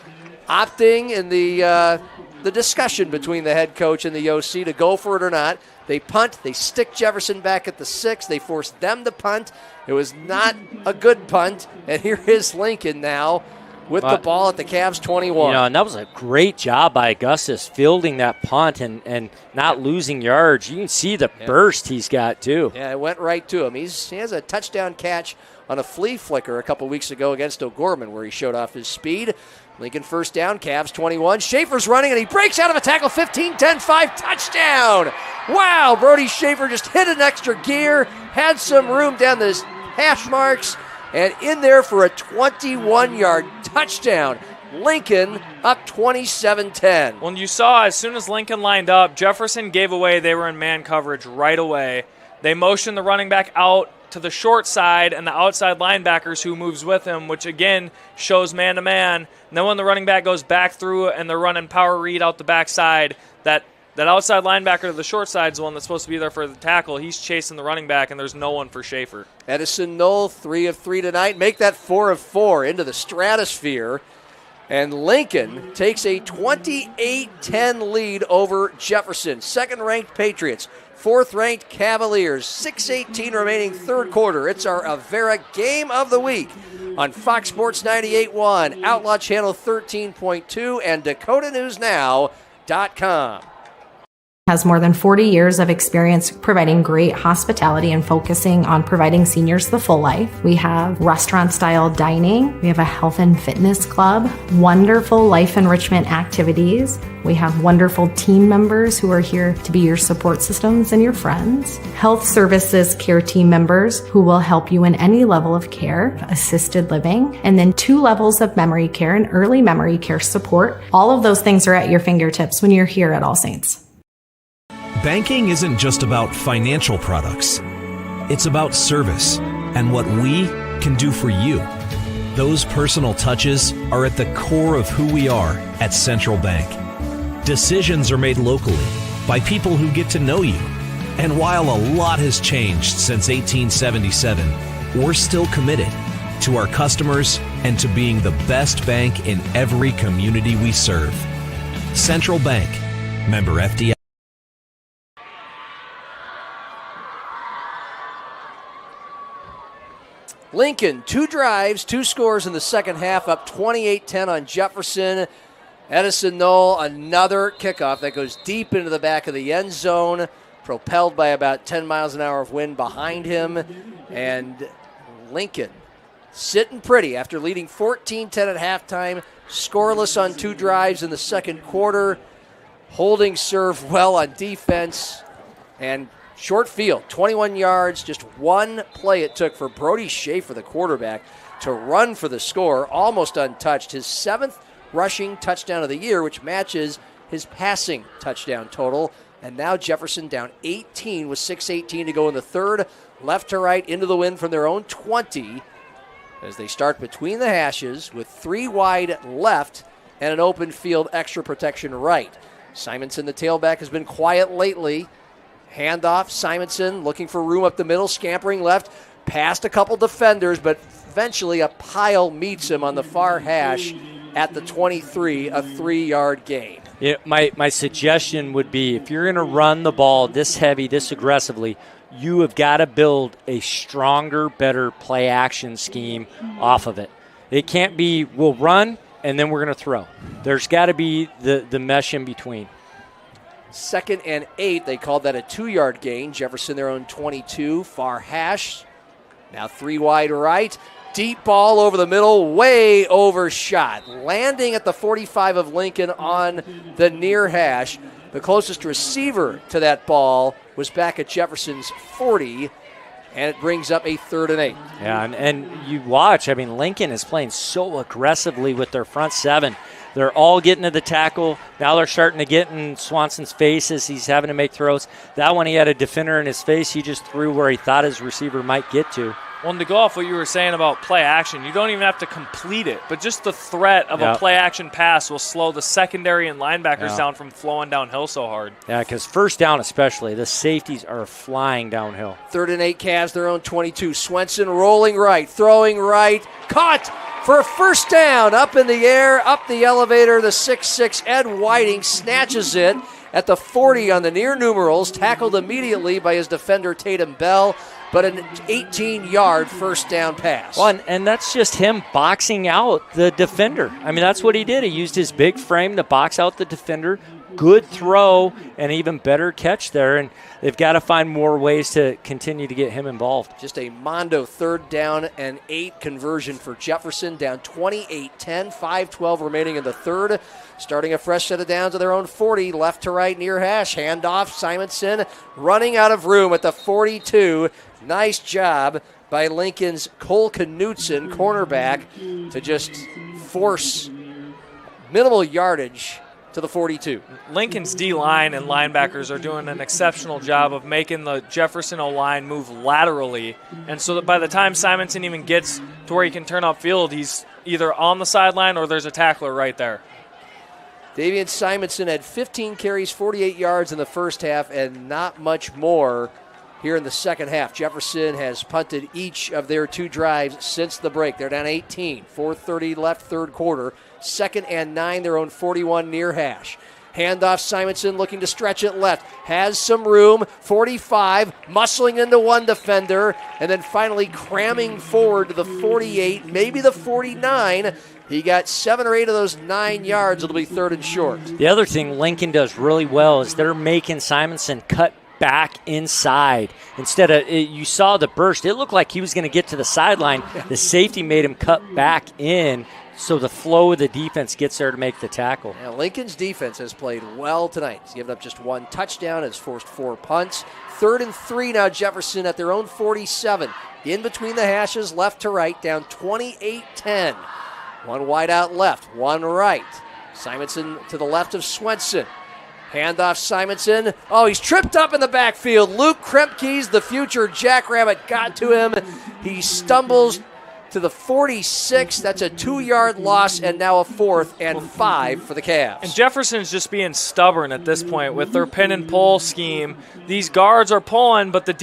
opting in the discussion between the head coach and the OC to go for it or not. They punt. They stick Jefferson back at the 6. They force them to punt. It was not a good punt. And here is Lincoln now with the ball at the Cavs 21. And that was a great job by Augustus fielding that punt and not losing yards. You can see the burst he's got, too. Yeah, it went right to him. He has a touchdown catch on a flea flicker a couple weeks ago against O'Gorman where he showed off his speed. Lincoln first down, Cavs 21. Schaefer's running, and he breaks out of a tackle, 15, 10, 5, touchdown. Wow, Brody Schaefer just hit an extra gear, had some room down the hash marks, and in there for a 21-yard touchdown. Lincoln up 27-10. Well, you saw as soon as Lincoln lined up, Jefferson gave away they were in man coverage right away. They motioned the running back out to the short side and the outside linebackers who moves with him, which again shows man-to-man. And then when the running back goes back through and they're running power read out the backside, that outside linebacker to the short side is the one that's supposed to be there for the tackle. He's chasing the running back, and there's no one for Schaefer. Edison Knoll, 3 of 3 tonight. Make that 4 of 4 into the stratosphere. And Lincoln takes a 28-10 lead over Jefferson. Second-ranked Patriots. 4th-ranked Cavaliers. 6:18 remaining 3rd quarter. It's our Avera Game of the Week on Fox Sports 98.1, Outlaw Channel 13.2, and DakotaNewsNow.com. Has more than 40 years of experience providing great hospitality and focusing on providing seniors the full life. We have restaurant-style dining. We have a health and fitness club, wonderful life enrichment activities. We have wonderful team members who are here to be your support systems and your friends. Health services care team members who will help you in any level of care, assisted living, and then 2 levels of memory care and early memory care support. All of those things are at your fingertips when you're here at All Saints. Banking isn't just about financial products. It's about service and what we can do for you. Those personal touches are at the core of who we are at Central Bank. Decisions are made locally by people who get to know you. And while a lot has changed since 1877, we're still committed to our customers and to being the best bank in every community we serve. Central Bank, member FDIC. Lincoln, 2 drives, 2 scores in the second half, up 28-10 on Jefferson. Edison Knoll, another kickoff that goes deep into the back of the end zone, propelled by about 10 miles an hour of wind behind him. And Lincoln sitting pretty after leading 14-10 at halftime, scoreless on 2 drives in the second quarter, holding serve well on defense, and short field, 21 yards, just 1 play it took for Brody Schaefer, the quarterback, to run for the score, almost untouched. His 7th rushing touchdown of the year, which matches his passing touchdown total. And now Jefferson down 18 with 6:18 to go in the third. Left to right into the wind from their own 20 as they start between the hashes with 3 wide left and an open field extra protection right. Simonson, the tailback, has been quiet lately. Handoff, Simonson looking for room up the middle, scampering left, past a couple defenders, but eventually a pile meets him on the far hash at the 23, a 3-yard gain. Yeah, my suggestion would be if you're going to run the ball this heavy, this aggressively, you have got to build a stronger, better play action scheme off of it. It can't be we'll run and then we're going to throw. There's got to be the mesh in between. 2nd and 8, they called that a 2-yard gain. Jefferson their own 22, far hash. Now 3 wide right. Deep ball over the middle, way overshot. Landing at the 45 of Lincoln on the near hash. The closest receiver to that ball was back at Jefferson's 40, and it brings up a 3rd and 8. Yeah, and you watch, I mean, Lincoln is playing so aggressively with their front 7. They're all getting to the tackle. Now they're starting to get in Swanson's face as he's having to make throws. That one, he had a defender in his face. He just threw where he thought his receiver might get to. Well, and to go off what you were saying about play action, you don't even have to complete it, but just the threat of a play action pass will slow the secondary and linebackers down from flowing downhill so hard. Yeah, because first down especially, the safeties are flying downhill. 3rd and 8, Cavs their own 22. Swenson rolling right, throwing right, caught for a first down, up in the air, up the elevator. The 6'6" Ed Whiting snatches it at the 40 on the near numerals, tackled immediately by his defender Tatum Bell, but an 18-yard first down pass. Well, and that's just him boxing out the defender. I mean, that's what he did. He used his big frame to box out the defender. Good throw and even better catch there, and they've got to find more ways to continue to get him involved. Just a mondo 3rd down and 8 conversion for Jefferson, down 28-10, 5:12 remaining in the third. Starting a fresh set of downs to their own 40, left to right near hash. Handoff, Simonson running out of room at the 42. Nice job by Lincoln's Cole Knutson, cornerback, to just force minimal yardage to the 42. Lincoln's D-line and linebackers are doing an exceptional job of making the Jefferson O-line move laterally, and so that by the time Simonson even gets to where he can turn upfield, he's either on the sideline or there's a tackler right there. Davian Simonson had 15 carries, 48 yards in the first half, and not much more here in the second half. Jefferson has punted each of their 2 drives since the break. They're down 18, 4:30 left, third quarter. 2nd and 9, their own 41 near hash. Handoff, Simonson looking to stretch it left. Has some room, 45, muscling into one defender, and then finally cramming forward to the 48, maybe the 49. He got 7 or 8 of those 9 yards. It'll be 3rd and short. The other thing Lincoln does really well is they're making Simonson cut back inside. Instead of, you saw the burst, it looked like he was going to get to the sideline. The safety made him cut back in, so the flow of the defense gets there to make the tackle. Now, Lincoln's defense has played well tonight. He's given up just 1 touchdown, has forced 4 punts. 3rd and 3 now, Jefferson at their own 47. In between the hashes, left to right, down 28-10. 1 wide out left, 1 right. Simonson to the left of Swenson. Handoff, Simonson. Oh, he's tripped up in the backfield. Luke Kremke's, the future Jackrabbit, got to him. He stumbles to the 46. That's a 2-yard loss, and now a 4th and 5 for the Cavs. And Jefferson's just being stubborn at this point with their pin and pull scheme. These guards are pulling, but the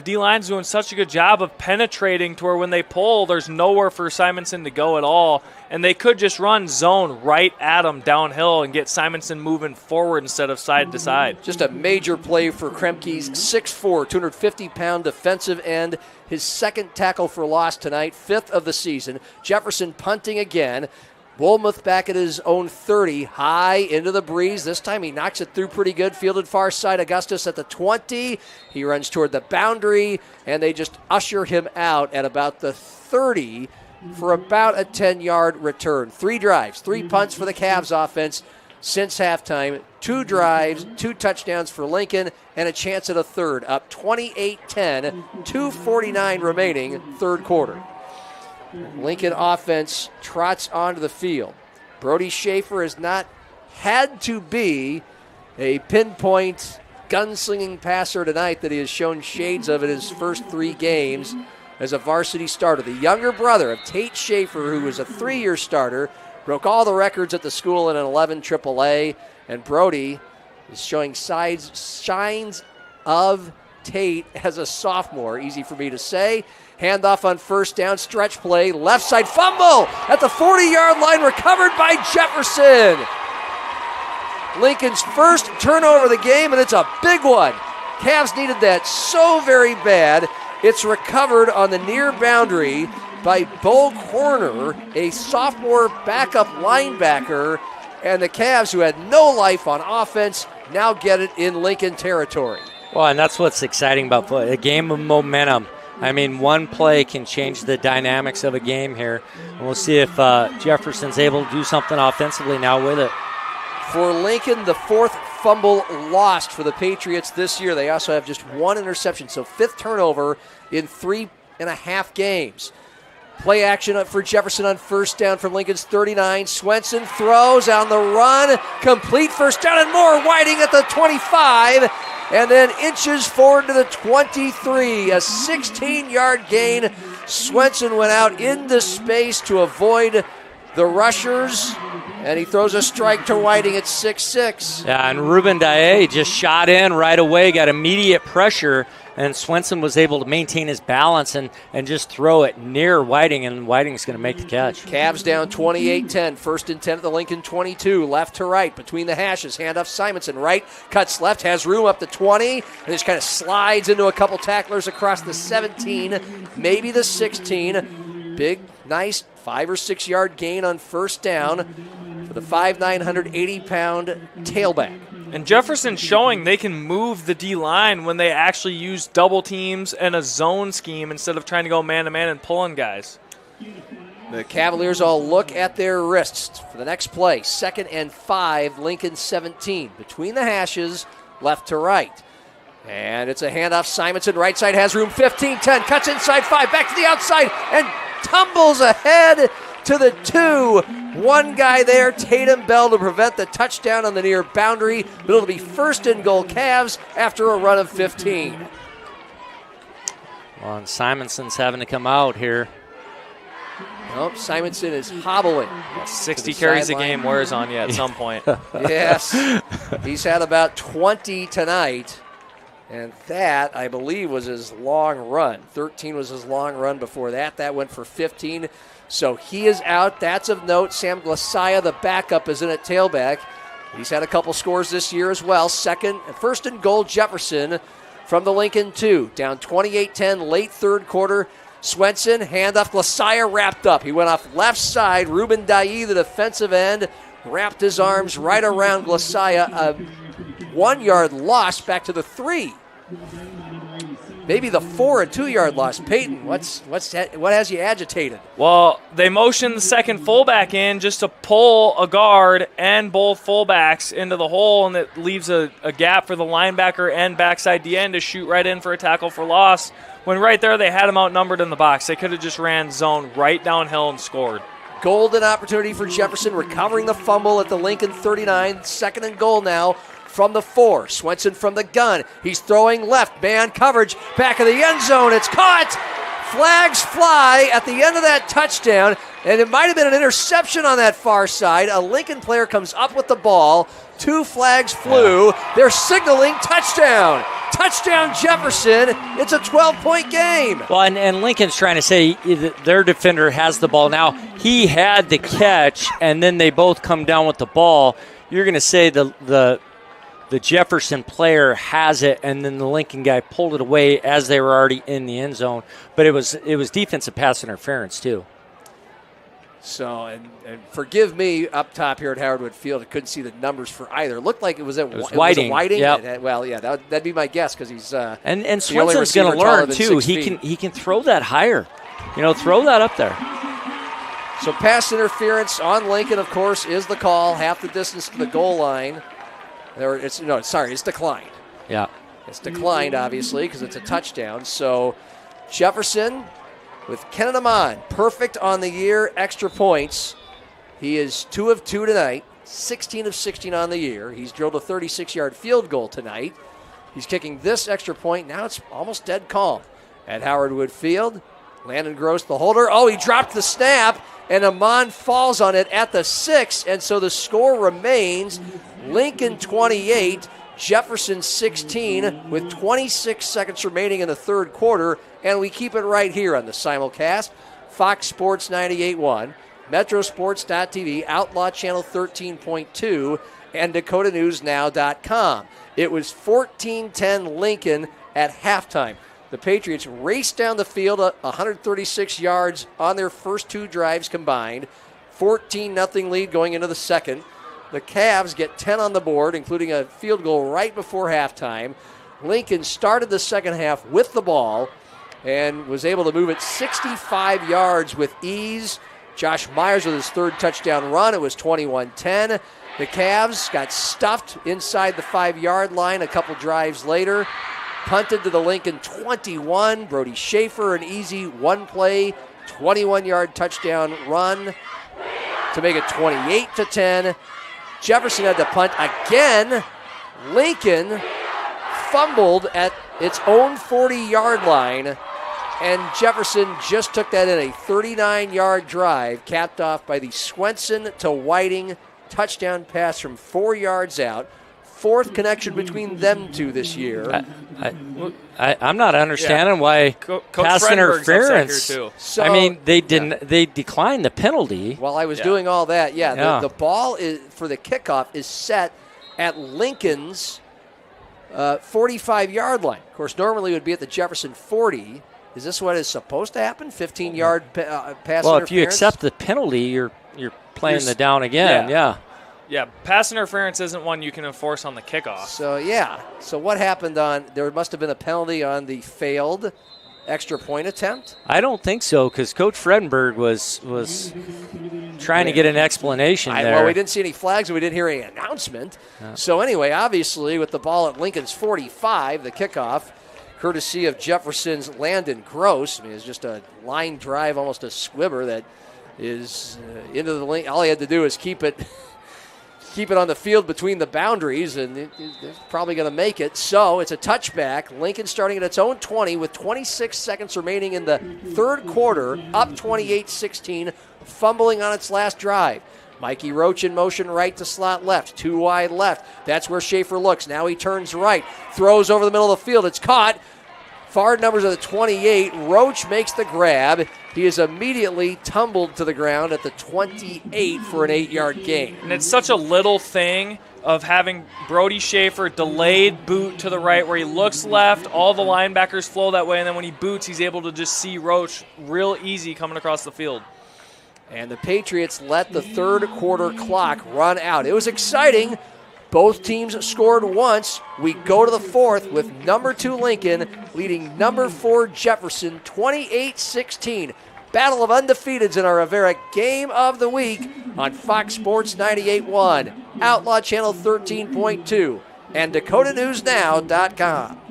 D-line's doing such a good job of penetrating to where when they pull, there's nowhere for Simonson to go at all. And they could just run zone right at him downhill and get Simonson moving forward instead of side to side. Just a major play for Kremke's 6'4", 250-pound defensive end. His 2nd tackle for loss tonight, 5th of the season. Jefferson punting again. Wolmuth back at his own 30, high into the breeze. This time he knocks it through pretty good. Fielded far side, Augustus at the 20. He runs toward the boundary, and they just usher him out at about the 30 for about a 10-yard return. 3 drives, 3 punts for the Cavs offense since halftime. 2 drives, 2 touchdowns for Lincoln, and a chance at a third. Up 28-10, 2:49 remaining, third quarter. Lincoln offense trots onto the field. Brody Schaefer has not had to be a pinpoint gunslinging passer tonight that he has shown shades of in his first 3 games as a varsity starter. The younger brother of Tate Schaefer, who was a 3-year starter, broke all the records at the school in an 11 AAA, and Brody is showing shines of Tate as a sophomore. Easy for me to say. Handoff on first down, stretch play, left side fumble at the 40-yard line, recovered by Jefferson. Lincoln's first turnover of the game, and it's a big one. Cavs needed that so very bad. It's recovered on the near boundary by Bo Corner, a sophomore backup linebacker, and the Cavs, who had no life on offense, now get it in Lincoln territory. Well, and that's what's exciting about football, a game of momentum. I mean, one play can change the dynamics of a game here. And we'll see if Jefferson's able to do something offensively now with it. For Lincoln, the 4th fumble lost for the Patriots this year. They also have just 1 interception, so 5th turnover in 3.5 games. Play action for Jefferson on first down from Lincoln's 39. Swenson throws on the run. Complete first down and more. Whiting at the 25. And then inches forward to the 23. A 16-yard gain. Swenson went out into space to avoid the rushers. And he throws a strike to Whiting at 6'6". Yeah, and Ruben Daye just shot in right away, got immediate pressure, and Swenson was able to maintain his balance and just throw it near Whiting, and Whiting's going to make the catch. Cavs down 28-10. First and 10 at the Lincoln 22. Left to right between the hashes. Handoff Simonson. Right, cuts left, has room up to 20, and just kind of slides into a couple tacklers across the 17, maybe the 16. Big, nice 5 or 6 yard gain on first down for the 5'9", 180-pound tailback. And Jefferson showing they can move the D-line when they actually use double teams and a zone scheme instead of trying to go man-to-man and pulling guys. The Cavaliers all look at their wrists for the next play. 2nd and 5, Lincoln 17. Between the hashes, left to right. And it's a handoff. Simonson, right side, has room. 15-10, cuts inside 5, back to the outside, and tumbles ahead to the 2. One guy there, Tatum Bell, to prevent the touchdown on the near boundary. But it'll be 1st and goal Cavs after a run of 15. Well, and Simonson's having to come out here. Nope, Simonson is hobbling. 60 carries a game wears on you at some point. Yes. He's had about 20 tonight. And that, I believe, was his long run. 13 was his long run before that. That went for 15. So he is out. That's of note. Sam Glasia, the backup, is in at tailback. He's had a couple scores this year as well. 1st and goal, Jefferson from the Lincoln 2. Down 28-10, late 3rd quarter. Swenson, handoff. Glasia wrapped up. He went off left side. Ruben Daye, the defensive end, wrapped his arms right around Glasia. A 1 yard loss back to the 3. Maybe the 4 and 2 yard loss. Peyton, what has you agitated? Well, they motioned the second fullback in just to pull a guard and both fullbacks into the hole, and it leaves a gap for the linebacker and backside DN to shoot right in for a tackle for loss. When right there they had him outnumbered in the box. They could have just ran zone right downhill and scored. Golden opportunity for Jefferson, recovering the fumble at the Lincoln 39. 2nd and goal now from the 4. Swenson from the gun. He's throwing left. Man coverage. Back of the end zone. It's caught. Flags fly at the end of that touchdown. And it might have been an interception on that far side. A Lincoln player comes up with the ball. 2 flags flew. They're signaling touchdown. Touchdown Jefferson. It's a 12-point game. Well, and Lincoln's trying to say their defender has the ball. Now, he had the catch, and then they both come down with the ball. You're going to say the Jefferson player has it, and then the Lincoln guy pulled it away as they were already in the end zone. But it was defensive pass interference, too. So, and forgive me up top here at Howard Field, I couldn't see the numbers for either. It looked like it was Whiting. Yep. Well, yeah, that'd be my guess because he's and Swenson's going to learn too. He can throw that higher, throw that up there. So pass interference on Lincoln, of course, is the call. Half the distance to the goal line. It's declined. Yeah, it's declined obviously because it's a touchdown. So Jefferson with Kenan Amon, perfect on the year, extra points. He is 2 of 2 tonight, 16 of 16 on the year. He's drilled a 36-yard field goal tonight. He's kicking this extra point. Now it's almost dead calm at Howard Wood Field. Landon Gross, the holder. Oh, he dropped the snap, and Amon falls on it at the 6, and so the score remains Lincoln 28, Jefferson 16, with 26 seconds remaining in the third quarter, and we keep it right here on the simulcast. Fox Sports 98.1, Metrosports.tv, Outlaw Channel 13.2, and DakotaNewsNow.com. It was 14-10 Lincoln at halftime. The Patriots raced down the field 136 yards on their first two drives combined. 14-0 lead going into the second. The Cavs get 10 on the board, including a field goal right before halftime. Lincoln started the second half with the ball and was able to move it 65 yards with ease. Josh Myers with his third touchdown run. It was 21-10. The Cavs got stuffed inside the 5-yard line a couple drives later. Punted to the Lincoln 21. Brody Schaefer, an easy one-play, 21-yard touchdown run to make it 28-10. Jefferson had to punt again. Lincoln fumbled at its own 40-yard line, and Jefferson just took that in a 39-yard drive, capped off by the Swenson to Whiting touchdown pass from 4 yards out. Fourth connection between them two this year. I'm not understanding why pass interference. So, I mean, they didn't. They declined the penalty. While I was doing all that, the ball is for the kickoff is set at Lincoln's 45-yard line. Of course, normally it would be at the Jefferson 40. Is this what is supposed to happen? 15-yard pass interference? Well, if you accept the penalty, you're playing the down again. Yeah, pass interference isn't one you can enforce on the kickoff. So what happened there must have been a penalty on the failed extra point attempt? I don't think so, because Coach Fredenberg was trying to get an explanation there. Well, we didn't see any flags and we didn't hear any announcement. So anyway, obviously with the ball at Lincoln's 45, the kickoff, courtesy of Jefferson's Landon Gross. I mean, it's just a line drive, almost a squibber that is into the link. All he had to do is keep it on the field between the boundaries, and it's probably going to make it. So it's a touchback. Lincoln starting at its own 20 with 26 seconds remaining in the third quarter, up 28-16, fumbling on its last drive. Mikey Roach in motion right to slot left, 2 wide left. That's where Schaefer looks. Now he turns right, throws over the middle of the field. It's caught. Far numbers of the 28. Roach makes the grab. He is immediately tumbled to the ground at the 28 for an 8-yard gain. And it's such a little thing of having Brody Schaefer delayed boot to the right where he looks left, all the linebackers flow that way, and then when he boots, he's able to just see Roach real easy coming across the field. And the Patriots let the third quarter clock run out. It was exciting. Both teams scored once. We go to the fourth with number 2 Lincoln leading number 4 Jefferson 28-16. Battle of undefeateds in our Rivera Game of the Week on Fox Sports 98.1, Outlaw Channel 13.2, and DakotaNewsNow.com.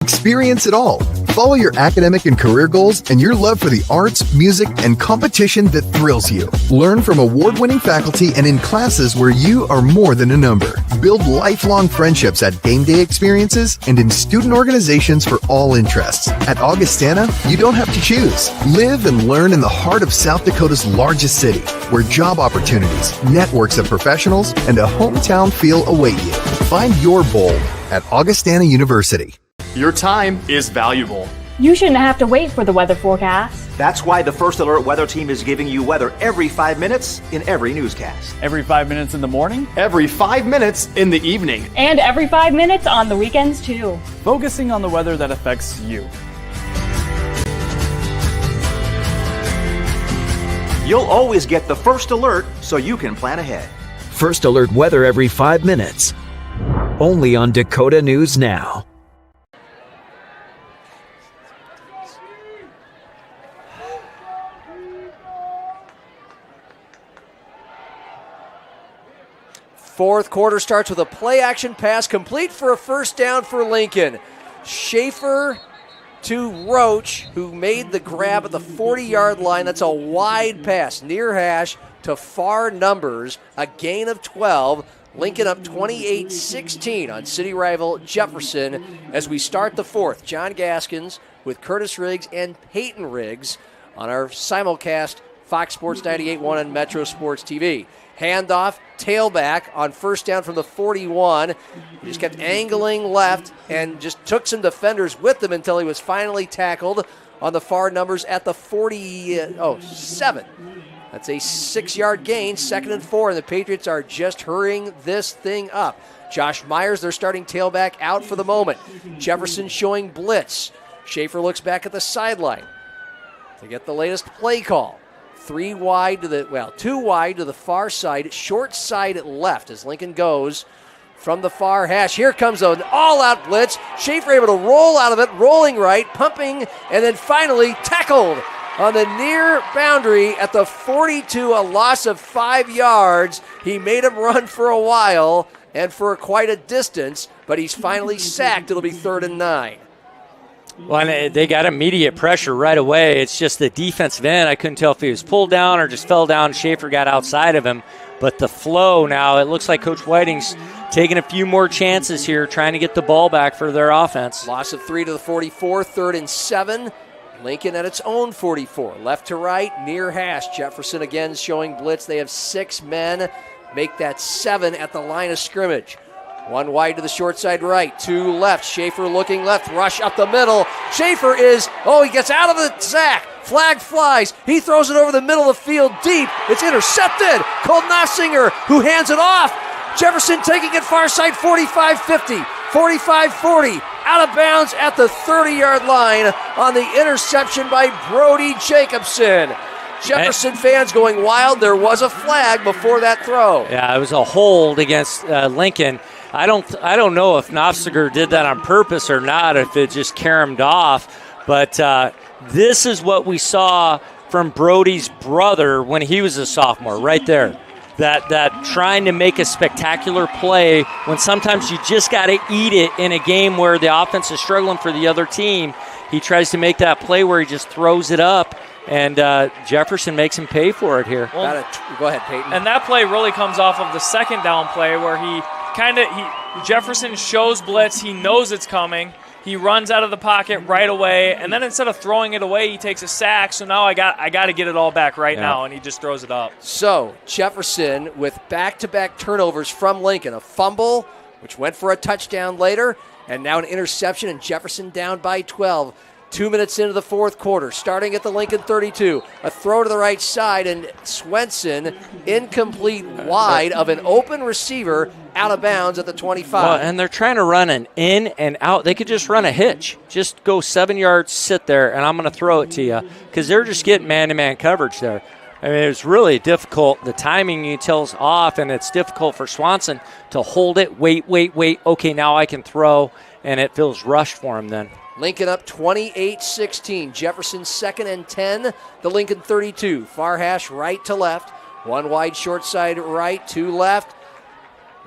Experience it all. Follow your academic and career goals and your love for the arts, music, and competition that thrills you. Learn from award-winning faculty and in classes where you are more than a number. Build lifelong friendships at game day experiences and in student organizations for all interests. At Augustana, you don't have to choose. Live and learn in the heart of South Dakota's largest city, where job opportunities, networks of professionals, and a hometown feel await you. Find your bold at Augustana University. Your time is valuable. You shouldn't have to wait for the weather forecast. That's why the First Alert Weather Team is giving you weather every 5 minutes in every newscast. Every 5 minutes in the morning, every 5 minutes in the evening, and every 5 minutes on the weekends, too. Focusing on the weather that affects you. You'll always get the First Alert so you can plan ahead. First Alert weather every 5 minutes. Only on Dakota News Now. Fourth quarter starts with a play-action pass complete for a first down for Lincoln. Schaefer to Roach, who made the grab at the 40-yard line. That's a wide pass, near hash, to far numbers, a gain of 12. Lincoln up 28-16 on city rival Jefferson as we start the fourth. John Gaskins with Curtis Riggs and Peyton Riggs on our simulcast, Fox Sports 98.1 and Metro Sports TV. Handoff, tailback on first down from the 41. He just kept angling left and just took some defenders with him until he was finally tackled on the far numbers at the 47. That's a 6-yard gain, 2nd and 4, and the Patriots are just hurrying this thing up. Josh Myers, their starting tailback, out for the moment. Jefferson showing blitz. Schaefer looks back at the sideline to get the latest play call. 2 wide to the far side, short side left as Lincoln goes from the far hash. Here comes an all-out blitz. Schaefer able to roll out of it, rolling right, pumping, and then finally tackled on the near boundary at the 42, a loss of 5 yards. He made him run for a while and for quite a distance, but he's finally sacked. It'll be 3rd and 9. Well, and they got immediate pressure right away. It's just the defensive end. I couldn't tell if he was pulled down or just fell down. Schaefer got outside of him. But the flow now, it looks like Coach Whiting's taking a few more chances here, trying to get the ball back for their offense. Loss of 3 to the 44, 3rd and 7. Lincoln at its own 44. Left to right, near hash. Jefferson again showing blitz. They have 6 men. Make that 7 at the line of scrimmage. 1 wide to the short side right, 2 left. Schaefer looking left, rush up the middle. Schaefer he gets out of the sack. Flag flies. He throws it over the middle of the field deep. It's intercepted. Cole Nossinger, who hands it off. Jefferson taking it far side, 45-50, 45-40. Out of bounds at the 30-yard line on the interception by Brody Jacobson. Jefferson fans going wild. There was a flag before that throw. Yeah, it was a hold against Lincoln. I don't know if Nossinger did that on purpose or not, if it just caromed off. But this is what we saw from Brody's brother when he was a sophomore, right there. That trying to make a spectacular play when sometimes you just got to eat it in a game where the offense is struggling for the other team. He tries to make that play where he just throws it up, and Jefferson makes him pay for it here. Well, go ahead, Peyton. And that play really comes off of the second down play where Jefferson shows blitz. He knows it's coming. He runs out of the pocket right away, and then instead of throwing it away, he takes a sack. So now I got to get it all back now, and he just throws it up. So Jefferson with back-to-back turnovers from Lincoln, a fumble, which went for a touchdown later, and now an interception, and Jefferson down by 12. 2 minutes into the fourth quarter, starting at the Lincoln 32. A throw to the right side, and Swenson incomplete wide of an open receiver out of bounds at the 25. Well, and they're trying to run an in and out. They could just run a hitch. Just go 7 yards, sit there, and I'm going to throw it to you because they're just getting man-to-man coverage there. I mean, it was really difficult. The timing you tell's off, and it's difficult for Swanson to hold it, wait. Okay, now I can throw, and it feels rushed for him then. Lincoln up 28-16. Jefferson 2nd and 10. The Lincoln 32. Far hash right to left. 1 wide short side right, 2 left.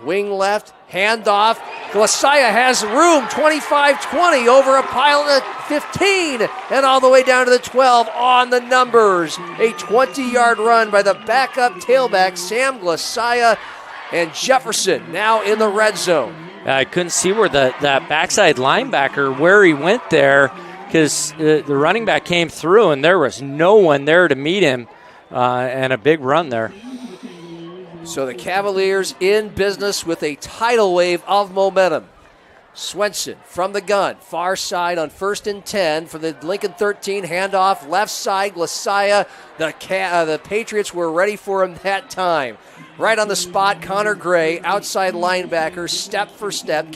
Wing left. Handoff. Glacier has room. 25-20 over a pile at 15 and all the way down to the 12 on the numbers. A 20-yard run by the backup tailback, Sam Glacier, and Jefferson now in the red zone. I couldn't see where that backside linebacker, where he went there, because the running back came through and there was no one there to meet him, and a big run there. So the Cavaliers in business with a tidal wave of momentum. Swenson from the gun, far side on 1st and 10 for the Lincoln 13, handoff left side, Glacier. The Patriots were ready for him that time. Right on the spot, Connor Gray, outside linebacker, step for step.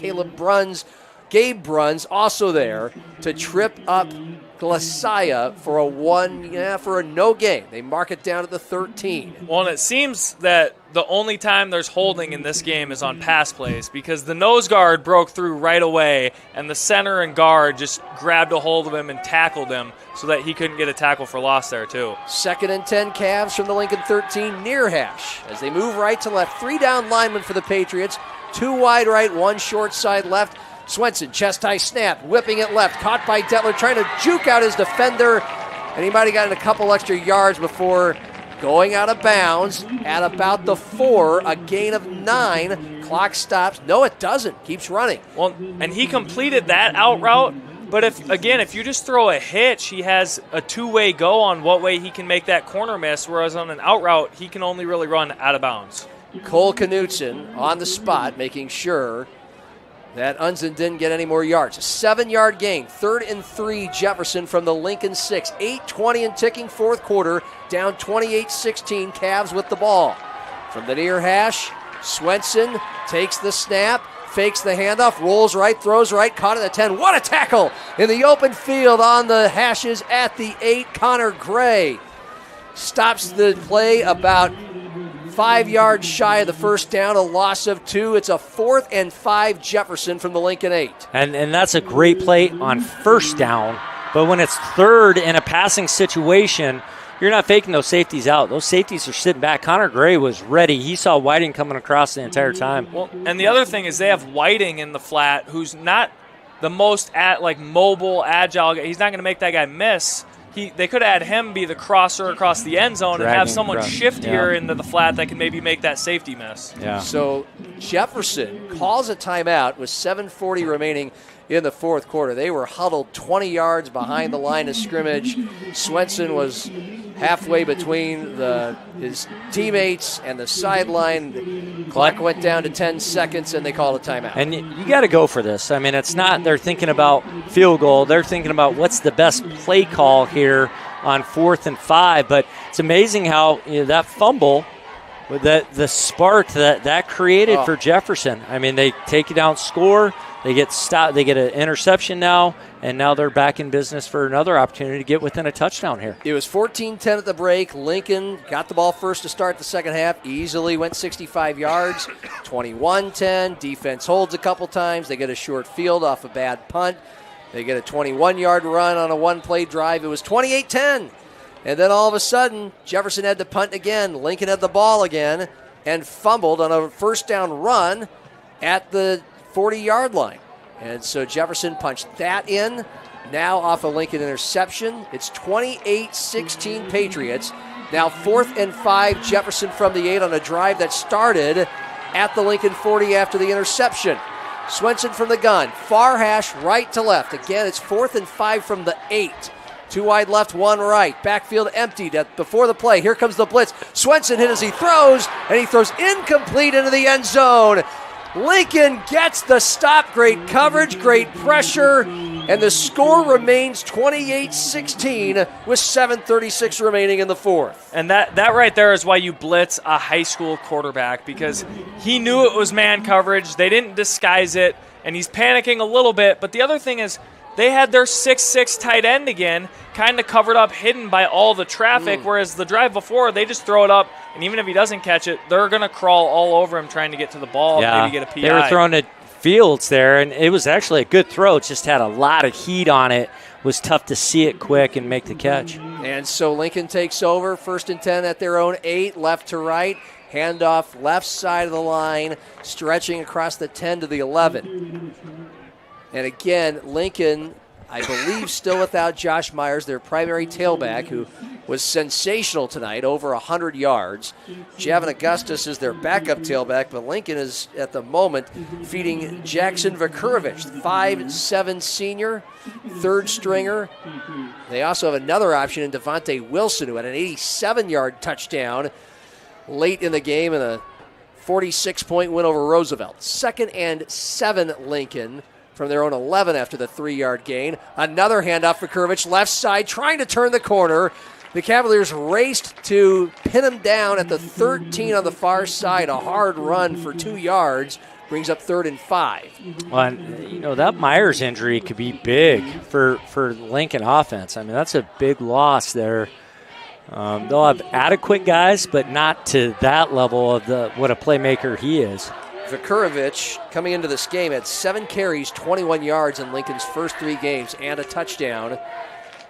Gabe Bruns also there to trip up Glacier for a no gain. They mark it down at the 13. Well, and it seems that the only time there's holding in this game is on pass plays because the nose guard broke through right away and the center and guard just grabbed a hold of him and tackled him so that he couldn't get a tackle for loss there too. 2nd and 10 Cavs from the Lincoln 13 near hash as they move right to left. 3 down linemen for the Patriots. 2 wide right, 1 short side left. Swenson, chest high snap, whipping it left, caught by Detler, trying to juke out his defender, and he might have gotten a couple extra yards before going out of bounds at about the 4, a gain of 9. Clock stops. No, it doesn't. Keeps running. Well, and he completed that out route, but if you just throw a hitch, he has a two-way go on what way he can make that corner miss, whereas on an out route, he can only really run out of bounds. Cole Knutson on the spot, making sure that Unzen didn't get any more yards. A 7-yard gain, 3rd and 3, Jefferson from the Lincoln 6. 8:20 and ticking, fourth quarter, down 28-16, Cavs with the ball. From the near hash, Swenson takes the snap, fakes the handoff, rolls right, throws right, caught at the 10. What a tackle in the open field on the hashes at the 8. Connor Gray stops the play about 5 yards shy of the first down, a loss of 2. It's a 4th and 5 Jefferson from the Lincoln 8. And that's a great play on first down. But when it's third in a passing situation, you're not faking those safeties out. Those safeties are sitting back. Connor Gray was ready. He saw Whiting coming across the entire time. Well, and the other thing is they have Whiting in the flat, who's not the most mobile, agile guy. He's not going to make that guy miss. They could have had him be the crosser across the end zone and have someone shiftier into the flat that can maybe make that safety miss. Yeah. So Jefferson calls a timeout with 7:40 remaining in the fourth quarter. They were huddled 20 yards behind the line of scrimmage. Swenson was halfway between his teammates and the sideline. Clock went down to 10 seconds, and they called a timeout. And you got to go for this. I mean, it's not they're thinking about field goal. They're thinking about what's the best play call here on 4th and 5. But it's amazing how that fumble, the spark that created for Jefferson. I mean, they take it down, score. They get stopped. They get an interception now, and now they're back in business for another opportunity to get within a touchdown here. It was 14-10 at the break. Lincoln got the ball first to start the second half. Easily went 65 yards. 21-10. Defense holds a couple times. They get a short field off a bad punt. They get a 21-yard run on a one-play drive. It was 28-10. And then all of a sudden, Jefferson had to punt again. Lincoln had the ball again and fumbled on a first down run at the 40-yard line. And so Jefferson punched that in. Now off a Lincoln interception. It's 28-16 Patriots. Now 4th and 5 Jefferson from the 8 on a drive that started at the Lincoln 40 after the interception. Swenson from the gun. Far hash right to left. Again, it's 4th and 5 from the 8. 2 wide left, 1 right. Backfield emptied before the play. Here comes the blitz. Swenson hit as he throws, and he throws incomplete into the end zone. Lincoln gets the stop. Great coverage, great pressure, and the score remains 28-16 with 7:36 remaining in the fourth. And that right there is why you blitz a high school quarterback, because he knew it was man coverage. They didn't disguise it, and he's panicking a little bit. But the other thing is they had their 6'6" tight end again, kind of covered up, hidden by all the traffic, whereas the drive before, they just throw it up, and even if he doesn't catch it, they're going to crawl all over him trying to get to the ball and maybe get a PI. They were throwing at Fields there, and it was actually a good throw. It just had a lot of heat on it. It was tough to see it quick and make the catch. And so Lincoln takes over, 1st and 10 at their own 8, left to right. Handoff left side of the line, stretching across the 10 to the 11. And again, Lincoln, I believe, still without Josh Myers, their primary tailback, who was sensational tonight, over 100 yards. Javon Augustus is their backup tailback, but Lincoln is, at the moment, feeding Jackson Vakurovich, 5'7" senior, third stringer. They also have another option in Devontae Wilson, who had an 87-yard touchdown late in the game in a 46-point win over Roosevelt. 2nd and 7 Lincoln from their own 11 after the 3-yard gain. Another handoff for Vakurovich, left side, trying to turn the corner. The Cavaliers raced to pin him down at the 13 on the far side. A hard run for 2 yards brings up 3rd and 5. Well, and, that Myers injury could be big for Lincoln offense. I mean, that's a big loss there. They'll have adequate guys, but not to that level of what a playmaker he is. Vakurovich, coming into this game, had 7 carries, 21 yards in Lincoln's first 3 games, and a touchdown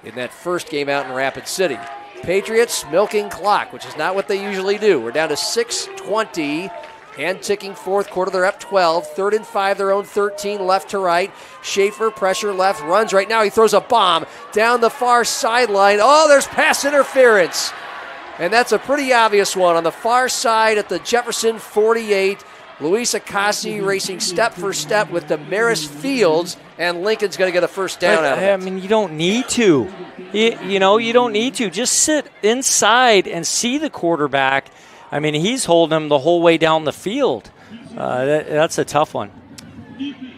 in that first game out in Rapid City. Patriots milking clock, which is not what they usually do. We're down to 6:20 and ticking fourth quarter. They're up 12. 3rd and 5, their own 13, left to right. Schaefer, pressure left, runs right now. He throws a bomb down the far sideline. Oh, there's pass interference. And that's a pretty obvious one. On the far side at the Jefferson 48, Luis Acasi racing step for step with Damaris Fields, and Lincoln's going to get a first down out of it. I mean, you don't need to. You don't need to. Just sit inside and see the quarterback. I mean, he's holding him the whole way down the field. That's a tough one.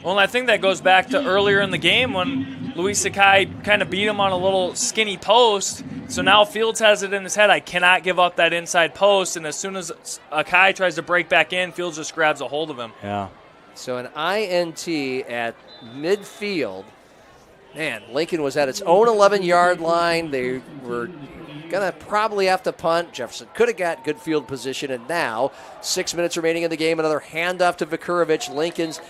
Well, I think that goes back to earlier in the game when Luis Sakai kind of beat him on a little skinny post. So now Fields has it in his head, I cannot give up that inside post. And as soon as Akai tries to break back in, Fields just grabs a hold of him. Yeah. So an INT at midfield. Man, Lincoln was at its own 11-yard line. They were going to probably have to punt. Jefferson could have got good field position. And now, 6 minutes remaining in the game, another handoff to Vikurovic. Lincoln's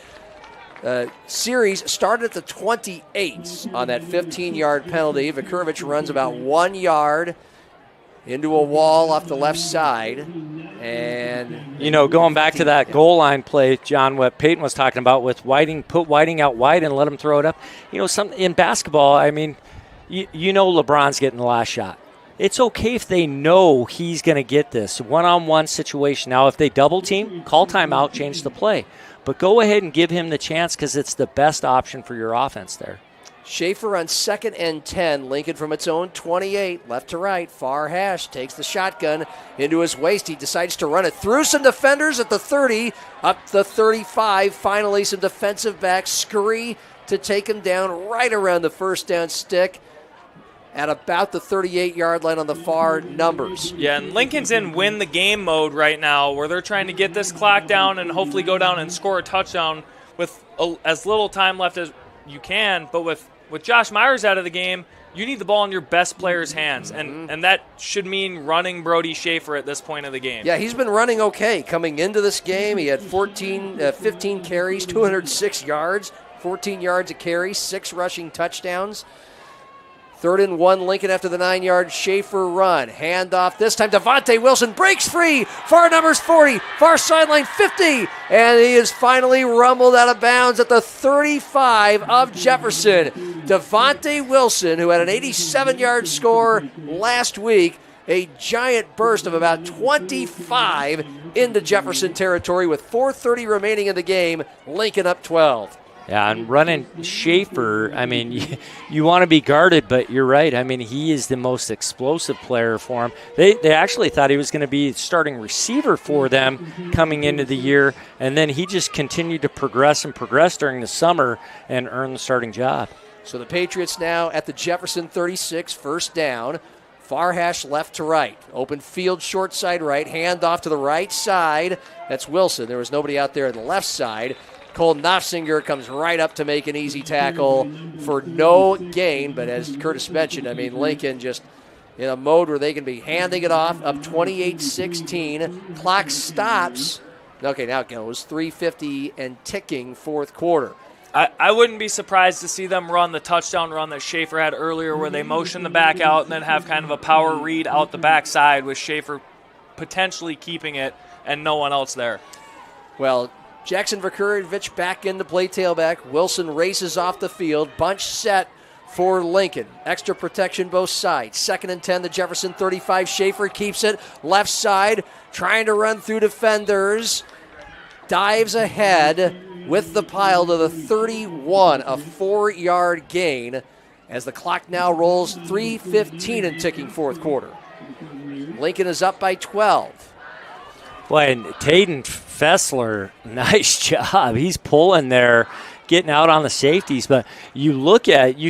series started at the 28 on that 15-yard penalty. Vikurovic runs about 1 yard into a wall off the left side. And going back to that goal line play, John, what Peyton was talking about with Whiting, put Whiting out wide and let him throw it up. In basketball, I mean, LeBron's getting the last shot. It's okay if they know he's going to get this one-on-one situation. Now, if they double team, call timeout, change the play. But go ahead and give him the chance because it's the best option for your offense there. Schaefer on 2nd and 10. Lincoln from its own 28, left to right. Far hash takes the shotgun into his waist. He decides to run it through some defenders at the 30, up the 35. Finally, some defensive backs scurry to take him down right around the first down stick at about the 38-yard line on the far numbers. Yeah, and Lincoln's in win the game mode right now where they're trying to get this clock down and hopefully go down and score a touchdown with as little time left as you can. But with Josh Myers out of the game, you need the ball in your best player's hands, and that should mean running Brody Schaefer at this point of the game. Yeah, he's been running okay. Coming into this game, he had 15 carries, 206 yards, 14 yards a carry, 6 rushing touchdowns. 3rd and 1, Lincoln after the 9-yard Schaefer run. Handoff this time. Devontae Wilson breaks free. Far numbers 40, far sideline 50. And he is finally rumbled out of bounds at the 35 of Jefferson. Devontae Wilson, who had an 87-yard score last week, a giant burst of about 25 into Jefferson territory with 4:30 remaining in the game. Lincoln up 12. Yeah, and running Schaefer, I mean, you want to be guarded, but you're right. I mean, he is the most explosive player for him. They actually thought he was going to be starting receiver for them coming into the year, and then he just continued to progress during the summer and earn the starting job. So the Patriots now at the Jefferson 36, first down. Far hash left to right. Open field short side right. Hand off to the right side. That's Wilson. There was nobody out there on the left side. Cole Knopfsinger comes right up to make an easy tackle for no gain. But as Curtis mentioned, I mean, Lincoln just in a mode where they can be handing it off, up 28-16. Clock stops. Okay, now it goes 3:50 and ticking fourth quarter. I wouldn't be surprised to see them run the touchdown run that Schaefer had earlier where they motion the back out and then have kind of a power read out the backside with Schaefer potentially keeping it and no one else there. Well, Jackson Vikurovic back in to play tailback. Wilson races off the field. Bunch set for Lincoln. Extra protection both sides. 2nd and 10, the Jefferson 35. Schaefer keeps it. Left side, trying to run through defenders. Dives ahead with the pile to the 31, a 4-yard gain as the clock now rolls 3:15 and ticking fourth quarter. Lincoln is up by 12. Boy, and Tayden Fessler, nice job. He's pulling there, getting out on the safeties. But you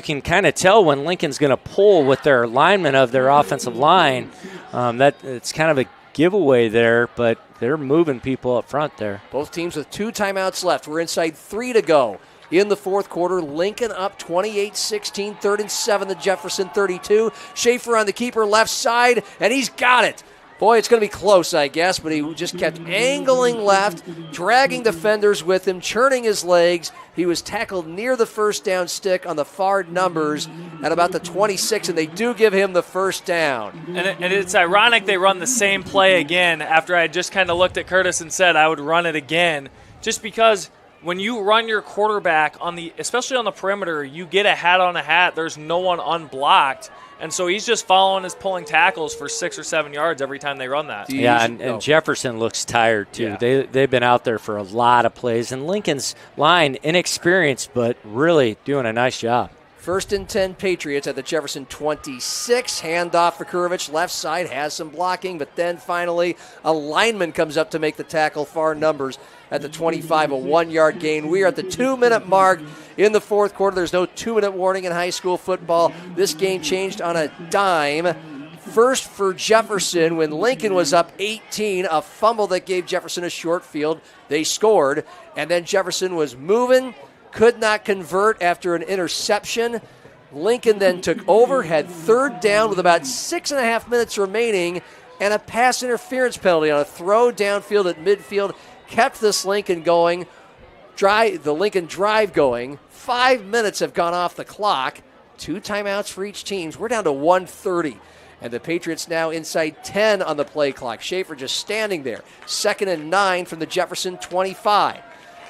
can kind of tell when Lincoln's going to pull with their alignment of their offensive line. That it's kind of a giveaway there, but they're moving people up front there. Both teams with 2 timeouts left. We're inside 3 to go in the fourth quarter. Lincoln up 28-16, 3rd and 7, the Jefferson 32. Schaefer on the keeper left side, and he's got it. Boy, it's going to be close, I guess, but he just kept angling left, dragging defenders with him, churning his legs. He was tackled near the first down stick on the far numbers at about the 26, and they do give him the first down. And it's ironic they run the same play again after I just kind of looked at Curtis and said I would run it again, just because when you run your quarterback especially on the perimeter, you get a hat on a hat. There's no one unblocked. And so he's just pulling tackles for 6 or 7 yards every time they run that. Yeah, and Jefferson looks tired, too. Yeah. They've been out there for a lot of plays. And Lincoln's line, inexperienced, but really doing a nice job. 1st and 10 Patriots at the Jefferson 26. Handoff for Kurovich. Left side has some blocking, but then finally a lineman comes up to make the tackle. Far numbers at the 25, a 1-yard gain. We are at the 2-minute mark in the fourth quarter. There's no 2-minute warning in high school football. This game changed on a dime. First for Jefferson when Lincoln was up 18, a fumble that gave Jefferson a short field. They scored, and then Jefferson was moving, could not convert after an interception. Lincoln then took over, had 3rd down with about 6.5 minutes remaining, and a pass interference penalty on a throw downfield at midfield kept this Lincoln going. The Lincoln drive going. 5 minutes have gone off the clock. 2 timeouts for each team. We're down to 1:30. And the Patriots now inside 10 on the play clock. Schaefer just standing there. 2nd and 9 from the Jefferson 25.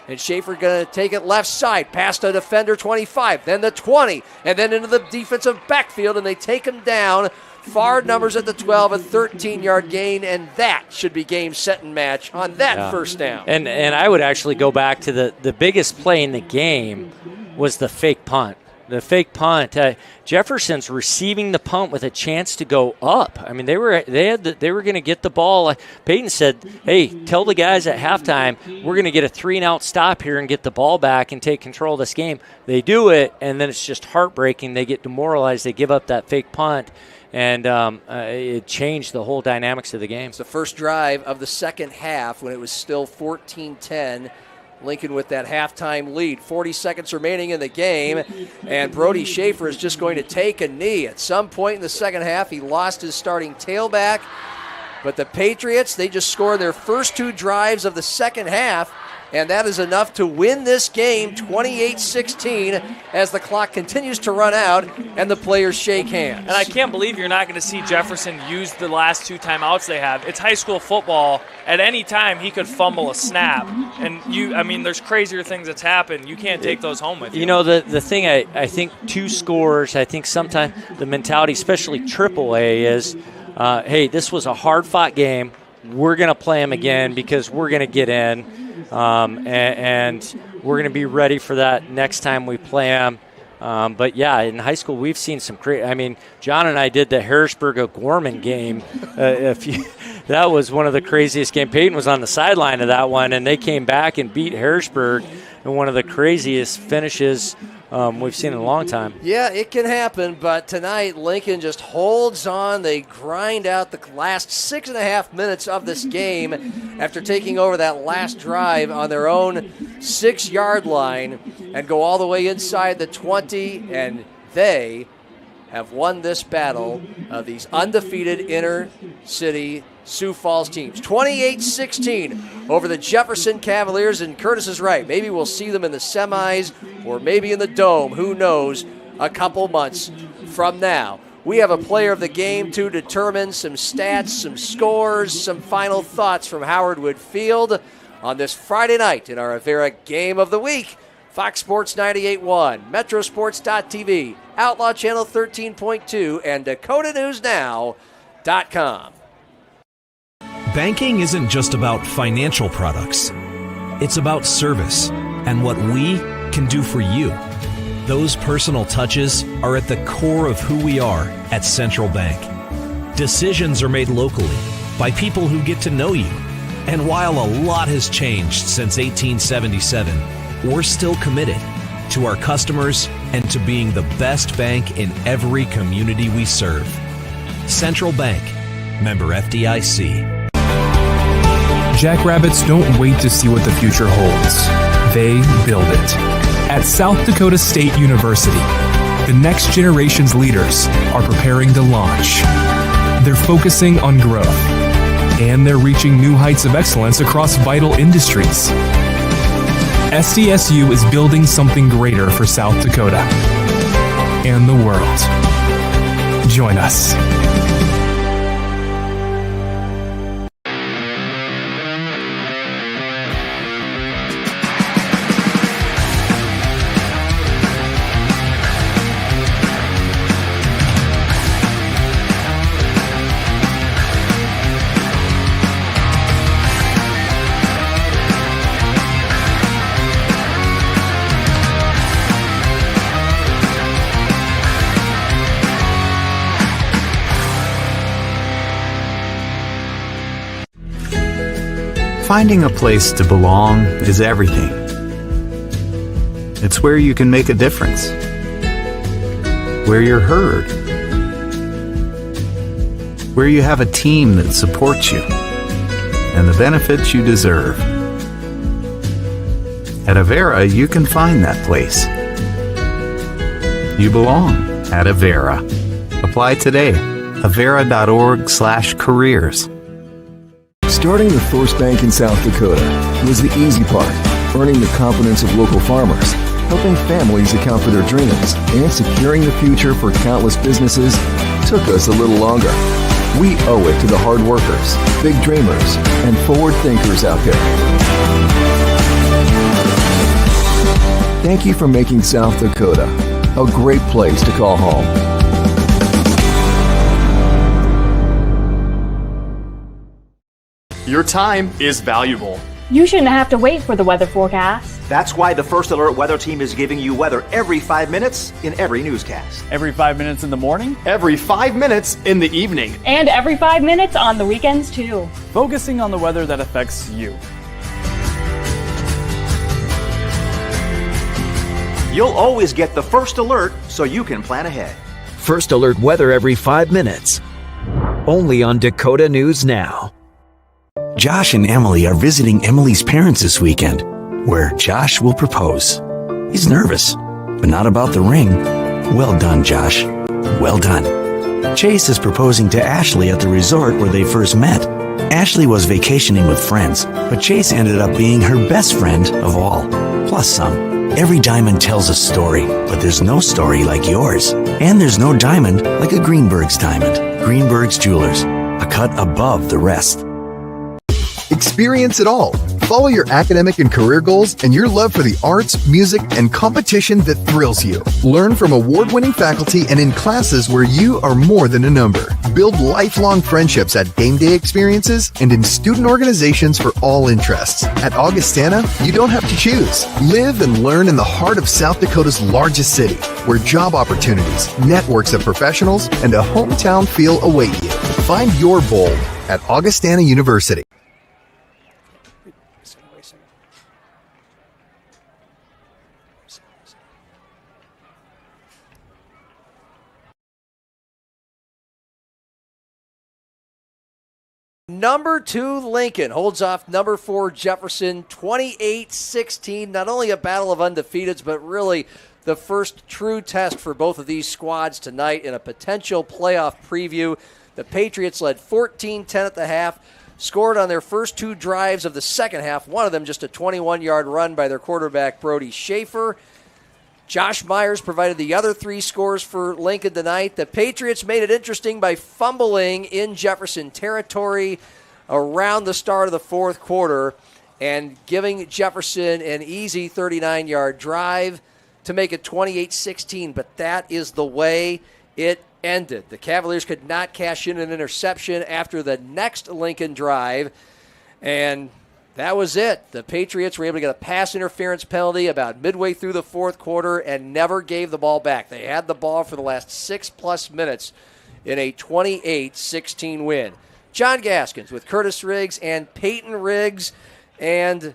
And Schaefer going to take it left side, past a defender 25, then the 20, and then into the defensive backfield, and they take him down. Far numbers at the 12, a 13-yard gain, and that should be game, set, and match on that first down. And I would actually go back to the biggest play in the game was the fake punt. The fake punt. Jefferson's receiving the punt with a chance to go up. I mean, they were going to get the ball. Peyton said, "Hey, tell the guys at halftime we're going to get a 3-and-out stop here and get the ball back and take control of this game." They do it, and then it's just heartbreaking. They get demoralized. They give up that fake punt, and it changed the whole dynamics of the game. It's the first drive of the second half when it was still 14-10. Lincoln with that halftime lead. 40 seconds remaining in the game, and Brody Schaefer is just going to take a knee. At some point in the second half, he lost his starting tailback, but the Patriots, they just scored their first 2 drives of the second half, and that is enough to win this game 28-16 as the clock continues to run out and the players shake hands. And I can't believe you're not going to see Jefferson use the last 2 timeouts they have. It's high school football. At any time, he could fumble a snap. And there's crazier things that's happened. You can't take those home with you. You know, the thing I think 2 scores, I think sometimes the mentality, especially AAA, is, hey, this was a hard-fought game. We're going to play them again because we're going to get in. And we're going to be ready for that next time we play them. But, yeah, in high school we've seen some great – I mean, John and I did the Harrisburg-O'Gorman game. That was one of the craziest games. Peyton was on the sideline of that one, and they came back and beat Harrisburg in one of the craziest finishes we've seen in a long time. Yeah, it can happen, but tonight Lincoln just holds on. They grind out the last 6.5 minutes of this game after taking over that last drive on their own 6-yard line and go all the way inside the 20, and they have won this battle of these undefeated inner-city Sioux Falls teams. 28-16 over the Jefferson Cavaliers, and Curtis is right. Maybe we'll see them in the semis or maybe in the Dome. Who knows? A couple months from now. We have a player of the game to determine, some stats, some scores, some final thoughts from Howard Wood Field on this Friday night in our Avera Game of the Week. Fox Sports 98.1, Metrosports.tv, Outlaw Channel 13.2, and DakotaNewsNow.com. Banking isn't just about financial products. It's about service and what we can do for you. Those personal touches are at the core of who we are at Central Bank. Decisions are made locally by people who get to know you. And while a lot has changed since 1877, we're still committed to our customers and to being the best bank in every community we serve. Central Bank, member FDIC. Jackrabbits don't wait to see what the future holds. They build it. At South Dakota State University, the next generation's leaders are preparing to launch. They're focusing on growth, and they're reaching new heights of excellence across vital industries. SDSU is building something greater for South Dakota and the world. Join us. Finding a place to belong is everything. It's where you can make a difference, where you're heard, where you have a team that supports you, and the benefits you deserve. At Avera, you can find that place. You belong at Avera. Apply today. Avera.org/careers. Starting the first bank in South Dakota was the easy part. Earning the confidence of local farmers, helping families account for their dreams, and securing the future for countless businesses took us a little longer. We owe it to the hard workers, big dreamers, and forward thinkers out there. Thank you for making South Dakota a great place to call home. Your time is valuable. You shouldn't have to wait for the weather forecast. That's why the First Alert Weather Team is giving you weather every 5 minutes in every newscast. Every 5 minutes in the morning, every 5 minutes in the evening, And every 5 minutes on the weekends, too. focusing on the weather that affects you. You'll always get the first alert so you can plan ahead. First Alert weather every 5 minutes. Only on Dakota News Now. Josh and Emily are visiting Emily's parents this weekend, where Josh will propose. He's nervous, but not about the ring. Well done, Josh. Well done. Chase is proposing to Ashley at the resort where they first met. Ashley was vacationing with friends, but Chase ended up being her best friend of all, plus some. Every diamond tells a story, but there's no story like yours. And there's no diamond like a Greenberg's diamond. Greenberg's Jewelers, a cut above the rest. Experience it all. Follow your academic and career goals and your love for the arts, music, and competition that thrills you. Learn from award-winning faculty and in classes where you are more than a number. Build lifelong friendships at game day experiences and in student organizations for all interests. At Augustana, you don't have to choose. Live and learn in the heart of South Dakota's largest city, where job opportunities, networks of professionals, and a hometown feel await you. Find your bold at Augustana University. Number 2, Lincoln holds off number 4, Jefferson, 28-16. Not only a battle of undefeateds, but really the first true test for both of these squads tonight in a potential playoff preview. The Patriots led 14-10 at the half, scored on their first 2 drives of the second half, one of them just a 21-yard run by their quarterback, Brody Schaefer. Josh Myers provided the other 3 scores for Lincoln tonight. The Patriots made it interesting by fumbling in Jefferson territory around the start of the fourth quarter and giving Jefferson an easy 39-yard drive to make it 28-16. But that is the way it ended. The Cavaliers could not cash in an interception after the next Lincoln drive, and that was it. The Patriots were able to get a pass interference penalty about midway through the fourth quarter and never gave the ball back. They had the ball for the last 6+ minutes in a 28-16 win. John Gaskins with Curtis Riggs and Peyton Riggs, and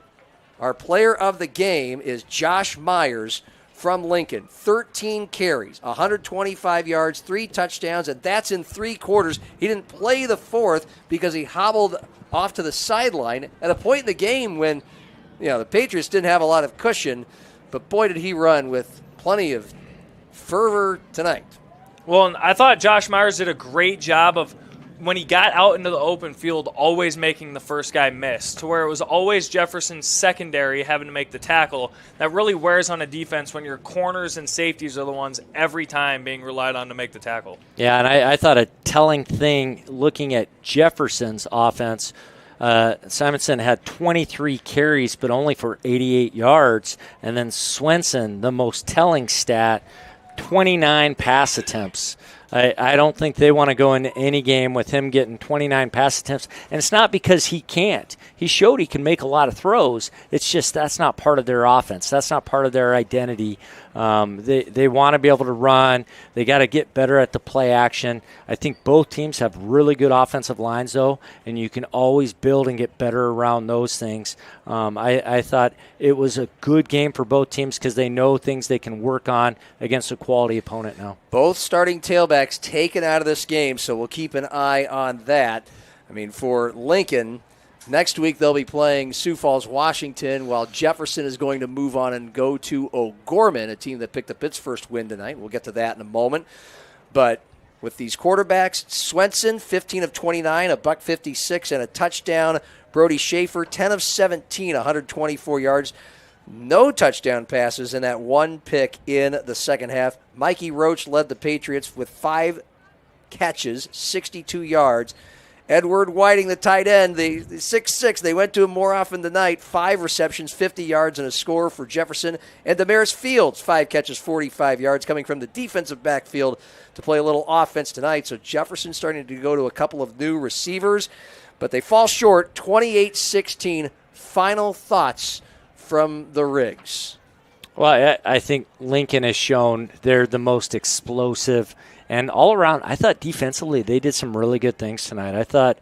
our player of the game is Josh Myers from Lincoln. 13 carries, 125 yards, 3 touchdowns, and that's in 3 quarters. He didn't play the fourth because he hobbled off to the sideline at a point in the game when, the Patriots didn't have a lot of cushion, but boy did he run with plenty of fervor tonight. Well, and I thought Josh Myers did a great job of, when he got out into the open field, always making the first guy miss, to where it was always Jefferson's secondary having to make the tackle. That really wears on a defense when your corners and safeties are the ones every time being relied on to make the tackle. Yeah, and I thought a telling thing looking at Jefferson's offense, Simonson had 23 carries but only for 88 yards, and then Swenson, the most telling stat, 29 pass attempts. I don't think they want to go into any game with him getting 29 pass attempts. And it's not because he can't. He showed he can make a lot of throws. It's just that's not part of their offense. That's not part of their identity They want to be able to run. They got to get better at the play action. I think both teams have really good offensive lines, though, and you can always build and get better around those things. I thought it was a good game for both teams because they know things they can work on against a quality opponent now. Both starting tailbacks taken out of this game, so we'll keep an eye on that. I mean, for Lincoln, next week they'll be playing Sioux Falls, Washington, while Jefferson is going to move on and go to O'Gorman, a team that picked up its first win tonight. We'll get to that in a moment. But with these quarterbacks, Swenson, 15 of 29, a $156 and a touchdown. Brody Schaefer, 10 of 17, 124 yards. No touchdown passes in that one pick in the second half. Mikey Roach led the Patriots with 5 catches, 62 yards. Edward Whiting, the tight end, the 6'6", they went to him more often tonight. 5 receptions, 50 yards, and a score for Jefferson. And Damaris Fields, 5 catches, 45 yards, coming from the defensive backfield to play a little offense tonight. So Jefferson starting to go to a couple of new receivers, but they fall short, 28-16. Final thoughts from the Riggs. Well, I think Lincoln has shown they're the most explosive. And all around, I thought defensively they did some really good things tonight. I thought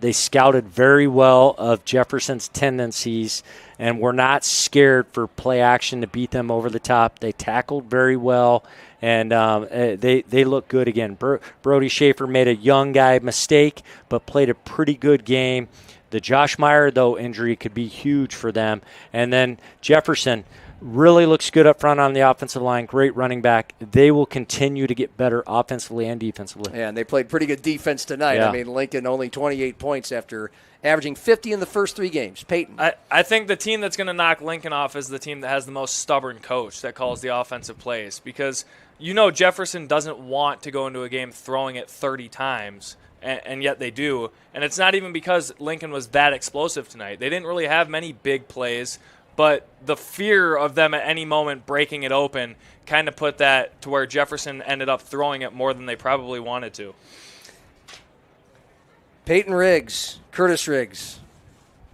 they scouted very well of Jefferson's tendencies and were not scared for play action to beat them over the top. They tackled very well, and they look good again. Brody Schaefer made a young guy mistake, but played a pretty good game. The Josh Meyer, though, injury could be huge for them. And then Jefferson really looks good up front on the offensive line. Great running back. They will continue to get better offensively and defensively. Yeah, and they played pretty good defense tonight. Yeah. I mean, Lincoln only 28 points after averaging 50 in the first 3 games. Peyton. I think the team that's going to knock Lincoln off is the team that has the most stubborn coach that calls the offensive plays, because Jefferson doesn't want to go into a game throwing it 30 times, and yet they do. And it's not even because Lincoln was that explosive tonight. They didn't really have many big plays, but the fear of them at any moment breaking it open kind of put that to where Jefferson ended up throwing it more than they probably wanted to. Peyton Riggs, Curtis Riggs.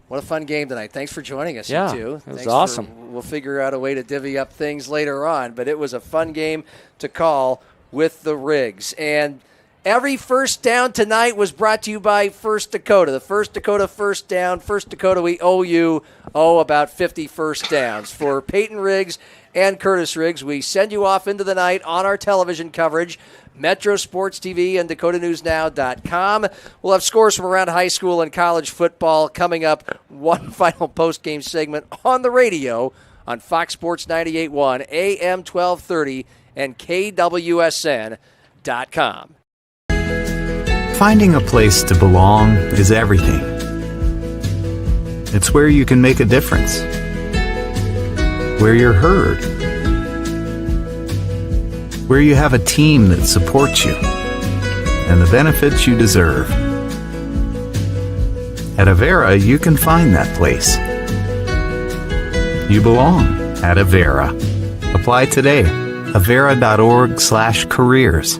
What a fun game tonight. Thanks for joining us, yeah, you two. It was awesome. We'll figure out a way to divvy up things later on, but it was a fun game to call with the Riggs. And every first down tonight was brought to you by First Dakota. The First Dakota first down. First Dakota, we owe you, about 50 first downs. For Peyton Riggs and Curtis Riggs, we send you off into the night on our television coverage, Metro Sports TV and DakotaNewsNow.com. We'll have scores from around high school and college football coming up. One final post-game segment on the radio on Fox Sports 98.1, AM 1230, and KWSN.com. Finding a place to belong is everything. It's where you can make a difference, where you're heard, where you have a team that supports you, and the benefits you deserve. At Avera, you can find that place. You belong at Avera. Apply today. Avera.org/careers.